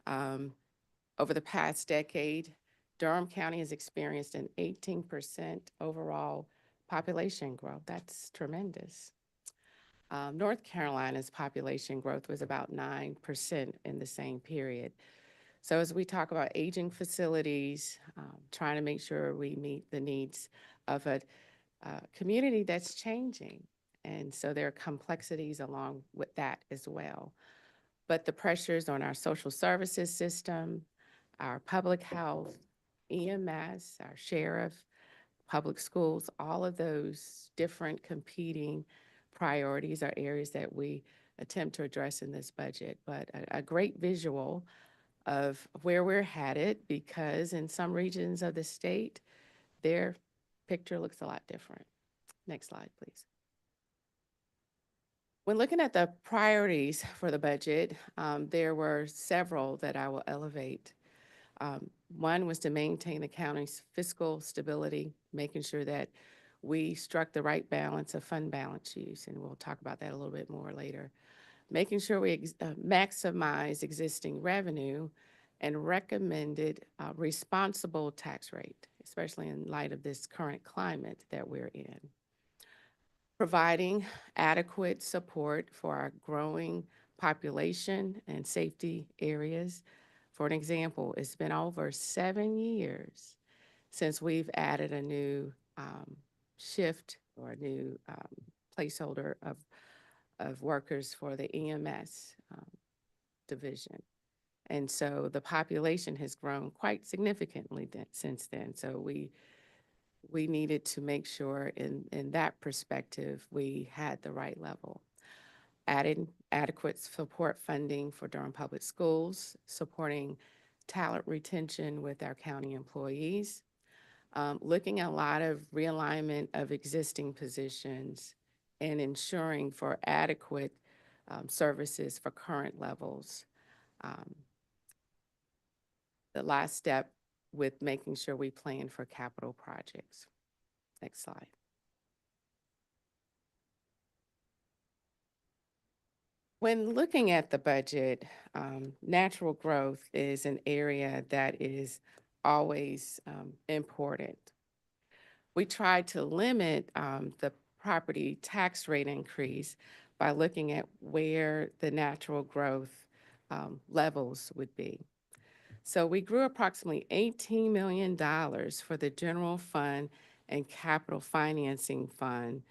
Over the past decade, Durham County has experienced an 18% overall population growth. That's tremendous. North Carolina's population growth was about 9% in the same period. So as we talk about aging facilities, trying to make sure we meet the needs of a community that's changing. And so there are complexities along with that as well. But the pressures on our social services system, our public health, EMS, our sheriff, public schools, all of those different competing priorities are areas that we attempt to address in this budget. But a great visual of where we're headed, because in some regions of the state, their picture looks a lot different. Next slide, please. When looking at the priorities for the budget, there were several that I will elevate. One was to maintain the county's fiscal stability, making sure that we struck the right balance of fund balance use, and we'll talk about that a little bit more later. Making sure we maximize existing revenue and recommended responsible tax rate, especially in light of this current climate that we're in. Providing adequate support for our growing population and safety areas. For an example, it's been over 7 years since we've added a new shift or a new placeholder of workers for the EMS division. And so the population has grown quite significantly since then. So we needed to make sure in that perspective, we had the right level. Adding adequate support funding for Durham Public Schools, supporting talent retention with our county employees, looking at a lot of realignment of existing positions and ensuring for adequate services for current levels. The last step with making sure we plan for capital projects. Next slide. When looking at the budget, natural growth is an area that is always important. We try to limit the property tax rate increase by looking at where the natural growth levels would be. So we grew approximately $18 million for the general fund and capital financing fund,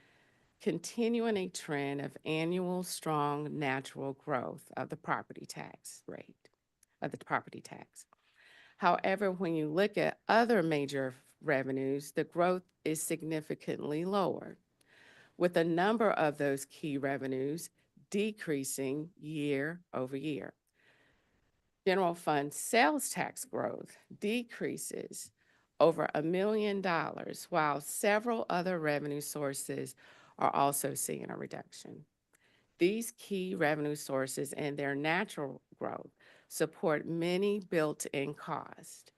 continuing a trend of annual strong natural growth of the property tax rate, of the property tax. However, when you look at other major revenues, the growth is significantly lower, with a number of those key revenues decreasing year over year. General fund sales tax growth decreases over $1 million, while several other revenue sources are also seeing a reduction. These key revenue sources and their natural growth support many built-in costs.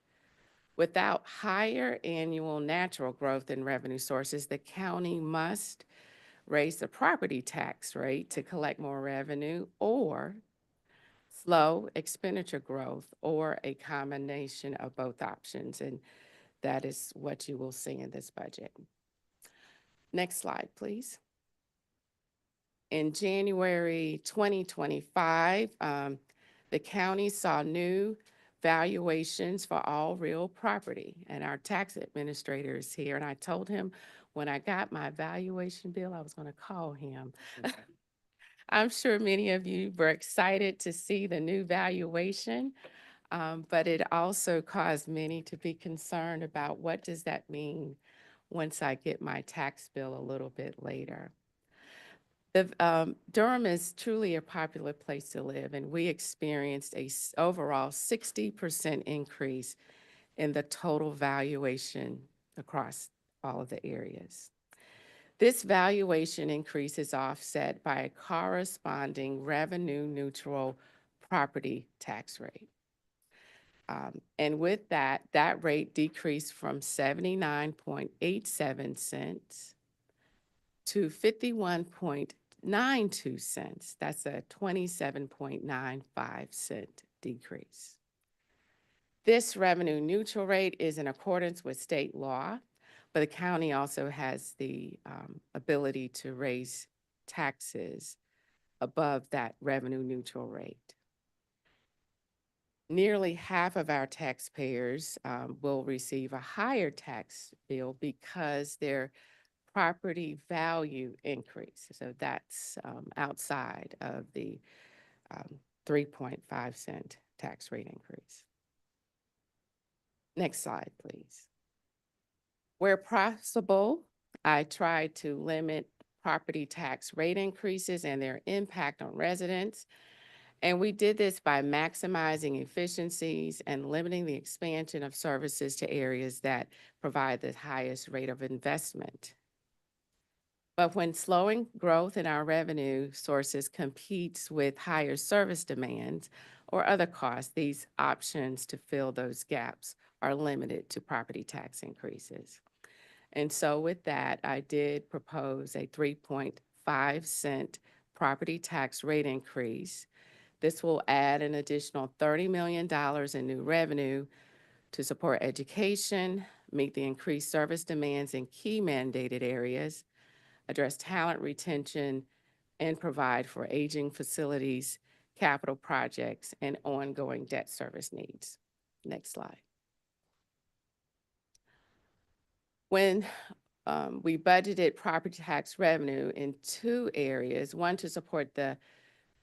Without higher annual natural growth in revenue sources, the county must raise the property tax rate to collect more revenue, or slow expenditure growth, or a combination of both options. And that is what you will see in this budget. Next slide, please. In January 2025, the county saw new valuations for all real property, and our tax administrator is here, and I told him when I got my valuation bill, I was going to call him. I'm sure many of you were excited to see the new valuation, but it also caused many to be concerned about what does that mean once I get my tax bill a little bit later. Durham is truly a popular place to live, and we experienced a overall 60% increase in the total valuation across all of the areas. This valuation increase is offset by a corresponding revenue-neutral property tax rate. And with that, that rate decreased from 79.87 cents to 51.92 cents. That's a 27.95-cent decrease. This revenue neutral rate is in accordance with state law, but the county also has the ability to raise taxes above that revenue neutral rate. Nearly half of our taxpayers will receive a higher tax bill because their property value increase. So that's outside of the 3.5-cent tax rate increase. Next slide, please. Where possible, I try to limit property tax rate increases and their impact on residents. And we did this by maximizing efficiencies and limiting the expansion of services to areas that provide the highest rate of investment. But when slowing growth in our revenue sources competes with higher service demands or other costs, these options to fill those gaps are limited to property tax increases. And so with that, I did propose a 3.5-cent property tax rate increase. This will add an additional $30 million in new revenue to support education, meet the increased service demands in key mandated areas, address talent retention, and provide for aging facilities, capital projects, and ongoing debt service needs. Next slide. When we budgeted property tax revenue in two areas, one to support the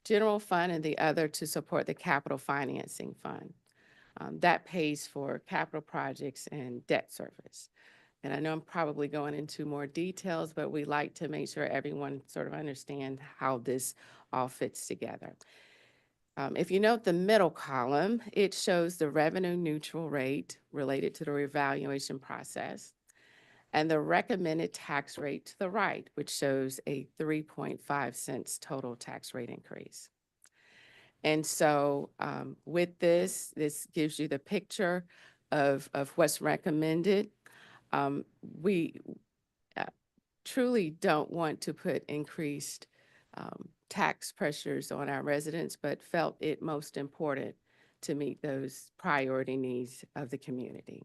general fund and the other to support the capital financing fund. That pays for capital projects and debt service. And I know I'm probably going into more details, but we like to make sure everyone sort of understands how this all fits together. If you note the middle column, it shows the revenue neutral rate related to the revaluation process, and the recommended tax rate to the right, which shows a 3.5 cents total tax rate increase. And so with this gives you the picture of what's recommended. We truly don't want to put increased tax pressures on our residents, but felt it most important to meet those priority needs of the community.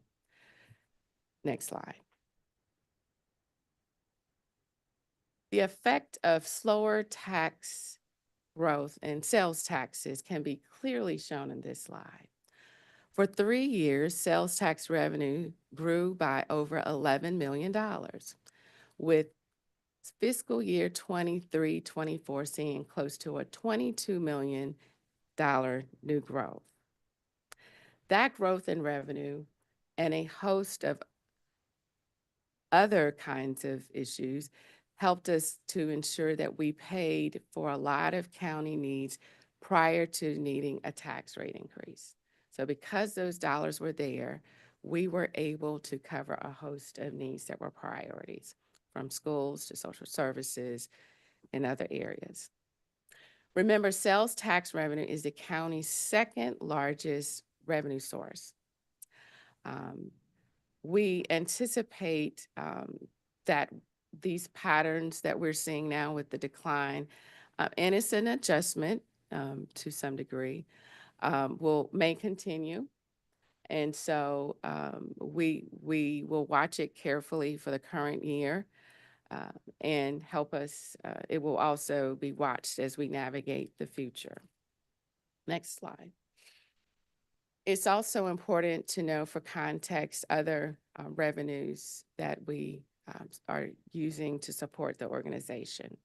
Next slide. The effect of slower tax growth and sales taxes can be clearly shown in this slide. For 3 years, sales tax revenue grew by over $11 million, with fiscal year 23-24 seeing close to a $22 million new growth. That growth in revenue and a host of other kinds of issues helped us to ensure that we paid for a lot of county needs prior to needing a tax rate increase. So because those dollars were there, we were able to cover a host of needs that were priorities, from schools to social services and other areas. Remember, sales tax revenue is the county's second largest revenue source. We anticipate that these patterns that we're seeing now with the decline, and it's an adjustment to some degree, may continue. And so we will watch it carefully for the current year and help us. It will also be watched as we navigate the future. Next slide. It's also important to know, for context, other revenues that we are using to support the organization.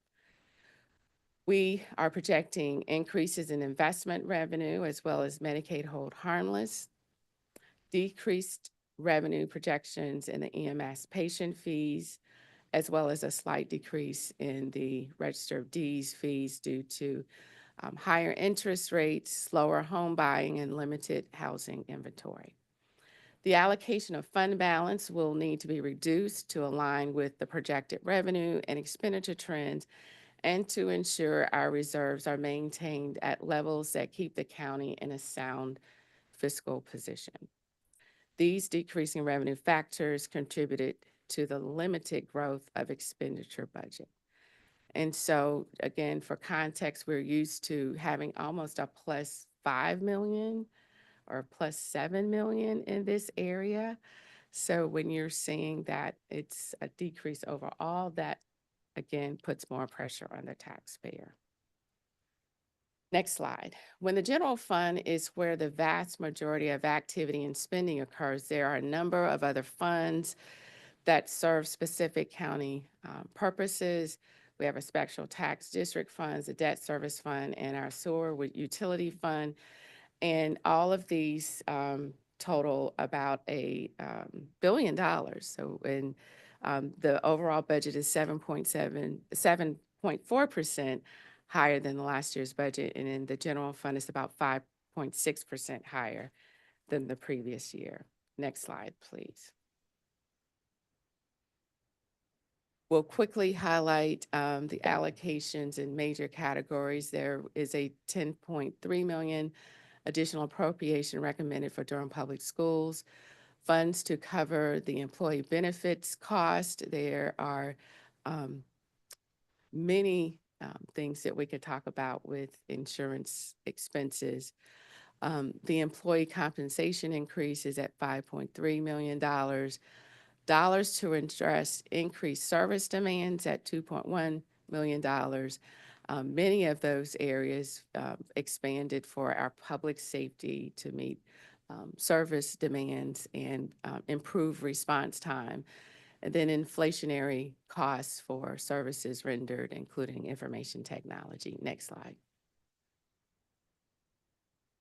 We are projecting increases in investment revenue as well as Medicaid hold harmless, decreased revenue projections in the EMS patient fees, as well as a slight decrease in the Register of Deeds fees due to higher interest rates, slower home buying, and limited housing inventory. The allocation of fund balance will need to be reduced to align with the projected revenue and expenditure trends and to ensure our reserves are maintained at levels that keep the county in a sound fiscal position. These decreasing revenue factors contributed to the limited growth of expenditure budget. And so, again, for context, we're used to having almost a plus 5 million or plus 7 million in this area. So when you're seeing that it's a decrease overall, that again puts more pressure on the taxpayer. Next slide. When the general fund is where the vast majority of activity and spending occurs, there are a number of other funds that serve specific county purposes. We have a special tax district funds, a debt service fund, and our sewer utility fund. And all of these total about $1 billion. So in the overall budget is 7.4% higher than the last year's budget. And in the general fund, it's about 5.6% higher than the previous year. Next slide, please. We'll quickly highlight the allocations in major categories. There is a 10.3 million additional appropriation recommended for Durham Public Schools, funds to cover the employee benefits cost. There are many things that we could talk about with insurance expenses. The employee compensation increase is at $5.3 million. Dollars to address increased service demands at $2.1 million. Many of those areas expanded for our public safety to meet service demands and improve response time. And then inflationary costs for services rendered, including information technology. Next slide.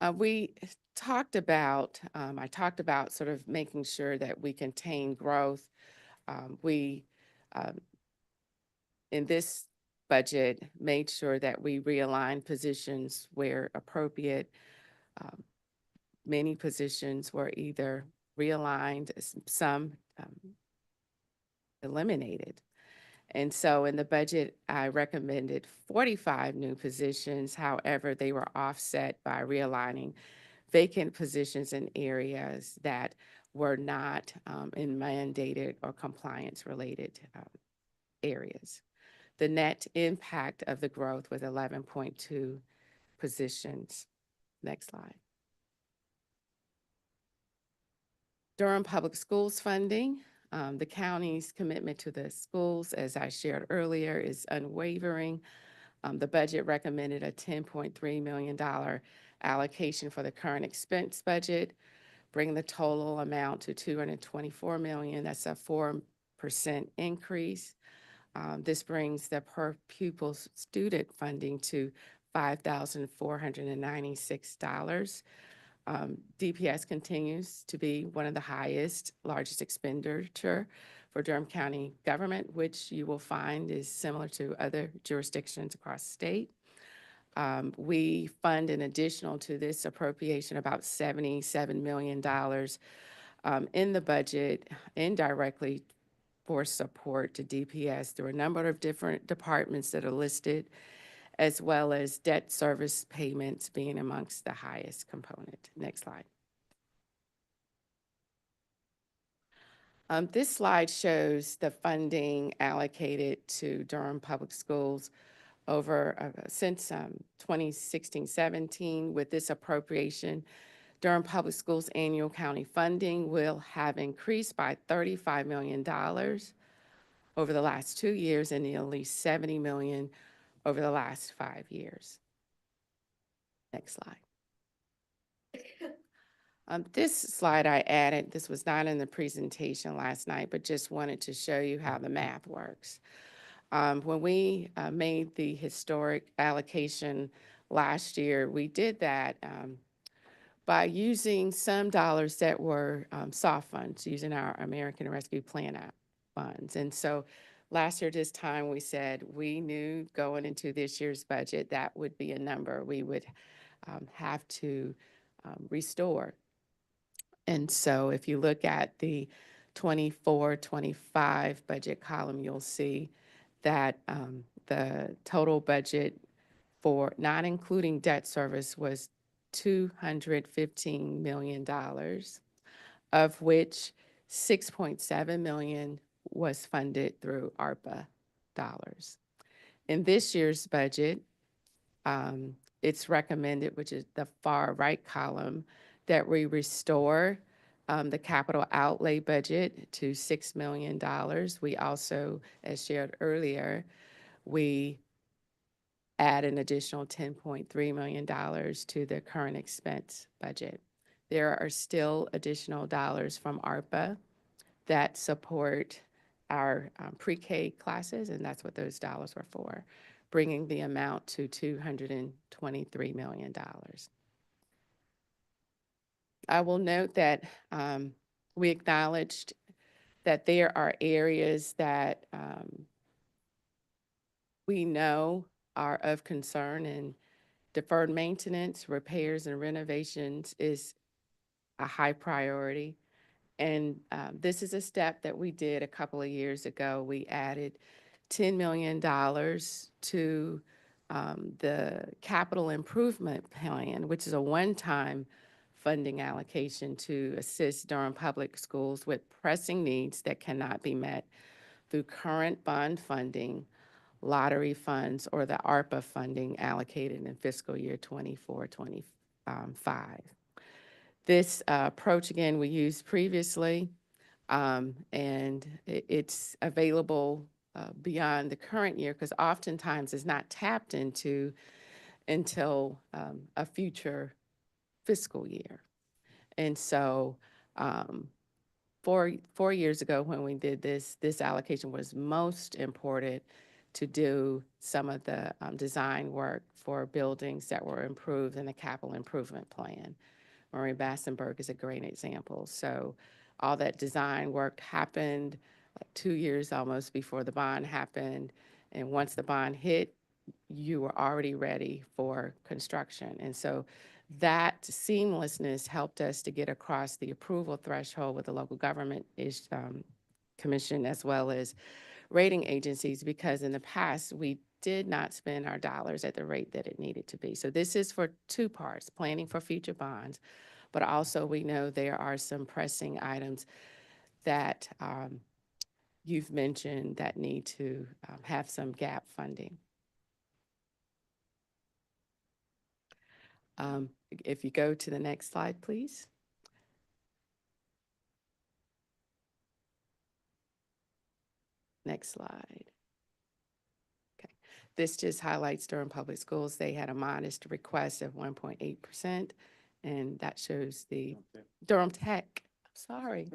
I talked about sort of making sure that we contain growth. In this budget, made sure that we realign positions where appropriate. Many positions were either realigned, some eliminated. And so in the budget, I recommended 45 new positions. However, they were offset by realigning vacant positions in areas that were not in mandated or compliance-related areas. The net impact of the growth was 11.2 positions. Next slide. Durham Public Schools funding. The county's commitment to the schools, as I shared earlier, is unwavering. The budget recommended a $10.3 million allocation for the current expense budget, bringing the total amount to $224 million. That's a 4% increase. This brings the per pupil student funding to $5,496. DPS continues to be one of the largest expenditure for Durham County government, which you will find is similar to other jurisdictions across the state. We fund an additional to this appropriation about $77 million in the budget indirectly for support to DPS through a number of different departments that are listed, as well as debt service payments being amongst the highest component. Next slide. This slide shows the funding allocated to Durham Public Schools over since 2016-17. With this appropriation, Durham Public Schools annual county funding will have increased by $35 million over the last 2 years and nearly $70 million over the last 5 years. Next slide. This slide I added, this was not in the presentation last night, but just wanted to show you how the math works. When we made the historic allocation last year, we did that by using some dollars that were soft funds, using our American Rescue Plan funds. And so last year this time we said we knew going into this year's budget that would be a number we would have to restore. And so if you look at the 24-25 budget column, you'll see that the total budget for not including debt service was $215 million, of which $6.7 million was funded through ARPA dollars. In this year's budget, it's recommended, which is the far right column, that we restore the capital outlay budget to $6 million. We also, as shared earlier, we add an additional $10.3 million to the current expense budget. There are still additional dollars from ARPA that support our pre-K classes, and that's what those dollars were for, bringing the amount to $223 million. I will note that we acknowledged that there are areas that we know are of concern, and deferred maintenance, repairs, and renovations is a high priority. And this is a step that we did a couple of years ago. We added $10 million to the capital improvement plan, which is a one-time funding allocation to assist Durham Public Schools with pressing needs that cannot be met through current bond funding, lottery funds, or the ARPA funding allocated in fiscal year 24-25. This approach, again, we used previously, and it's available beyond the current year because oftentimes it's not tapped into until a future fiscal year. And so 4 years ago when we did this allocation was most important to do some of the design work for buildings that were improved in the capital improvement plan. Marie Bassenberg is a great example. So all that design work happened like 2 years almost before the bond happened. And once the bond hit, you were already ready for construction. And so that seamlessness helped us to get across the approval threshold with the local government commission as well as rating agencies, because in the past we did not spend our dollars at the rate that it needed to be. So this is for two parts, planning for future bonds, but also we know there are some pressing items that you've mentioned that need to have some gap funding. If you go to the next slide, please. Next slide. Okay. This just highlights Durham Public Schools. They had a modest request of 1.8%, and that shows the Durham Tech. I'm sorry.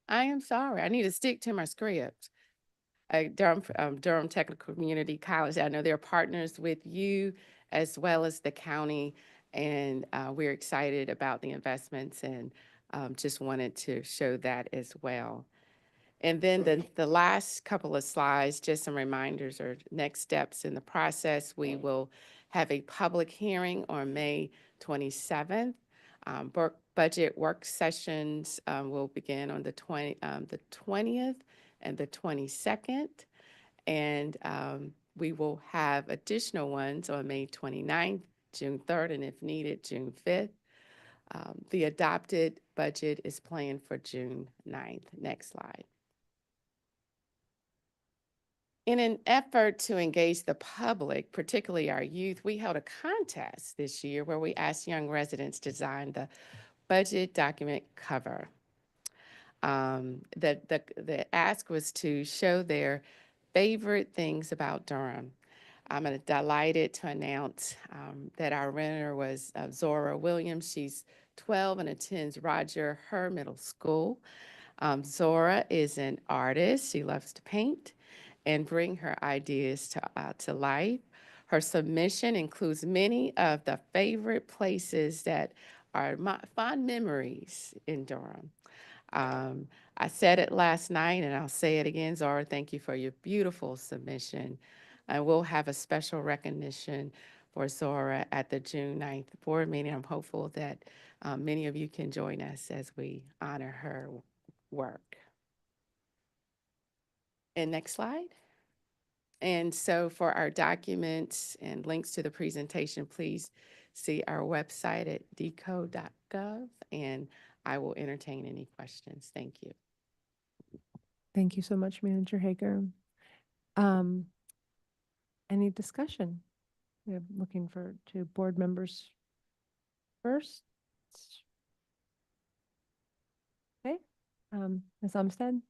I am sorry. I need to stick to my script. Durham Technical Community College. I know they're partners with you as well as the county, and we're excited about the investments and just wanted to show that as well. And then the last couple of slides, just some reminders or next steps in the process. We will have a public hearing on May 27th. Budget work sessions will begin on the 20th and the 22nd. And we will have additional ones on May 29th, June 3rd, and if needed, June 5th. The adopted budget is planned for June 9th. Next slide. In an effort to engage the public, particularly our youth, we held a contest this year where we asked young residents to design the budget document cover. The ask was to show their favorite things about Durham. I'm delighted to announce that our winner was Zora Williams. She's 12 and attends Roger Her Middle School. Zora is an artist. She loves to paint and bring her ideas to life. Her submission includes many of the favorite places that are my fond memories in Durham. I said it last night and I'll say it again. Zora, thank you for your beautiful submission. And we'll have a special recognition for Zora at the June 9th board meeting. I'm hopeful that many of you can join us as we honor her work. And next slide. And so for our documents and links to the presentation, please see our website at deco.gov, and I will entertain any questions. Thank you. Thank you so much, Manager Hager. Any discussion? We're looking to board members first. Okay, Ms. Umstead?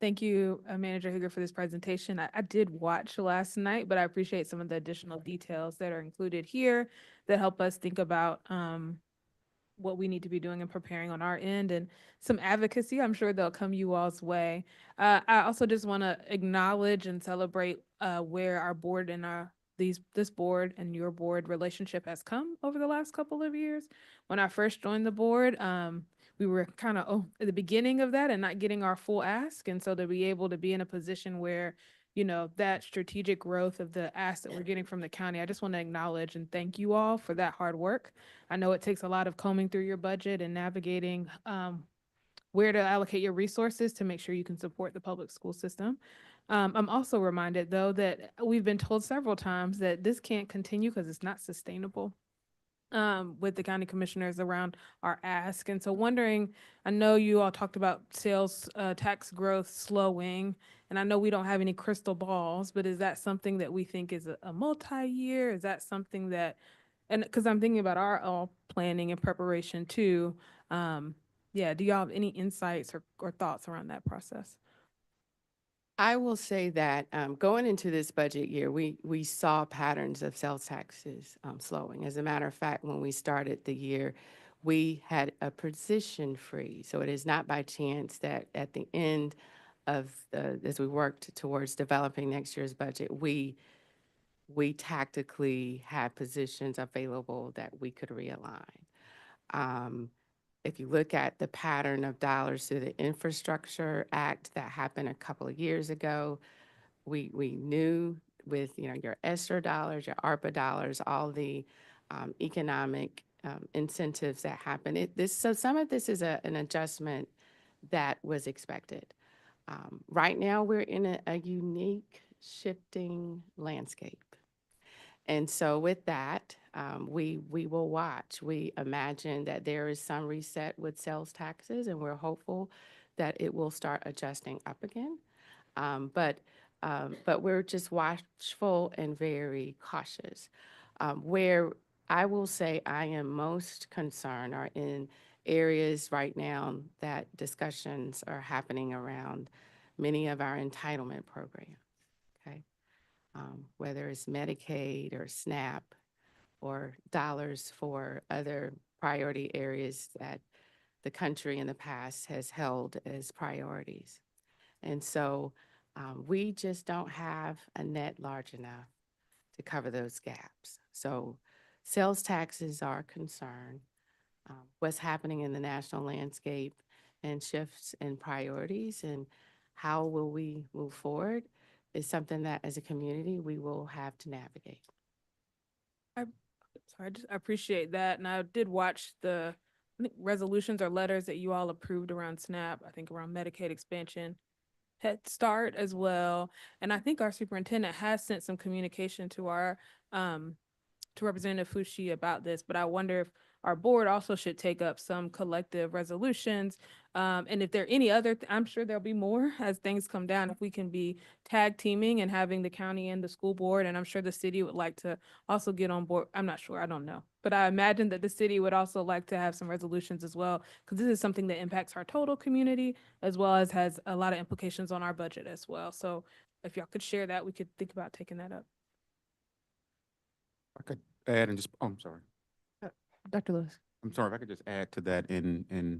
Thank you, Manager Hager, for this presentation. I did watch last night, but I appreciate some of the additional details that are included here that help us think about what we need to be doing and preparing on our end, and some advocacy. I'm sure they'll come you all's way. I also just want to acknowledge and celebrate where our board and this board and your board relationship has come over the last couple of years. When I first joined the board, we were kind of at the beginning of that and not getting our full ask. And so to be able to be in a position where, that strategic growth of the ask that we're getting from the county, I just want to acknowledge and thank you all for that hard work. I know it takes a lot of combing through your budget and navigating where to allocate your resources to make sure you can support the public school system. I'm also reminded, though, that we've been told several times that this can't continue because it's not sustainable with the county commissioners around our ask. And so wondering, I know you all talked about sales tax growth slowing, and I know we don't have any crystal balls, but is that something that we think is a multi-year? Is that something that, and because I'm thinking about our all planning and preparation too. Yeah, do y'all have any insights or thoughts around that process? I will say that going into this budget year, we saw patterns of sales taxes slowing. As a matter of fact, when we started the year, we had a position freeze. So it is not by chance that at the end of as we worked towards developing next year's budget, we tactically had positions available that we could realign. If you look at the pattern of dollars through the Infrastructure Act that happened a couple of years ago, we knew with your ESSER dollars, your ARPA dollars, all the economic incentives that happen. So some of this is an adjustment that was expected. Right now, we're in a unique shifting landscape. And so with that, we will watch. We imagine that there is some reset with sales taxes, and we're hopeful that it will start adjusting up again. But we're just watchful and very cautious. Where I will say I am most concerned are in areas right now that discussions are happening around many of our entitlement programs, okay? Whether it's Medicaid or SNAP or dollars for other priority areas that the country in the past has held as priorities. And so we just don't have a net large enough to cover those gaps. So sales taxes are a concern. What's happening in the national landscape and shifts in priorities and how will we move forward is something that as a community we will have to navigate. So I appreciate that. And I did watch I think resolutions or letters that you all approved around SNAP, I think around Medicaid expansion, Head Start as well. And I think our superintendent has sent some communication to Representative Fushi about this, but I wonder if our board also should take up some collective resolutions. And if there are any other, I'm sure there'll be more as things come down, if we can be tag teaming and having the county and the school board, and I'm sure the city would like to also get on board. I'm not sure, I don't know. But I imagine that the city would also like to have some resolutions as well, because this is something that impacts our total community as well as has a lot of implications on our budget as well. So if y'all could share that, we could think about taking that up. I could add and just, oh, I'm sorry. Dr. Lewis. I'm sorry, if I could just add to that and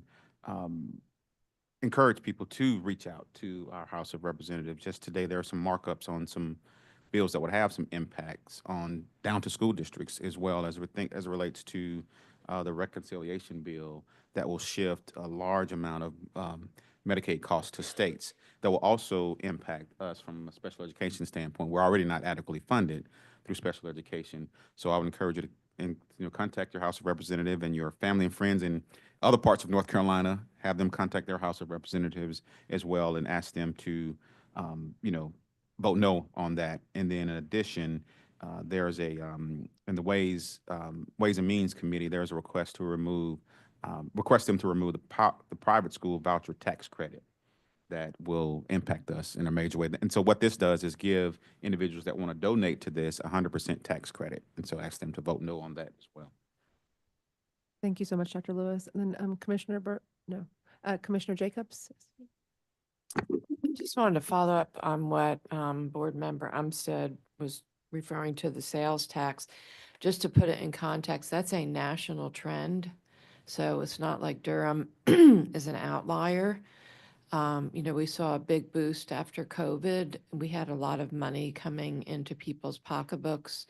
encourage people to reach out to our House of Representatives. Just today, there are some markups on some bills that would have some impacts on down to school districts as well as as it relates to the reconciliation bill that will shift a large amount of Medicaid costs to states that will also impact us from a special education standpoint. We're already not adequately funded through special education. So I would encourage you to contact your House of Representative and your family and friends in other parts of North Carolina, have them contact their House of Representatives as well and ask them to, vote no on that. And then in addition, there's in the Ways and Means Committee, there's a request request them to remove the private school voucher tax credit that will impact us in a major way. And so what this does is give individuals that want to donate to this 100% tax credit. And so ask them to vote no on that as well. Thank you so much, Dr. Lewis. And then Commissioner Jacobs. Just wanted to follow up on what Board Member Umstead was referring to, the sales tax. Just to put it in context, that's a national trend. So it's not like Durham is an outlier. We saw a big boost after COVID. We had a lot of money coming into people's pocketbooks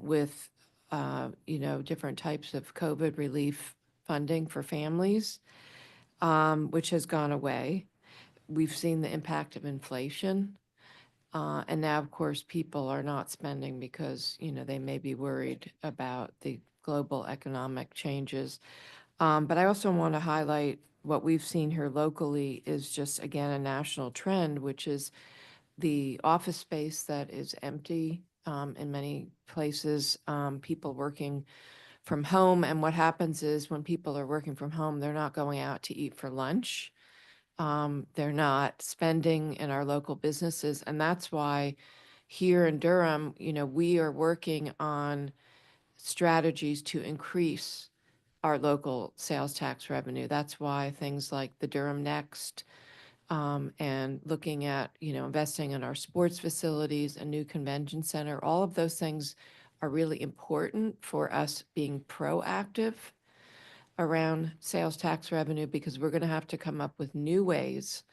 with, different types of COVID relief funding for families, which has gone away. We've seen the impact of inflation. And now, of course, people are not spending because, they may be worried about the global economic changes. But I also want to highlight what we've seen here locally is just, again, a national trend, which is the office space that is empty in many places, people working from home. And what happens is when people are working from home, they're not going out to eat for lunch. They're not spending in our local businesses. And that's why here in Durham, we are working on strategies to increase our local sales tax revenue. That's why things like the Durham Next and looking at, investing in our sports facilities, a new convention center, all of those things are really important for us being proactive around sales tax revenue, because we're going to have to come up with new ways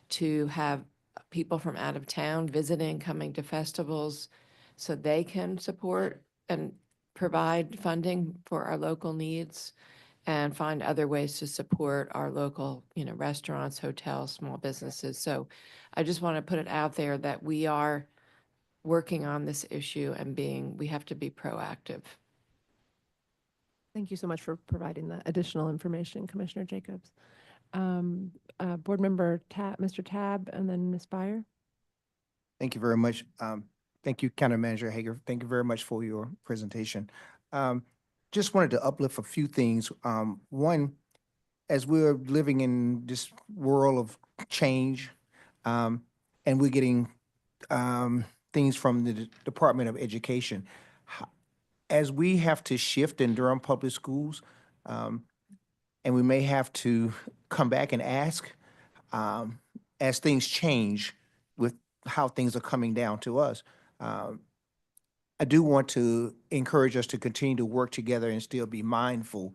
to have people from out of town visiting, coming to festivals, so they can support and provide funding for our local needs and find other ways to support our local, restaurants, hotels, small businesses. So I just want to put it out there that we are working on this issue and we have to be proactive. Thank you so much for providing the additional information, Commissioner Jacobs. Board Member Mr. Tab, and then Ms. Byer. Thank you very much. Thank you, County Manager Hager. Thank you very much for your presentation. Just wanted to uplift a few things. One, as we're living in this world of change, and we're getting things from the Department of Education, as we have to shift in Durham Public Schools, and we may have to come back and ask, as things change with how things are coming down to us, I do want to encourage us to continue to work together and still be mindful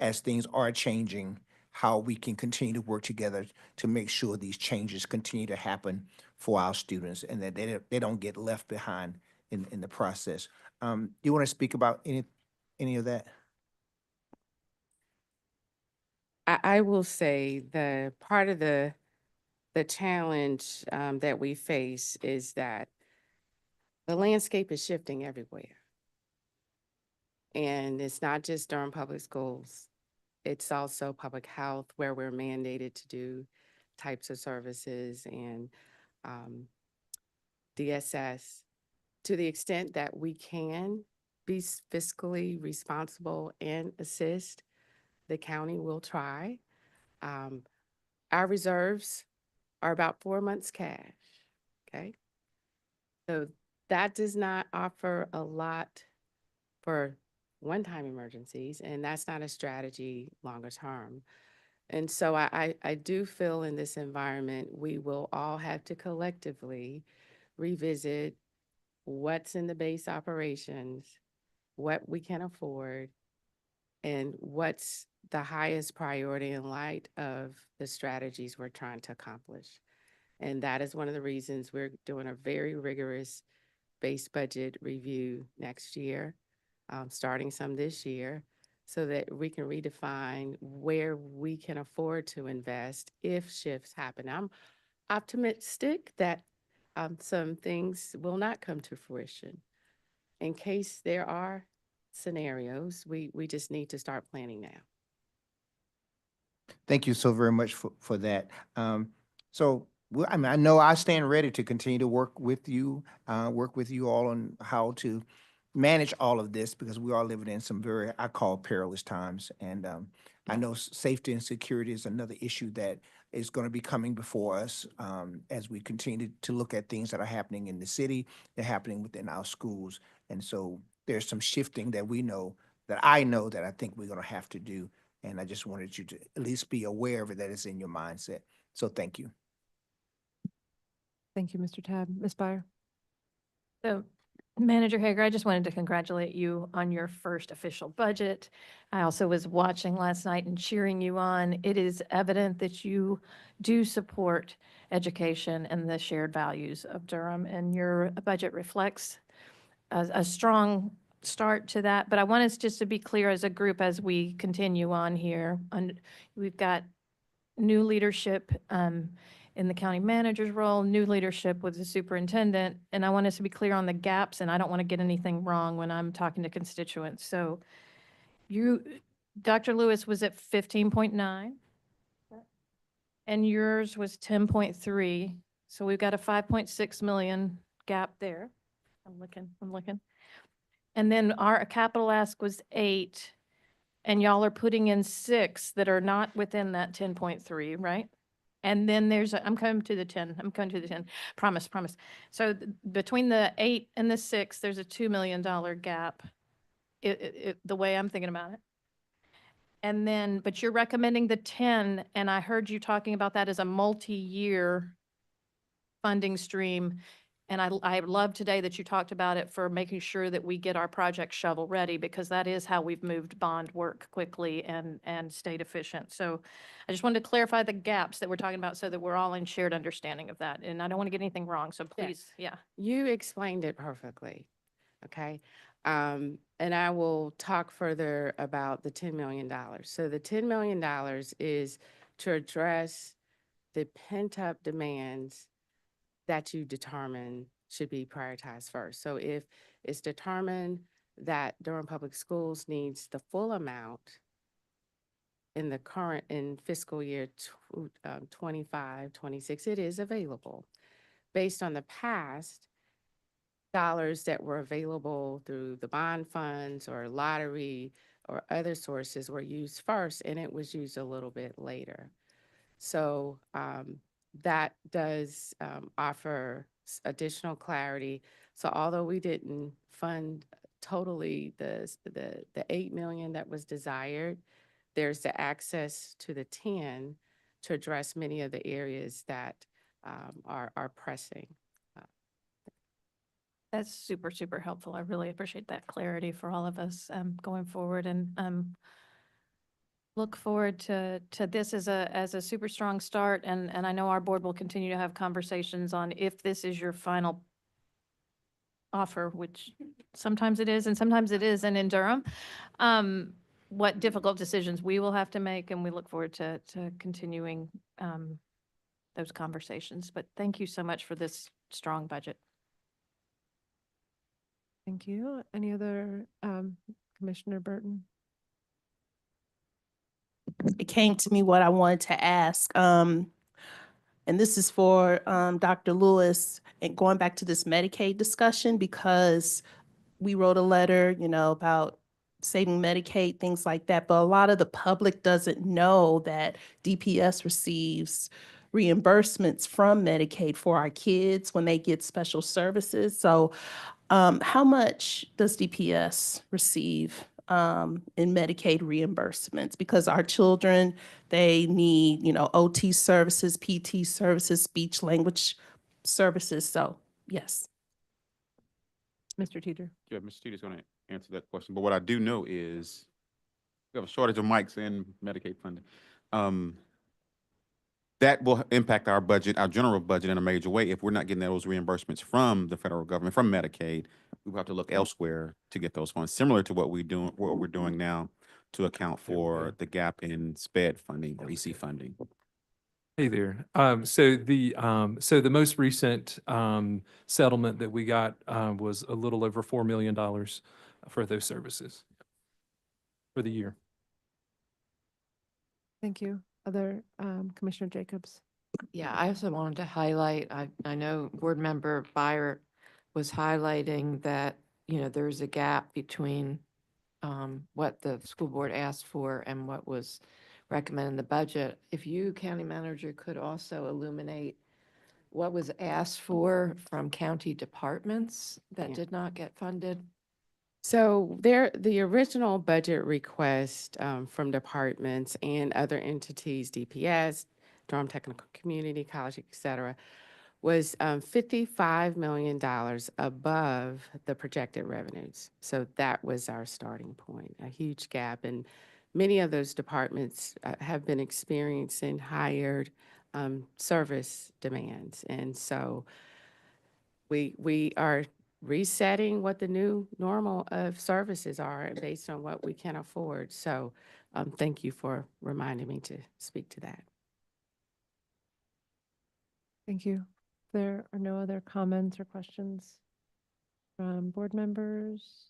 as things are changing, how we can continue to work together to make sure these changes continue to happen for our students and that they don't get left behind in the process. Do you want to speak about any of that? I will say the part of the challenge that we face is that the landscape is shifting everywhere. And it's not just Durham Public Schools. It's also public health, where we're mandated to do types of services, and DSS. To the extent that we can be fiscally responsible and assist, the county will try. Our reserves are about 4 months cash, okay? So that does not offer a lot for one-time emergencies, and that's not a strategy longer term. And so I do feel in this environment, we will all have to collectively revisit what's in the base operations, what we can afford, and what's the highest priority in light of the strategies we're trying to accomplish. And that is one of the reasons we're doing a very rigorous base budget review next year, starting some this year, so that we can redefine where we can afford to invest if shifts happen. I'm optimistic that some things will not come to fruition. In case there are scenarios, we just need to start planning now. Thank you so very much for that. I mean, I know I stand ready to continue to work with you all on how to manage all of this, because we are living in some very, I call, perilous times. And I know safety and security is another issue that is going to be coming before us as we continue to look at things that are happening in the city, they're happening within our schools. And so there's some shifting that I know that I think we're going to have to do. And I just wanted you to at least be aware of it, that it's in your mindset. So thank you. Thank you, Mr. Tab. Ms. Byer? So, Manager Hager, I just wanted to congratulate you on your first official budget. I also was watching last night and cheering you on. It is evident that you do support education and the shared values of Durham, and your budget reflects a strong start to that. But I want us just to be clear as a group as we continue on here. We've got new leadership in the county manager's role, new leadership with the superintendent, and I want us to be clear on the gaps, and I don't want to get anything wrong when I'm talking to constituents. So Dr. Lewis was at 15.9, and yours was 10.3. So we've got a 5.6 million gap there. I'm looking. And then our capital ask was 8, and y'all are putting in 6 that are not within that 10.3, right? And then I'm coming to the 10, promise. So between the 8 and the 6, there's a $2 million gap, the way I'm thinking about it. And then, but you're recommending the 10, and I heard you talking about that as a multi-year funding stream. And I love today that you talked about it for making sure that we get our project shovel ready, because that is how we've moved bond work quickly and stayed efficient. So I just wanted to clarify the gaps that we're talking about so that we're all in shared understanding of that. And I don't want to get anything wrong, so please, yeah. You explained it perfectly, okay? And I will talk further about the $10 million. So the $10 million is to address the pent-up demands that you determine should be prioritized first. So if it's determined that Durham Public Schools needs the full amount in fiscal year 25, 26, it is available. Based on the past, dollars that were available through the bond funds or lottery or other sources were used first, and it was used a little bit later. So that does offer additional clarity. So although we didn't fund totally the 8 million that was desired, there's the access to the 10 to address many of the areas that are pressing. That's super, super helpful. I really appreciate that clarity for all of us going forward, and look forward to this as a super strong start. And I know our board will continue to have conversations on if this is your final offer, which sometimes it is and sometimes it isn't in Durham, what difficult decisions we will have to make, and we look forward to continuing those conversations. But thank you so much for this strong budget. Thank you. Any other, Commissioner Burton? It came to me what I wanted to ask. And this is for Dr. Lewis, and going back to this Medicaid discussion, because we wrote a letter, about saving Medicaid, things like that. But a lot of the public doesn't know that DPS receives reimbursements from Medicaid for our kids when they get special services. So how much does DPS receive in Medicaid reimbursements? Because our children, they need, OT services, PT services, speech language services. So yes. Mr. Teeter? Yeah, Mr. Teeter's going to answer that question, but what I do know is we have a shortage of mics and Medicaid funding. That will impact our budget, our general budget in a major way. If we're not getting those reimbursements from the federal government, from Medicaid, we will have to look elsewhere to get those funds, similar to what we're doing now to account for the gap in SPED funding or EC funding. Hey there. So the most recent settlement that we got was a little over $4 million for those services for the year. Thank you. Other, Commissioner Jacobs? Yeah, I also wanted to highlight, I know Board Member Byer was highlighting that, there's a gap between what the school board asked for and what was recommended in the budget. If you, County Manager, could also illuminate what was asked for from county departments that did not get funded. So the original budget request from departments and other entities, DPS, Durham Technical Community College, et cetera, was $55 million above the projected revenues. So that was our starting point, a huge gap. And many of those departments have been experiencing higher service demands. And so we are resetting what the new normal of services are based on what we can afford. So thank you for reminding me to speak to that. Thank you. There are no other comments or questions from board members?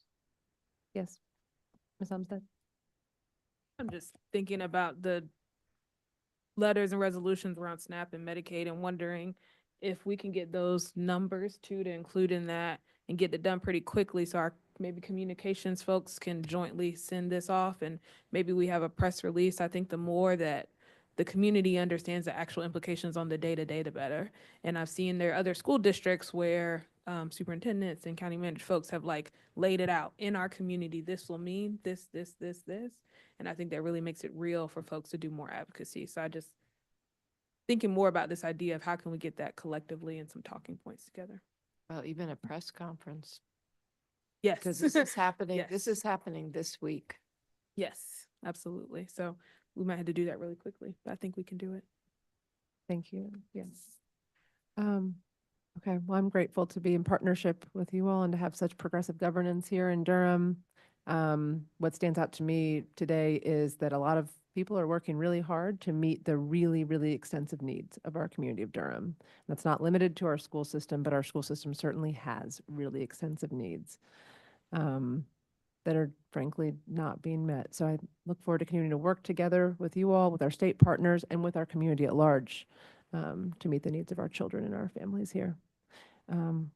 Yes, Ms. Umstead? I'm just thinking about the letters and resolutions around SNAP and Medicaid and wondering if we can get those numbers too to include in that and get it done pretty quickly so our maybe communications folks can jointly send this off and maybe we have a press release. I think the more that the community understands the actual implications on the day-to-day, the better. And I've seen there are other school districts where superintendents and county manager folks have like laid it out in our community. This will mean this. And I think that really makes it real for folks to do more advocacy. So I just thinking more about this idea of how can we get that collectively and some talking points together. Well, even a press conference, Yes. because this is happening, Yes. this is happening this week. Yes, absolutely. So we might have to do that really quickly, but I think we can do it. Thank you. Yes. Okay, well, I'm grateful to be in partnership with you all and to have such progressive governance here in Durham. What stands out to me today is that a lot of people are working really hard to meet the really, really extensive needs of our community of Durham. That's not limited to our school system, but our school system certainly has really extensive needs that are frankly not being met. So I look forward to continuing to work together with you all, with our state partners, and with our community at large to meet the needs of our children and our families here.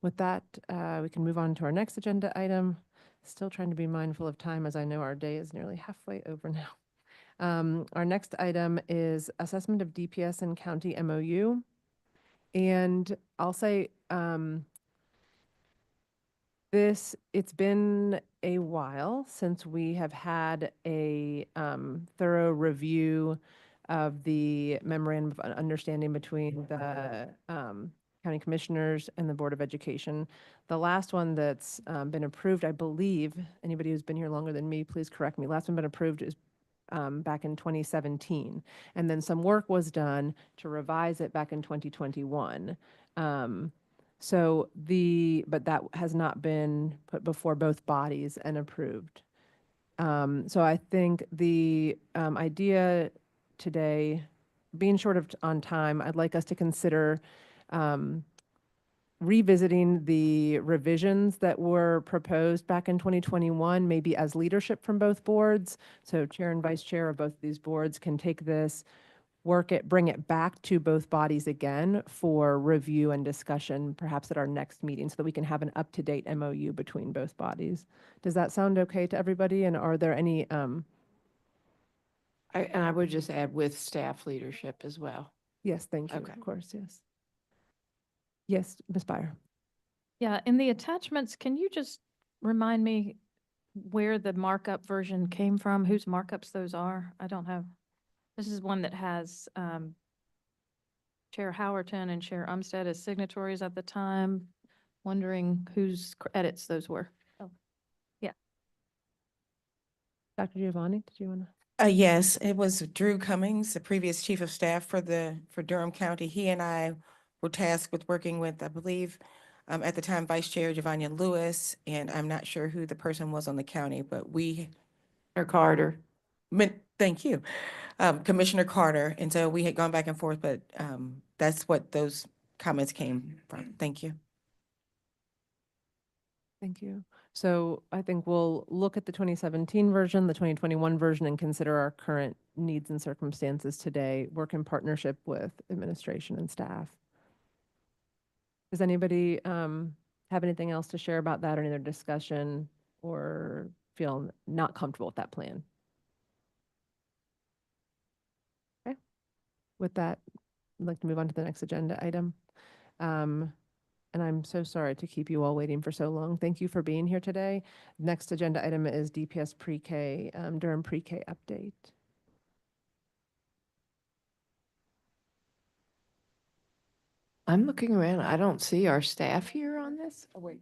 With that, we can move on to our next agenda item. Still trying to be mindful of time as I know our day is nearly halfway over now. Our next item is assessment of DPS and county MOU. And I'll say it's been a while since we have had a thorough review of the memorandum of understanding between the county commissioners and the Board of Education. The last one that's been approved, I believe, anybody who's been here longer than me, please correct me. Last one been approved is back in 2017. And then some work was done to revise it back in 2021. But that has not been put before both bodies and approved. So I think the idea today, being short of on time, I'd like us to consider revisiting the revisions that were proposed back in 2021, maybe as leadership from both boards. So chair and vice chair of both of these boards can take this, work it, bring it back to both bodies again for review and discussion, perhaps at our next meeting, so that we can have an up-to-date MOU between both bodies. Does that sound okay to everybody? And are there any, And I would just add with staff leadership as well. yes, thank you, Okay. of course, yes. Yes, Ms. Byer. Yeah, in the attachments, can you just remind me where the markup version came from, whose markups those are? I don't have, this is one that has Chair Howerton and Chair Umstead as signatories at the time. Wondering whose edits those were. Oh, yeah. Dr. Giovanni, did you want to? Yes, it was Drew Cummings, the previous chief of staff for Durham County. He and I were tasked with working with, I believe, at the time, Vice Chair Giovanni Lewis, and I'm not sure who the person was on the county, but Or Carter. thank you, Commissioner Carter. And so we had gone back and forth, but that's what those comments came from. Thank you. Thank you. So I think we'll look at the 2017 version, the 2021 version, and consider our current needs and circumstances today, work in partnership with administration and staff. Does anybody have anything else to share about that, or any other discussion, or feel not comfortable with that plan? Okay. With that, I'd like to move on to the next agenda item. And I'm so sorry to keep you all waiting for so long. Thank you for being here today. Next agenda item is DPS Pre-K, Durham Pre-K update. I'm looking around. I don't see our staff here on this. Oh, wait.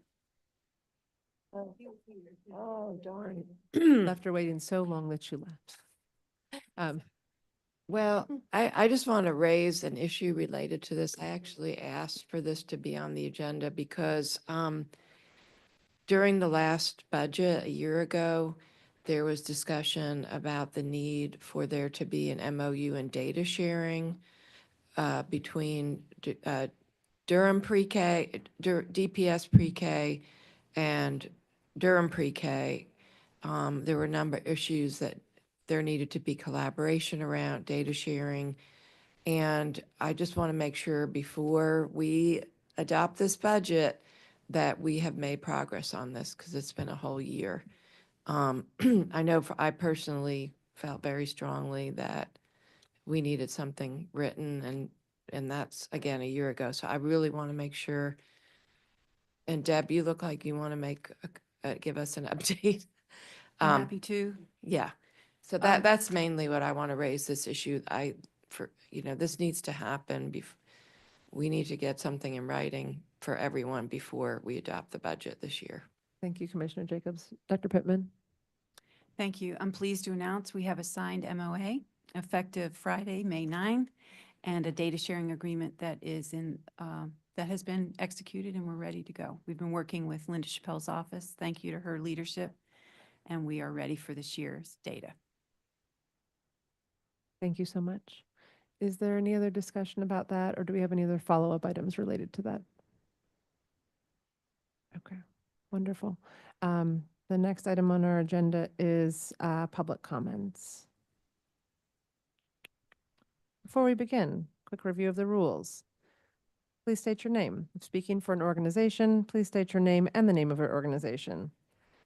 Oh, darn. Left her waiting so long that she left. Well, I just want to raise an issue related to this. I actually asked for this to be on the agenda because during the last budget a year ago, there was discussion about the need for there to be an MOU and data sharing between Durham Pre-K, DPS Pre-K, and Durham Pre-K. There were a number of issues that there needed to be collaboration around data sharing. And I just want to make sure before we adopt this budget that we have made progress on this, because it's been a whole year. I know I personally felt very strongly that we needed something written, and that's, again, a year ago. So I really want to make sure. And Deb, you look like you want to give us an update. I'm happy to. Yeah. So that's mainly what I want to raise, this issue. This needs to happen. We need to get something in writing for everyone before we adopt the budget this year. Thank you, Commissioner Jacobs. Dr. Pittman? Thank you. I'm pleased to announce we have a signed MOA effective Friday, May 9, and a data sharing agreement that is that has been executed, and we're ready to go. We've been working with Linda Chappelle's office. Thank you to her leadership, and we are ready for this year's data. Thank you so much. Is there any other discussion about that, or do we have any other follow-up items related to that? Okay, wonderful. The next item on our agenda is public comments. Before we begin, quick review of the rules. Please state your name. If speaking for an organization, please state your name and the name of your organization.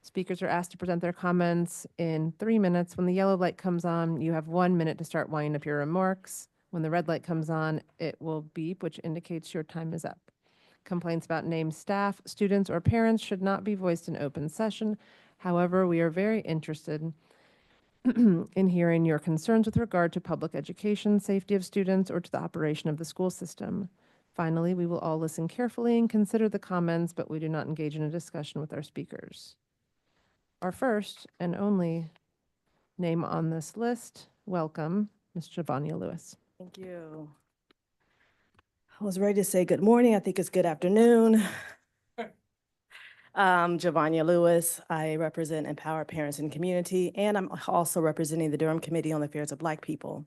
Speakers are asked to present their comments in 3 minutes. When the yellow light comes on, you have 1 minute to start winding up your remarks. When the red light comes on, it will beep, which indicates your time is up. Complaints about named staff, students, or parents should not be voiced in open session. However, we are very interested in hearing your concerns with regard to public education, safety of students, or to the operation of the school system. Finally, we will all listen carefully and consider the comments, but we do not engage in a discussion with our speakers. Our first and only name on this list, welcome, Ms. Giovanni Lewis. Thank you. I was ready to say good morning. I think it's good afternoon. Giovanni Lewis. I represent Empower Parents and Community, and I'm also representing the Durham Committee on the Affairs of Black People.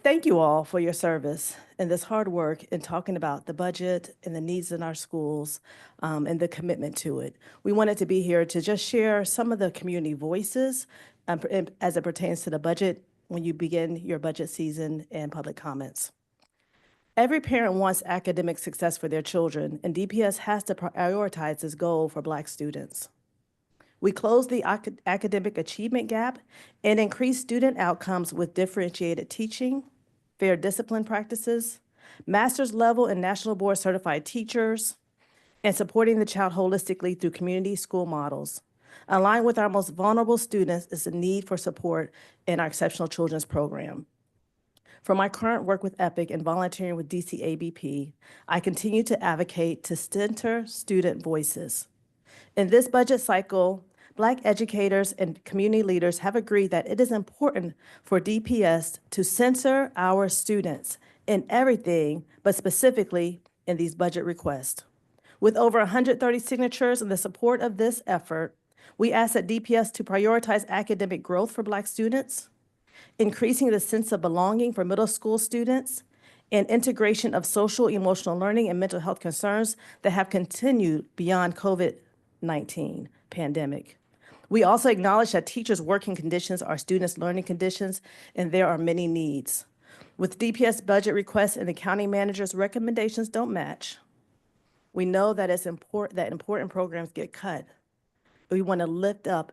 Thank you all for your service and this hard work in talking about the budget and the needs in our schools and the commitment to it. We wanted to be here to just share some of the community voices as it pertains to the budget when you begin your budget season and public comments. Every parent wants academic success for their children, and DPS has to prioritize this goal for Black students. We closed the academic achievement gap and increased student outcomes with differentiated teaching, fair discipline practices, master's level and national board certified teachers, and supporting the child holistically through community school models. Aligned with our most vulnerable students is the need for support in our Exceptional Children's Program. For my current work with EPIC and volunteering with DCABP, I continue to advocate to center student voices. In this budget cycle, Black educators and community leaders have agreed that it is important for DPS to censor our students in everything, but specifically in these budget requests. With over 130 signatures and the support of this effort, we ask that DPS to prioritize academic growth for Black students, increasing the sense of belonging for middle school students, and integration of social emotional learning and mental health concerns that have continued beyond COVID-19 pandemic. We also acknowledge that teachers' working conditions are students' learning conditions, and there are many needs. With DPS budget requests and the county manager's recommendations don't match, we know that it's important that important programs get cut. We want to lift up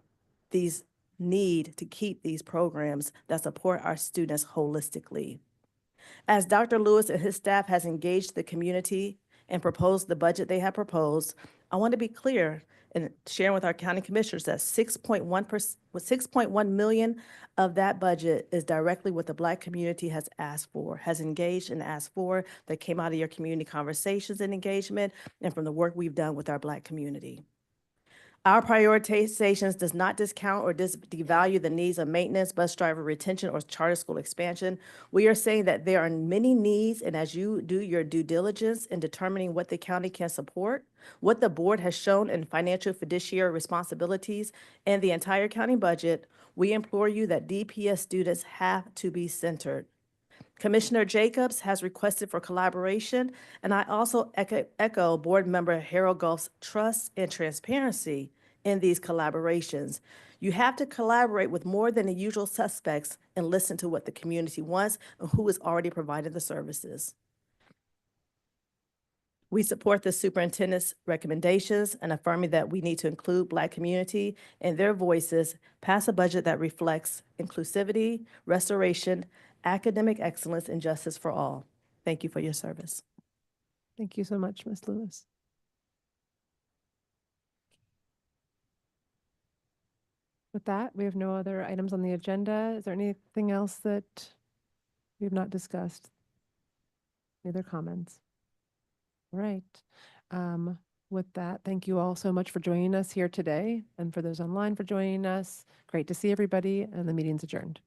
these need to keep these programs that support our students holistically. As Dr. Lewis and his staff has engaged the community and proposed the budget they have proposed, I want to be clear in sharing with our county commissioners that 6.1 million of that budget is directly what the Black community has asked for, has engaged and asked for, that came out of your community conversations and engagement, and from the work we've done with our Black community. Our prioritizations does not discount or devalue the needs of maintenance, bus driver retention, or charter school expansion. We are saying that there are many needs, and as you do your due diligence in determining what the county can support, what the board has shown in financial fiduciary responsibilities and the entire county budget, we implore you that DPS students have to be centered. Commissioner Jacobs has requested for collaboration, and I also echo Board Member Harold Goff's trust and transparency in these collaborations. You have to collaborate with more than the usual suspects and listen to what the community wants and who is already providing the services. We support the superintendent's recommendations and affirming that we need to include Black community and their voices, pass a budget that reflects inclusivity, restoration, academic excellence, and justice for all. Thank you for your service. Thank you so much, Ms. Lewis. With that, we have no other items on the agenda. Is there anything else that we have not discussed? Any other comments? All right. With that, thank you all so much for joining us here today, and for those online for joining us. Great to see everybody, and the meeting's adjourned.